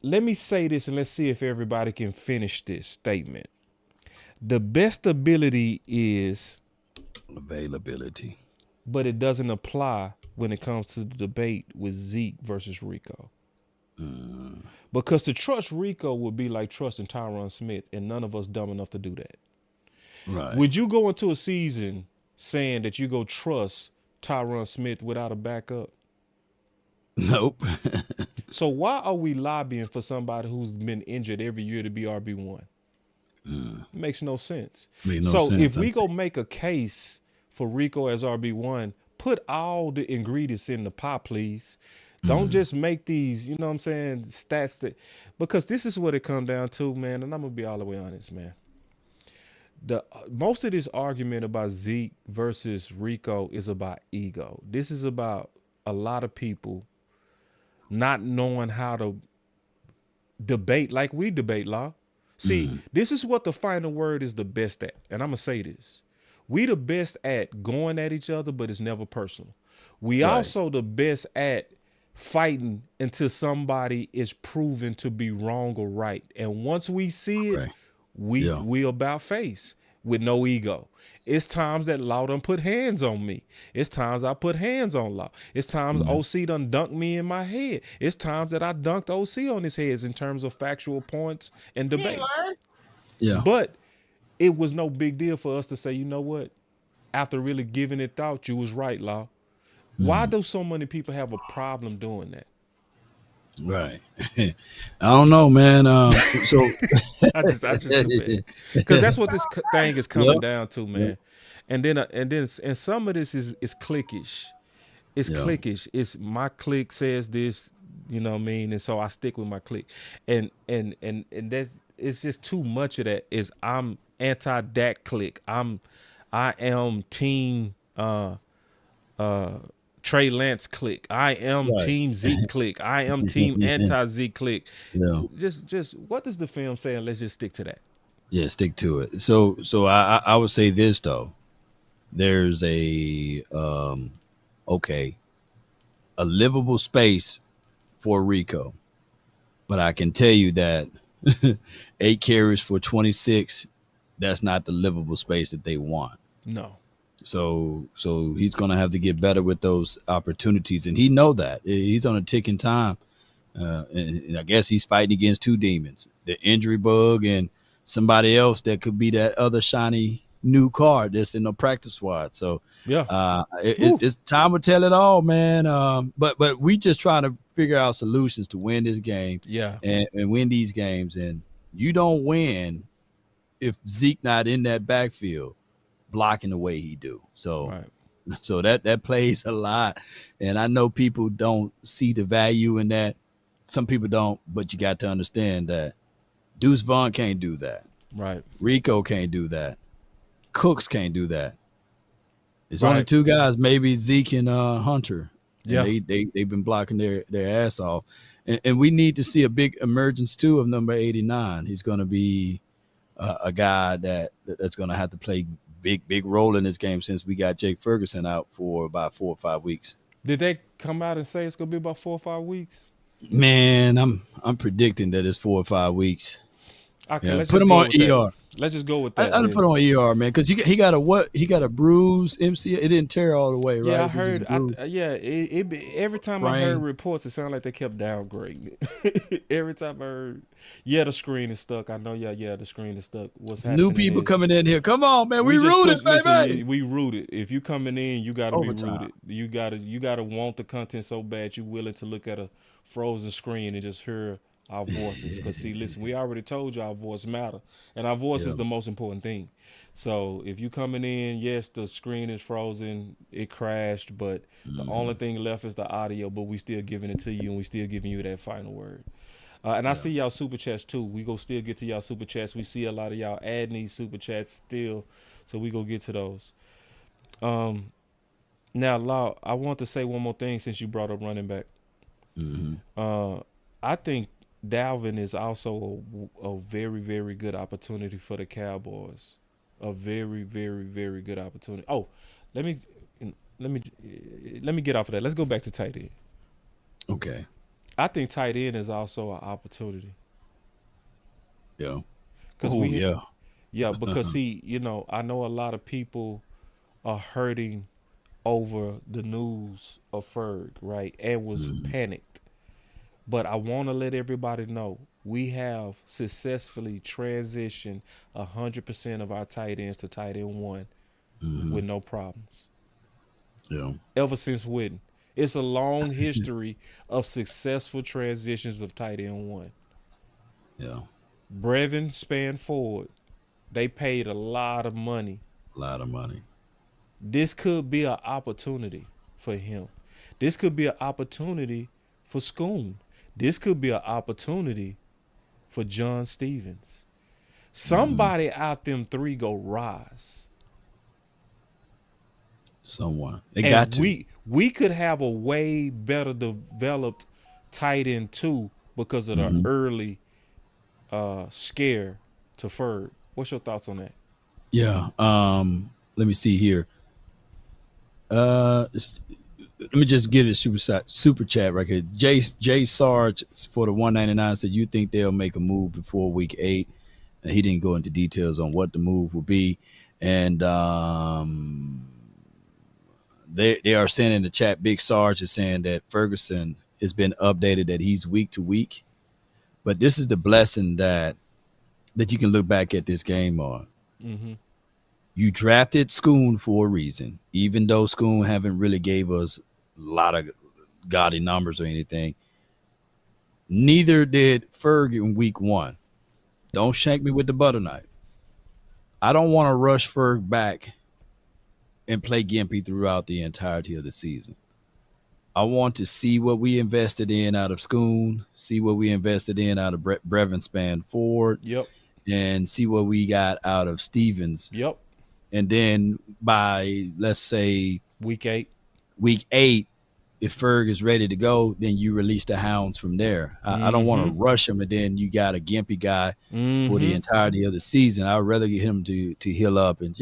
Let me say this and let's see if everybody can finish this statement. The best ability is availability, but it doesn't apply when it comes to the debate with Zeke versus Rico. Because to trust Rico would be like trusting Tyron Smith, and none of us dumb enough to do that. Right. Would you go into a season saying that you go trust Tyron Smith without a backup? Nope. So why are we lobbying for somebody who's been injured every year to be RB1? Makes no sense. If we go make a case for Rico as RB1, put all the ingredients in the pot, please. Don't just make these, stats that, because this is what it comes down to, man. And I'm going to be all the way honest, man. most of this argument about Zeke versus Rico is about ego. This is about a lot of people not knowing how to debate like we debate, Law. See, this is what the final word is the best at. And I'm going to say this. We the best at going at each other, but it's never personal. We also the best at fighting until somebody is proven to be wrong or right. And once we see it, we about face with no ego. It's times that Law done put hands on me. It's times I put hands on Law. It's times OC done dunked me in my head. It's times that I dunked OC on his heads in terms of factual points and debates. Yeah. But it was no big deal for us to say, you know what? After really giving it thought, you was right, Law. Why do so many people have a problem doing that? Right. I don't know, man. So I just because that's what this thing is coming down to, man. And then some of this is cliquish. It's cliquish. It's my clique says this, you know what I mean, and so I stick with my clique. And that's it's just too much of that. Is I'm anti-Dak clique. I am team Trey Lance clique. I am team Zeke clique. I am team anti-Zeke clique. Yeah. Just what does the film say? And let's just stick to that. Yeah, stick to it. So I would say this though. There's a livable space for Rico. But I can tell you that 8 carries for 26, that's not the livable space that they want. No. So he's going to have to get better with those opportunities, and he know that. He's on a ticking time, and I guess he's fighting against 2 demons: the injury bug and somebody else that could be that other shiny new card that's in the practice squad. So it's time to tell it all, man. But we just trying to figure out solutions to win this game, and win these games. And you don't win if Zeke not in that backfield blocking the way he do. So so that plays a lot. And I know people don't see the value in that. Some people don't, but you got to understand that Deuce Vaughn can't do that. Right. Rico can't do that. Cooks can't do that. It's only 2 guys, maybe Zeke and Hunter. And they've been blocking their ass off. And we need to see a big emergence too of number 89. He's going to be a guy that's going to have to play big role in this game since we got Jake Ferguson out for about 4 or 5 weeks. Did they come out and say it's gonna be about 4 or 5 weeks? Man, I'm predicting that it's 4 or 5 weeks. Okay, let's put him on ER. Let's just go with that. I'd put on ER, man, because he got a bruise MCL. It didn't tear all the way, right? Yeah, I heard. Every time I heard reports, it sounded like they kept downgrading it. Every time I heard, the screen is stuck. I know, the screen is stuck. What's happening? New people coming in here. Come on, man, we rooted, baby. Listen, we rooted. If you coming in, you gotta be rooted. You gotta want the content so bad you're willing to look at a frozen screen and just hear our voices. Because see, listen, we already told you our voice matter, and our voice is the most important thing. So if you coming in, yes, the screen is frozen, it crashed, but the only thing left is the audio. But we still giving it to you, and we still giving you that final word. And I see y'all super chats too. We go still get to y'all super chats. We see a lot of y'all adding these super chats still, so we go get to those. Now, Law, I want to say one more thing since you brought up running back. I think Dalvin is also a very, very good opportunity for the Cowboys. A very, very, very good opportunity. Oh, let me get off of that. Let's go back to tight end. Okay. I think tight end is also an opportunity. Yeah. Because I know a lot of people are hurting over the news of Ferg, right? And was panicked. But I want to let everybody know we have successfully transitioned 100% of our tight ends to tight end 1 with no problems. Yeah. Ever since Witten. It's a long history of successful transitions of tight end 1. Yeah. Brevin Span Forward. They paid a lot of money. This could be an opportunity for him. This could be an opportunity for Schoon. This could be an opportunity for John Stevens. Somebody out them three go rise. Someone. They got to. We could have a way better developed tight end too because of the early scare to Ferg. What's your thoughts on that? Yeah. Let me see here. Let me just give it a super chat right here. Jay Sarge for the 199 said you think they'll make a move before week 8. And he didn't go into details on what the move will be. And they are saying in the chat, Big Sarge is saying that Ferguson has been updated that he's week to week. But this is the blessing that you can look back at this game on. Mm-hmm. You drafted Schoon for a reason, even though Schoon haven't really gave us a lot of gaudy numbers or anything. Neither did Ferg in week 1. Don't shank me with the butter knife. I don't want to rush Ferg back and play Gimpy throughout the entirety of the season. I want to see what we invested in out of Schoon, see what we invested in out of Brevin Span-Ford, and see what we got out of Stevens. Yep. And then by, let's say, week 8, if Ferg is ready to go, then you release the hounds from there. I don't want to rush him, and then you got a gimpy guy for the entirety of the season. I'd rather get him to heal up and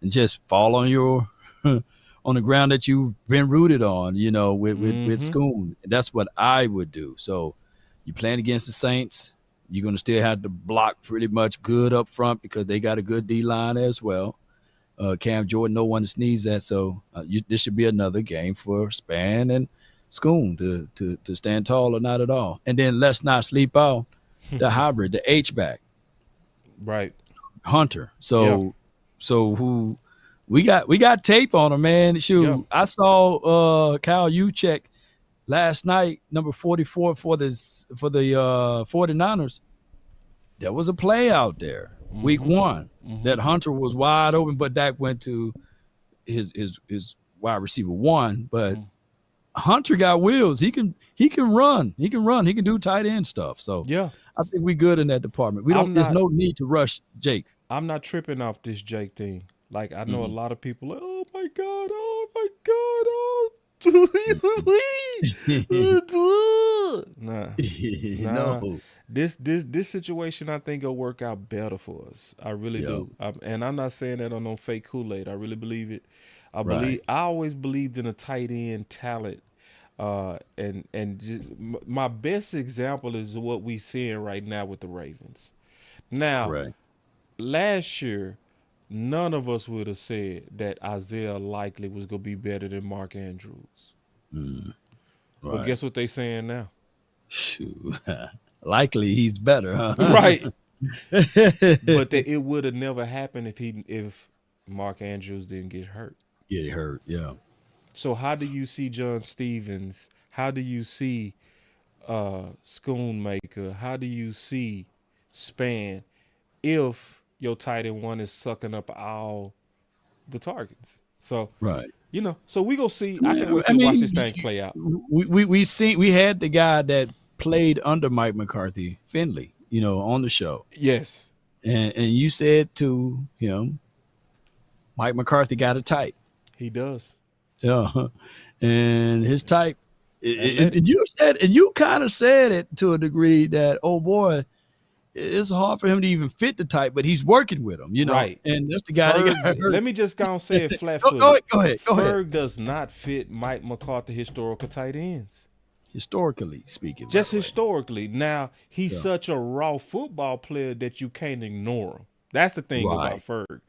just fall on your on the ground that you've been rooted on, with Schoon. That's what I would do. So you're playing against the Saints. You're going to still have to block pretty much good up front because they got a good D-line as well. Cam Jordan, no one to sneeze at. So this should be another game for Span and Schoon to stand tall or not at all. And then let's not sleep out the hybrid, the H-back. Right. Hunter. So who we got tape on him, man. Shoot, I saw Kyle Juszczyk last night, number 44 for the 49ers. There was a play out there. Week 1, that Hunter was wide open, but Dak went to his wide receiver 1. But Hunter got wheels. He can run. He can do tight end stuff. So I think we're good in that department. There's no need to rush Jake. I'm not tripping off this Jake thing. Like I know a lot of people like, oh my God, nah. No. This situation, I think, will work out better for us. I really do. And I'm not saying that on no fake Kool-Aid. I really believe it. I always believed in a tight end talent. And just, my best example is what we seeing right now with the Ravens. Now, last year, none of us would have said that Isaiah Likely was going to be better than Mark Andrews. But guess what they saying now? Shoot. Likely he's better, huh? Right. But it would have never happened if Mark Andrews didn't get hurt. Get hurt, yeah. So how do you see John Stevens? How do you see Schoonmaker? How do you see Span if your tight end 1 is sucking up all the targets? So so we go see. I can watch this thing play out. We had the guy that played under Mike McCarthy, Finley, on the show. Yes. And you said to him, Mike McCarthy got a type. He does. Yeah. And his type, and you kind of said it to a degree that, oh boy, it's hard for him to even fit the type, but he's working with him, Right. And that's the guy that got hurt. Let me just go and say it flat-footed. Go ahead. Ferg does not fit Mike McCarthy historical tight ends. Historically speaking. Just historically. Now, he's such a raw football player that you can't ignore him. That's the thing about Ferg.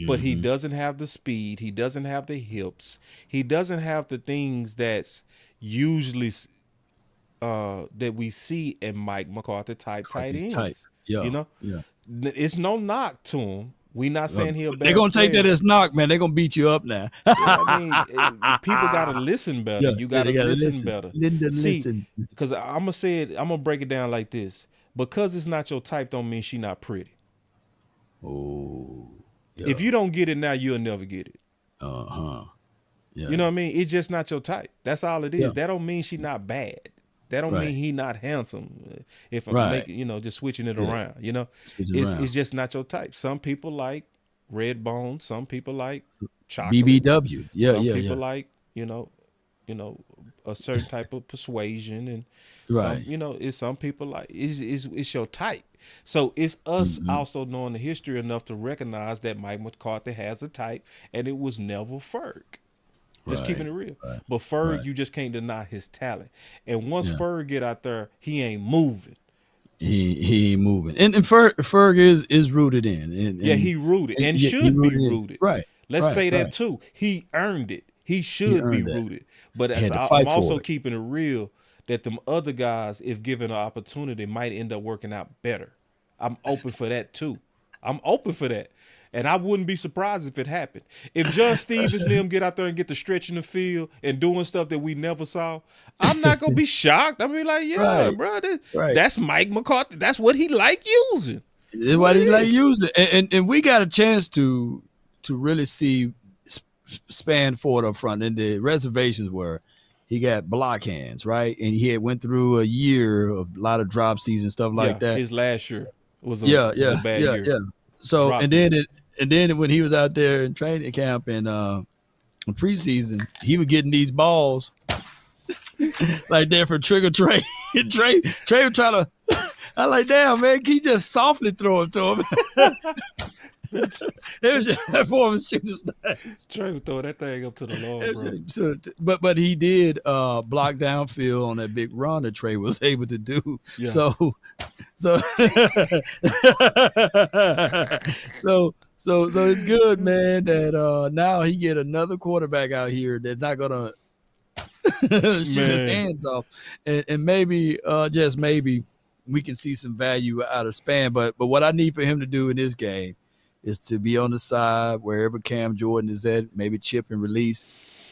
But he doesn't have the speed. He doesn't have the hips. He doesn't have the things that's usually that we see in Mike McCarthy type tight ends. Yeah. It's no knock to him. We not saying he'll. They're gonna take that as knock, man. They're gonna beat you up now. I mean, people gotta listen better. You gotta listen better. Listen. Because I'm gonna break it down like this. Because it's not your type, don't mean she not pretty. Oh. Yeah. If you don't get it now, you'll never get it. Yeah. You know what I mean? It's just not your type. That's all it is. That don't mean she not bad. That don't Right. mean he not handsome. If I'm Right. making, just switching it Yeah. around, Switch it around. it's just not your type. Some people like red bone. Some people like chocolate. BBW. Yeah, Some yeah, people yeah. like, a certain type of persuasion, and Right. it's some people like it's your type. So it's us also knowing the history enough to recognize that Mike McCarthy has a type, and it was never Ferg. Just keeping it real. Right. But Ferg, Right. you just can't deny his talent. And once Yeah. Ferg get out there, he ain't moving. He ain't moving. And Ferg is rooted in. And he rooted and he should be in. rooted. Right. Let's right, say that right. too. He earned it. He should be earned that. rooted. But He had to I'm fight for also it. keeping it real that them other guys, if given an opportunity, might end up working out better. I'm open for that too. I'm open for that. And I wouldn't be surprised if it happened. If Judge Stevens and them get out there and get to stretching the field and doing stuff that we never saw, I'm not going to be shocked. I'm be like, yeah, Right. bro, Right. that's Mike McCarthy. That's what he like using. That's what he like using. And we got a chance to really see Span Ford up front. And the reservations were he got block hands, right? And he had went through a year of a lot of drop season stuff like that. His last year was a bad year. Yeah. So Drop and then when he was out there in training camp and in preseason, he was getting these balls like that for trigger Trey. Trey was trying to. I like, damn man, he just softly throw it to him. It was just that form of shooting style. Trey would throw that thing up to the Lord, bro. So, but he did block downfield on that big run that Trey was able to do. Yeah. So it's good, man, that now he get another quarterback out here that's not gonna shoot his hands off, and maybe just maybe we can see some value out of Span. But what I need for him to do in this game is to be on the side wherever Cam Jordan is at, maybe chip and release,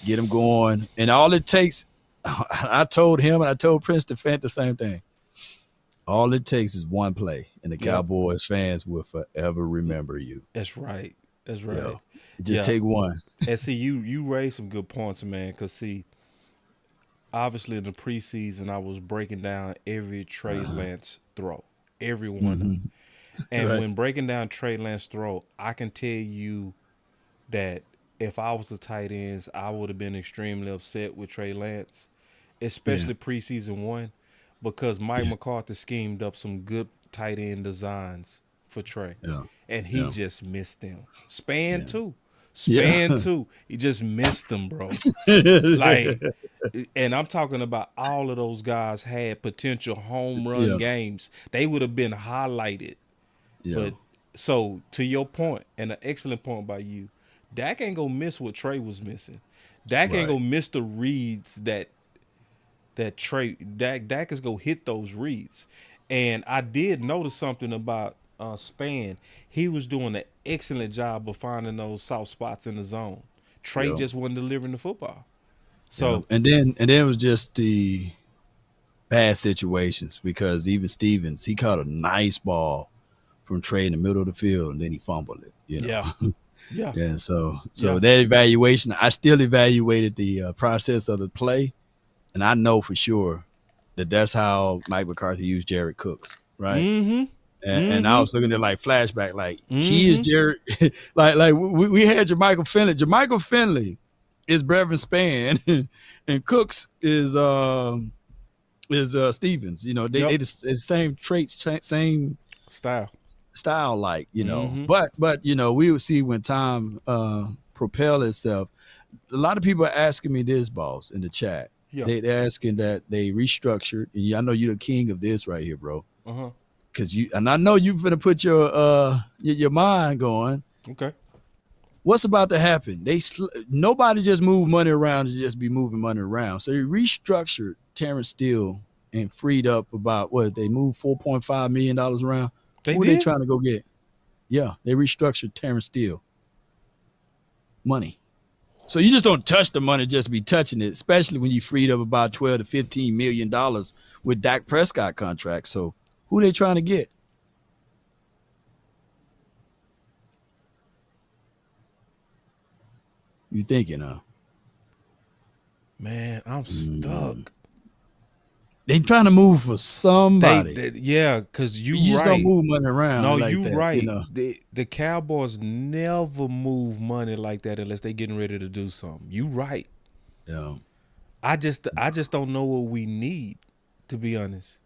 get him going. And all it takes, I told him and I told Princeton Fant the same thing. All it takes is one play, and the Cowboys fans will forever remember you. That's right. That's right. Just take one. And see, you raised some good points, man, because see, obviously in the preseason, I was breaking down every Trey Lance throw, every one of them. And when breaking down Trey Lance throw, I can tell you that if I was the tight ends, I would have been extremely upset with Trey Lance, especially preseason 1, because Mike McCarthy schemed up some good tight end designs for Trey. Yeah. And he just missed them. Span too. Span too. He just missed them, bro. Like, and I'm talking about all of those guys had potential home run games. They would have been highlighted. Yeah. But so to your point, and an excellent point by you, Dak ain't gonna miss what Trey was missing. Dak ain't gonna miss the reads that Trey Dak is gonna hit those reads. And I did notice something about Span. He was doing an excellent job of finding those soft spots in the zone. Trey just wasn't delivering the football. So and then it was just the bad situations, because even Stevens, he caught a nice ball from Trey in the middle of the field, and then he fumbled it. Yeah. Yeah. So that evaluation, I still evaluated the process of the play, and I know for sure that that's how Mike McCarthy used Jared Cooks, right? Mm-hmm. And I was looking at like flashback, like he is Jared, like we had Jermichael Finley. Jermichael Finley is Brevin Span, and Cooks is Stevens. You know, they the same traits, same style, like, you know. But you know, we will see when time propel itself. A lot of people are asking me this, boss, in the chat. Yeah. They're asking that they restructured, and I know you're the king of this right here, bro. Because I know you're gonna put your mind going. Okay. What's about to happen? Nobody just moved money around to just be moving money around. So they restructured Terrence Steele and freed up about they moved $4.5 million around. Who are they trying to go get? Yeah, they restructured Terrence Steele. Money. So you just don't touch the money, just be touching it, especially when you freed up about $12 to $15 million with Dak Prescott contract. So who they trying to get? You thinking, huh? Man, I'm stuck. They trying to move for somebody. Because you just don't move money around. No, like you that, right. You know? The Cowboys never move money like that unless they getting ready to do something. You right. Yeah. I just don't know what we need, to be honest.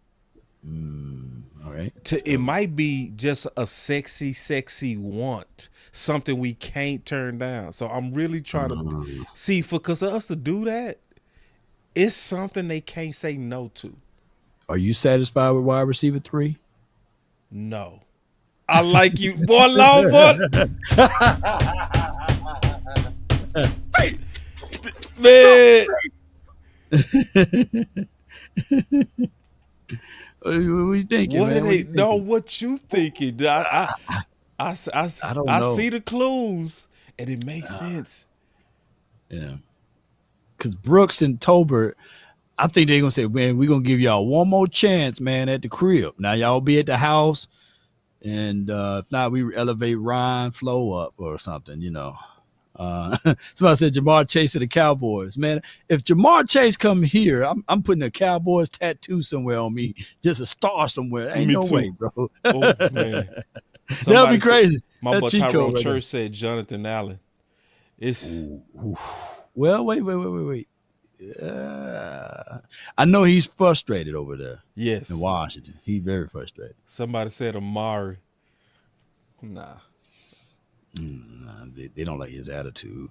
All right. It might be just a sexy want, something we can't turn down. So I'm really trying to see because for us to do that, it's something they can't say no to. Are you satisfied with wide receiver 3? No. I like you, boy, long boy. Man. What are you thinking, man? What you thinking? I don't know. see the clues, and it makes sense. Yeah. Because Brooks and Tolbert, I think they're going to say, man, we're going to give y'all one more chance, man, at the crib. Now, y'all be at the house, and if not, we elevate Ryan Flo up or something, you know. Somebody said Jamar Chase to the Cowboys. Man, if Jamar Chase come here, I'm putting a Cowboys tattoo somewhere on me, just a star somewhere. Ain't no way, bro. Oh, man. That'd be crazy. My boy Tyrone Church said Jonathan Allen. It's well, wait. I know he's frustrated over there. Yes, in Washington, he's very frustrated. Somebody said Amari. Nah. Nah, they don't like his attitude.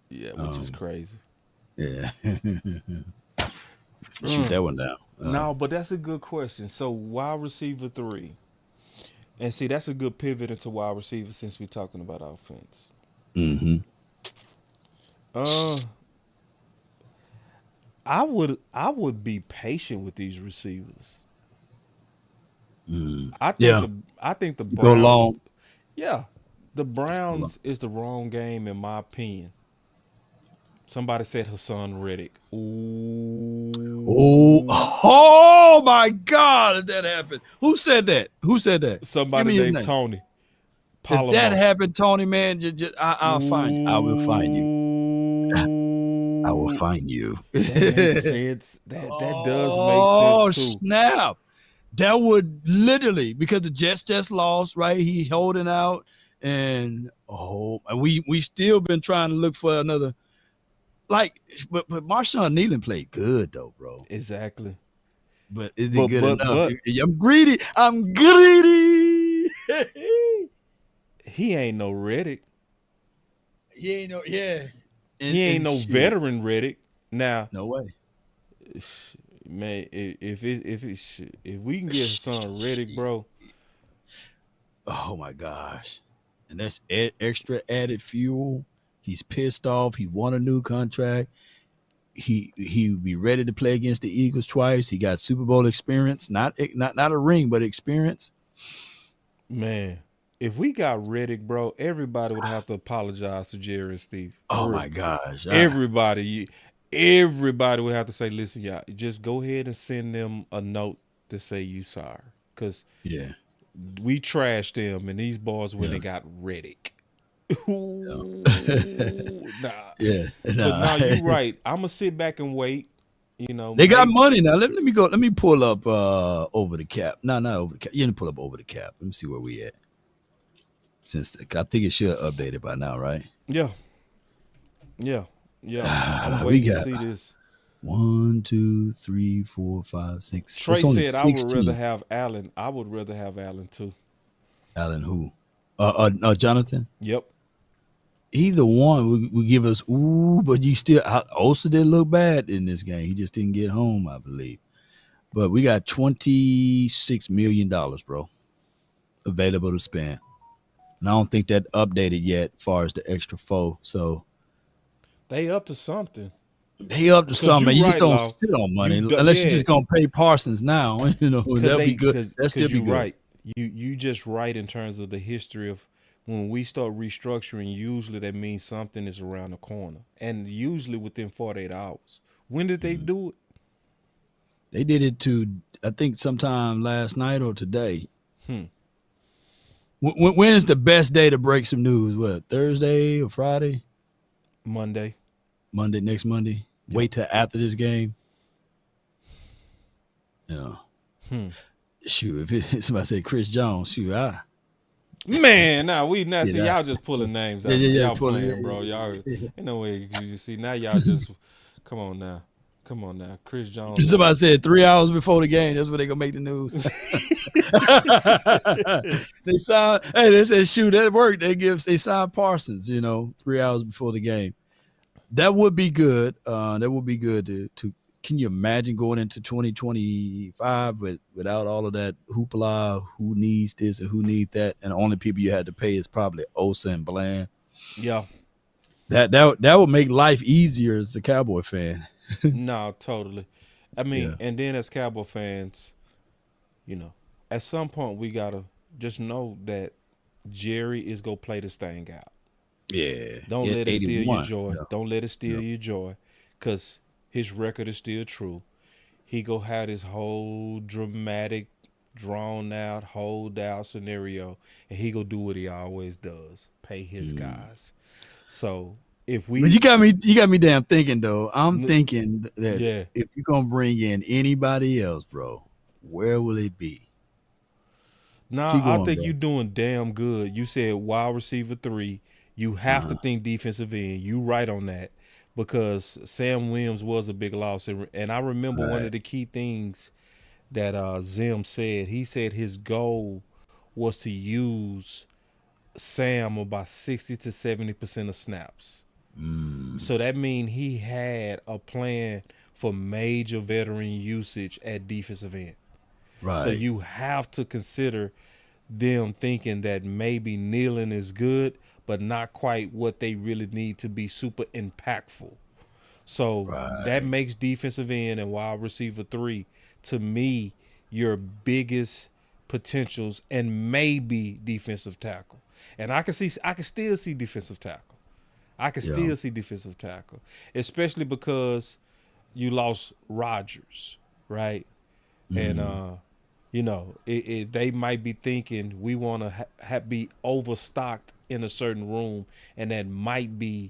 Yeah, which is crazy. Yeah. Shoot that one down. No, but that's a good question. So wide receiver 3. And see, that's a good pivot into wide receiver since we're talking about offense. Mm-hmm. I would be patient with these receivers. I think the Browns go long. Yeah. The Browns is the wrong game in my opinion. Somebody said Hassan Reddick. Ooh. Oh my God! If that happened, who said that? Somebody named Tony. If that happened, Tony, man, I'll find you. I will find you. I will find you. That makes sense. That does make sense too. Oh snap! That would literally, because the Jets just lost, right? He holding out, and we still been trying to look for another. Like, but Marshawn Nealon played good though, bro. Exactly. But is it good enough? I'm greedy. He ain't no Reddick. He ain't no he ain't no veteran Reddick. Now, no way. Man, if we can get Hassan Reddick, bro. Oh my gosh. And that's extra added fuel. He's pissed off. He won a new contract. He would be ready to play against the Eagles twice. He got Super Bowl experience, not a ring, but experience. Man, if we got Reddick, bro, everybody would have to apologize to Jerry and Steve. Oh my gosh. Everybody would have to say, listen, y'all, just go ahead and send them a note to say you sorry. Because we trashed them, and these boys when they got Reddick. Nah. Yeah. But now you're right. I'm gonna sit back and wait. You know, they got money now. Let me go. Let me pull up over the cap. No, not over the cap. You didn't pull up over the cap. Let me see where we at. Since I think it should have updated by now, right? Yeah. I'm waiting to see this. 1, 2, 3, 4, 5, 6. Trey said I would rather have Allen. I would rather have Allen too. Allen who? Jonathan? Yep. Either one would give us but you still Osa didn't look bad in this game. He just didn't get home, I believe. But we got $26 million, bro, available to spend. And I don't think that updated yet as far as the extra 4. So they up to something. Man. You just don't sit on money unless you're just gonna pay Parsons now. You know, that'll be good. That'll still be good. Right. You just right in terms of the history of when we start restructuring, usually that means something is around the corner. And usually within 48 hours. When did they do it? They did it I think sometime last night or today. When is the best day to break some news? What, Thursday or Friday? Monday, next Monday. Yep. Wait till after this game. Yeah. Shoot, if somebody say Chris Jones, shoot, Man, nah, we not Shit, see y'all just pulling names out. Yeah, Y'all pulling, playing, bro. Y'all ain't no way you see now. Y'all just come on now. Chris Jones. Somebody said 3 hours before the game. That's when they gonna make the news. They signed. Hey, they said shoot that worked. They signed Parsons. 3 hours before the game. That would be good. That would be good to. Can you imagine going into 2025 without all of that hoopla? Who needs this and who needs that? And the only people you had to pay is probably Osa and Bland. Yeah. That would make life easier as a Cowboy fan. No, totally. I mean, and then as Cowboy fans, at some point we gotta just know that Jerry is gonna play this thing out. Yeah. Don't let it steal your joy. Yeah. Don't let it steal your joy, because his record is still true. He go have this whole dramatic, drawn out, hold out scenario, and he go do what he always does: pay his guys. So if we, but you got me damn thinking though. I'm thinking that if you're gonna bring in anybody else, bro, where will it be? I think you're doing damn good. You said wide receiver 3. You have to think defensive end. You right on that, because Sam Williams was a big loss. And I remember one of the key things that Zim said. He said his goal was to use Sam about 60 to 70% of snaps. So that means he had a plan for major veteran usage at defensive end. Right. So you have to consider them thinking that maybe kneeling is good, but not quite what they really need to be super impactful. So that makes defensive end and wide receiver 3, to me, your biggest potentials, and maybe defensive tackle. And I can still see defensive tackle. Still see defensive tackle, especially because you lost Rodgers, right? And they might be thinking we want to be overstocked in a certain room, and that might be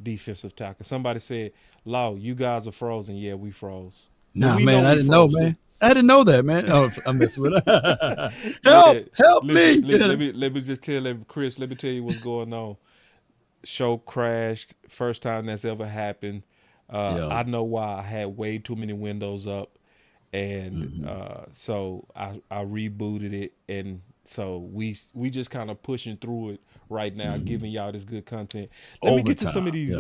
defensive tackle. Somebody said, "Law, you guys are frozen." Yeah, we froze. Nah, man, I didn't know, man. I didn't know that, man. Oh, I'm messing with her. Help me. Let me just tell Chris. Let me tell you what's going on. Show crashed. First time that's ever happened. I know why. I had way too many windows up, and so I rebooted it, and so we just kind of pushing through it right now, giving y'all this good content. Let me get to some of these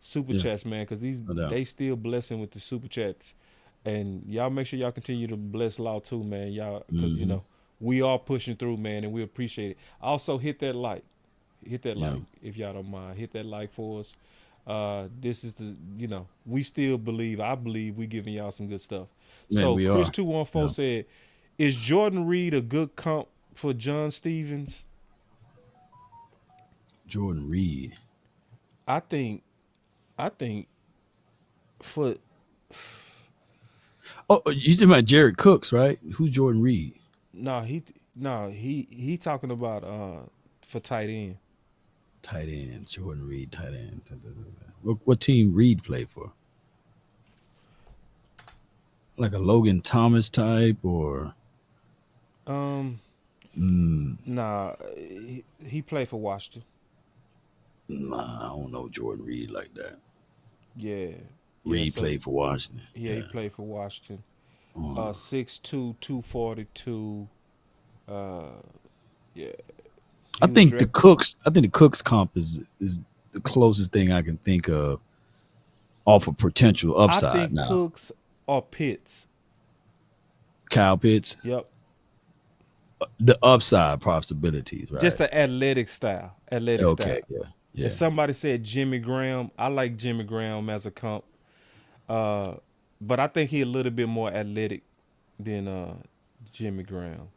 super chats, man, because they still blessing with the super chats, and y'all make sure y'all continue to bless Law too, man. Y'all, because we are pushing through, man, and we appreciate it. Also, hit that like if y'all don't mind. Hit that like for us. This is we still I believe we giving y'all some good stuff. Man, so Chris 214 said, is Jordan Reed a good comp for John Stevens? Jordan Reed. I think for you talking about Jared Cooks, right? Who's Jordan Reed? He talking about for tight end. Tight end, Jordan Reed, tight end. What team Reed played for? Like a Logan Thomas type, or? Nah, he played for Washington. Nah, I don't know Jordan Reed like that. Yeah. Reed played for Washington. Yeah, he played for Washington. 6'2", 242. Yeah. I think the Cooks comp is the closest thing I can think of off of potential upside. I think now. Cooks or Pitts. Kyle Pitts. Yep. The upside possibilities, right? Just the athletic style. Okay, yeah. And somebody said Jimmy Graham. I like Jimmy Graham as a comp. But I think he a little bit more athletic than Jimmy Graham.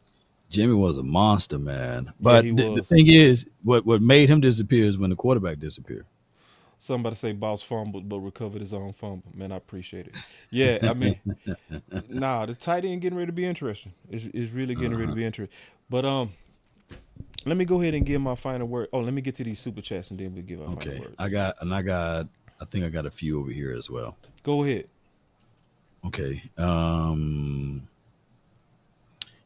Jimmy was a monster, man. But the thing is, what made him disappear is when the quarterback disappeared. Somebody say Boss fumbled but recovered his own fumble. Man, I appreciate it. Yeah, I mean, the tight end getting ready to be interesting. It's really getting ready to be interesting. But let me go ahead and give my final word. Oh, let me get to these super chats and then we'll give our final words. I think I got a few over here as well. Go ahead. Okay.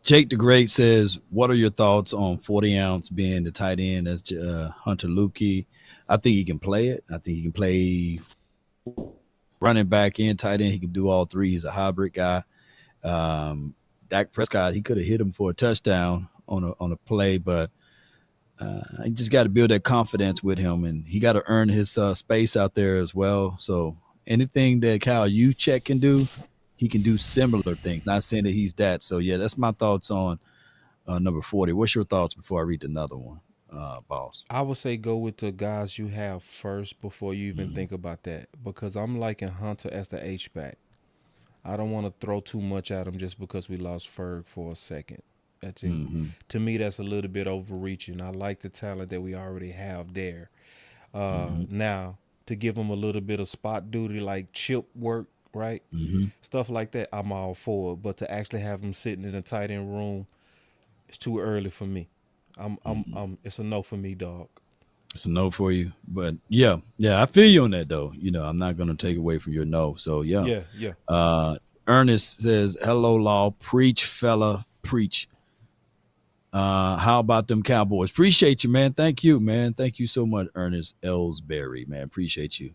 Jake the Great says, "What are your thoughts on 40-ounce being the tight end as Hunter Lukey? I think he can play it. I think he can play running back and tight end. He can do all three. He's a hybrid guy. Dak Prescott, he could have hit him for a touchdown on a play, but you just got to build that confidence with him, and he got to earn his space out there as well. So anything that Kyle Juszczyk can do, he can do similar things. Not saying that he's that. So yeah, that's my thoughts on number 40. What's your thoughts before I read another one, boss? I would say go with the guys you have first before you even think about that, because I'm liking Hunter as the H-back. I don't want to throw too much at him just because we lost Ferg for a second. To me, that's a little bit overreaching. I like the talent that we already have there. Now, to give him a little bit of spot duty like chip work, right? Stuff like that, I'm all for it. But to actually have him sitting in a tight end room, it's too early for me. It's a no for me, dog. It's a no for you, but yeah, I feel you on that though. I'm not gonna take away from your no. So yeah. Ernest says, "Hello, Law. Preach, fella, preach. How about them Cowboys? Appreciate you, man. Thank you, man. Thank you so much, Ernest Ellsbury, man. Appreciate you,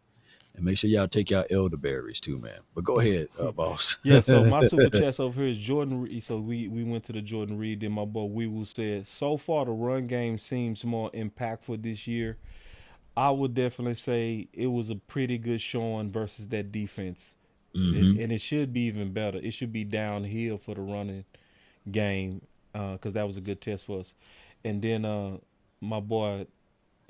and make sure y'all take y'all elderberries too, man. But go ahead, boss. Yeah. So my super chat over here is Jordan Reed. So we went to the Jordan Reed. Then my boy Weewu said, so far the run game seems more impactful this year. I would definitely say it was a pretty good showing versus that defense, and it should be even better. It should be downhill for the running game because that was a good test for us. And then my boy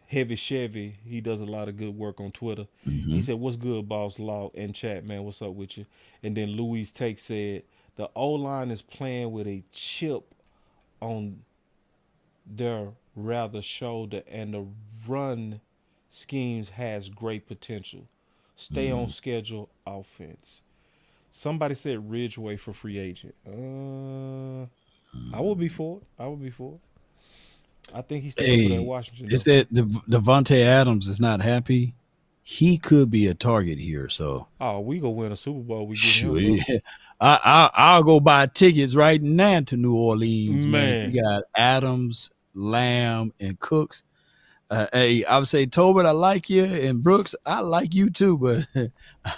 Heavy Chevy, he does a lot of good work on Twitter. He said, "What's good, Boss Law and chat, man? What's up with you?" And then Louise Take said, "The O-line is playing with a chip on their rather shoulder, and the run schemes has great potential. Stay on schedule offense." Somebody said Ridgeway for free agent. I would be for it. I think he's still over there in Washington. It said Devontae Adams is not happy. He could be a target here. So we gonna win a Super Bowl. We get sure, him. Yeah. I'll go buy tickets right now to New Orleans, man. You got Adams, Lamb, and Cooks. Hey, I would say Tobin, I like you, and Brooks, I like you too, but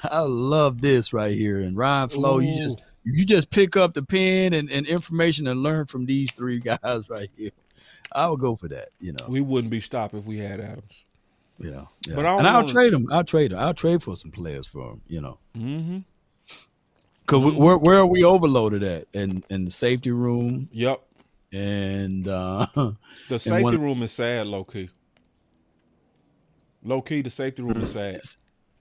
I love this right here. And Ryan Flo, you just pick up the pen and information and learn from these three guys right here. I would go for that. We wouldn't be stopped if we had Adams. Yeah. But I'll trade him. I'll trade for some players for him. Because where are we overloaded at? In the safety room. Yep. And the safety room is sad, low key. Low key, the safety room is sad.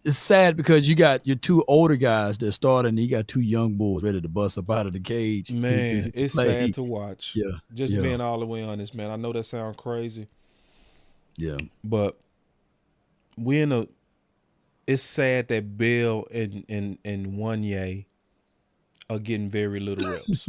It's sad because you got your two older guys that started, and you got two young bulls ready to bust up out of the cage. Man, it's sad to watch. Yeah. Just being all the way honest, man. I know that sounds crazy. Yeah. But it's sad that Bell and Wanye are getting very little reps.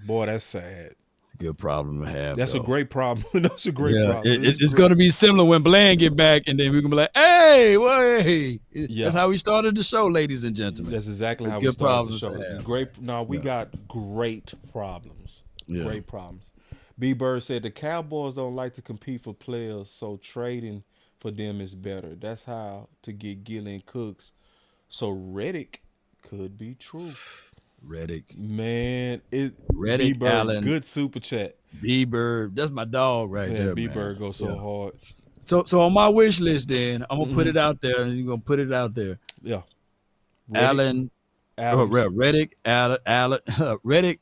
Boy, that's sad. It's a good problem to have. That's a great problem. That's a great problem. It's going to be similar when Bland get back, and then we're going to be like, hey, wait. Yeah. That's how we started the show, ladies and gentlemen. That's exactly how we started the show. We got great problems. Yeah. Great problems. B-Bird said the Cowboys don't like to compete for players, so trading for them is better. That's how to get Gillen Cooks. So Reddick could be true. Reddick. Man, Reddick, B-Bird, Allen. Good super chat. B-Bird, that's my dog right there, B-Bird goes so hard. So on my wish list then, I'm going to put it out there, and you're going to put it out there. Yeah. Reddick, Reddick,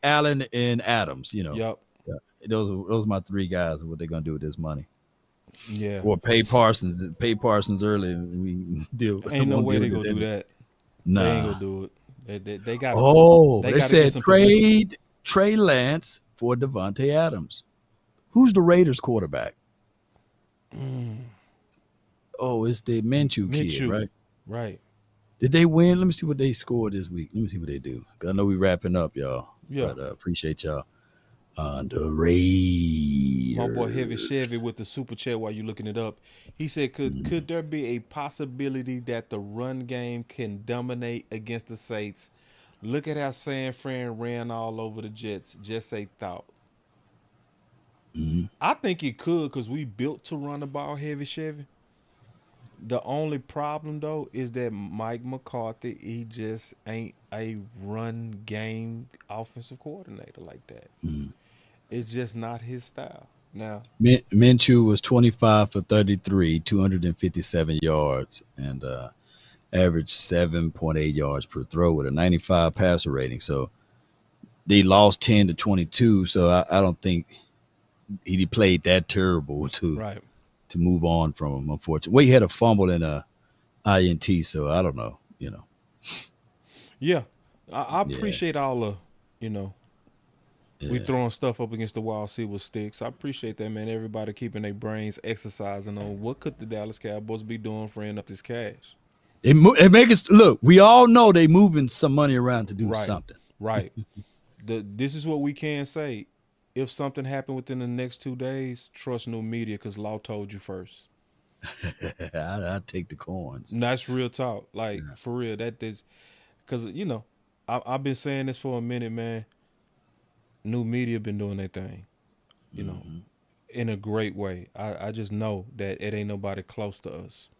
Allen, and Adams, Yep. Yeah. Those are my three guys. What they're going to do with this money. Yeah. Or pay Parsons early, and we deal. Ain't no way they're going to do that. Nah. They ain't going to do it. They got. They said trade Trey Lance for Devontae Adams. Who's the Raiders quarterback? Oh, it's the Minshew kid, right? Right. Did they win? Let me see what they scored this week. Let me see what they do. I know we wrapping up, y'all. Yeah. But appreciate y'all. The Raiders. My boy Heavy Chevy with the super chat while you looking it up. He said, could there be a possibility that the run game can dominate against the Saints Look at how San Fran ran all over the Jets. Just a thought. I think it could because we built to run the ball heavy, Chevy. The only problem though is that Mike McCarthy, he just ain't a run game offensive coordinator like that. It's just not his style. Now, Minshew was 25 for 33, 257 yards, and averaged 7.8 yards per throw with a 95 passer rating. So they lost 10-22. So I don't think he played that terrible to move on from him, unfortunately. Well, he had a fumble and a INT, so I don't know, Yeah. I appreciate all the, we throwing stuff up against the wall, see what sticks. I appreciate that, man. Everybody keeping their brains exercising on what could the Dallas Cowboys be doing freeing up this cash. It make us look. We all know they moving some money around to do something. Right. This is what we can say. If something happened within the next 2 days, trust no media because Law told you first. I take the coins. And that's real talk. Like, for real. That is because, I've been saying this for a minute, man. New media been doing their thing, in a great way. I just know that it ain't nobody close to us.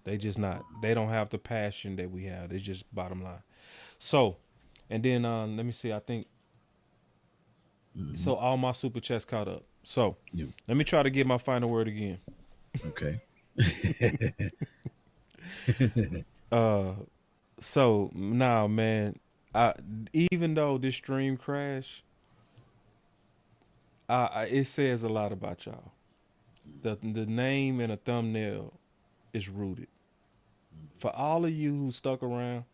They just not. They don't have the passion that we have. It's just bottom line. So, and then let me see. I think so. All my super chats caught up. So let me try to get my final word again. Okay. So now, man, even though this stream crashed, it says a lot about y'all. The name and a thumbnail is rooted. For all of you who stuck around,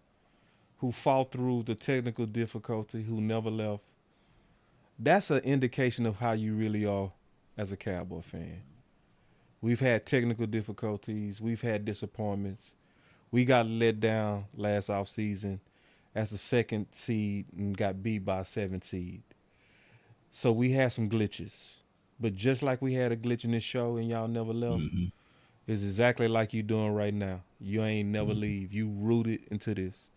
who fought through the technical difficulty, who never left, that's an indication of how you really are as a Cowboy fan. We've had technical difficulties. We've had disappointments. We got let down last offseason as the 2nd seed and got beat by a 7th seed. So we had some glitches. But just like we had a glitch in this show and y'all never left, it's exactly like you doing right now. You ain't never leave. You rooted into this.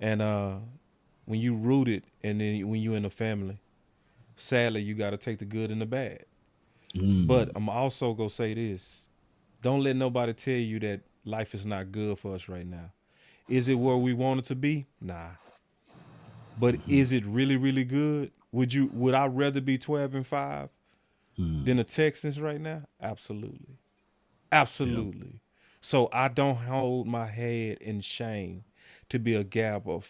And when you rooted and then when you in a family, sadly, you got to take the good and the bad. But I'm also going to say this. Don't let nobody tell you that life is not good for us right now. Is it where we want it to be? Nah. But is it really, really good? Would I rather be 12-5 than the Texans right now? Absolutely. Absolutely. Yep. So I don't hold my head in shame to be a Cowboy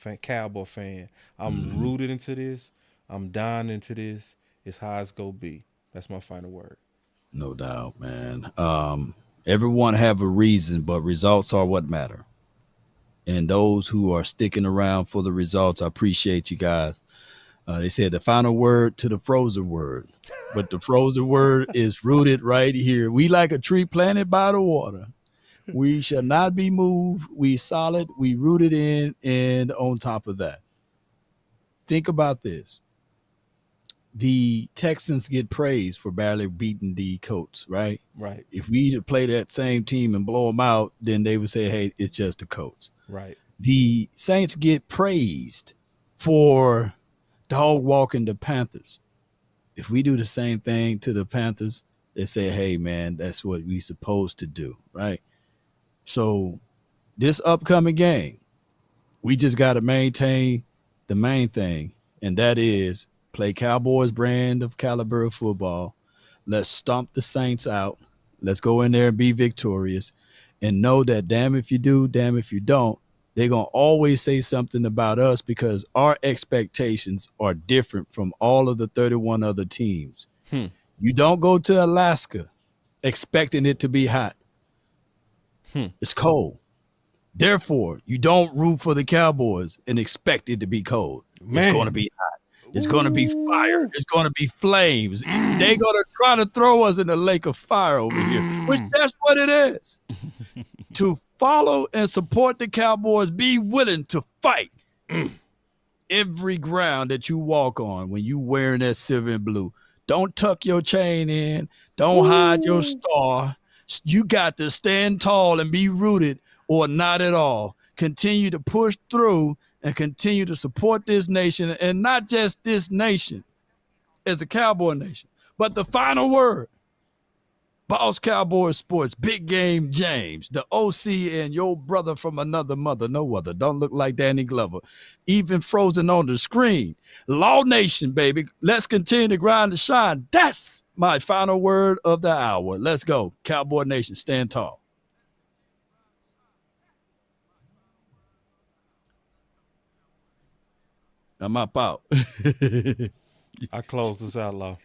fan. I'm rooted into this. I'm dying into this. It's how it's going to be. That's my final word. No doubt, man. Everyone have a reason, but results are what matter. And those who are sticking around for the results, I appreciate you guys. They said the final word to the frozen word, but the frozen word is rooted right here. We like a tree planted by the water. We shall not be moved. We solid. We rooted in, and on top of that, think about this. The Texans get praised for barely beating the Colts, right? Right. If we play that same team and blow them out, then they would say, hey, it's just the Colts. Right. The Saints get praised for dog walking the Panthers. If we do the same thing to the Panthers, they say, hey, man, that's what we supposed to do, right? So this upcoming game, we just got to maintain the main thing, and that is play Cowboys brand of caliber of football. Let's stomp the Saints out. Let's go in there and be victorious and know that damn if you do, damn if you don't, they're going to always say something about us because our expectations are different from all of the 31 other teams. You don't go to Alaska expecting it to be hot. It's cold. Therefore, you don't root for the Cowboys and expect it to be cold. Man. It's going to be hot. It's going to be fire. It's going to be flames. They're going to try to throw us in a lake of fire over here, which that's what it is. To follow and support the Cowboys, be willing to fight every ground that you walk on when you wearing that silver and blue. Don't tuck your chain in. Don't hide your star. You got to stand tall and be rooted or not at all. Continue to push through and continue to support this nation, and not just this nation as a Cowboy nation, but the final word. Boss Cowboy Sports, Big Game James, the OC, and your brother from another mother, no other. Don't look like Danny Glover. Even frozen on the screen. Law Nation, baby. Let's continue to grind and shine. That's my final word of the hour. Let's go. Cowboy Nation, stand tall. I'm up out. I closed this out, Law.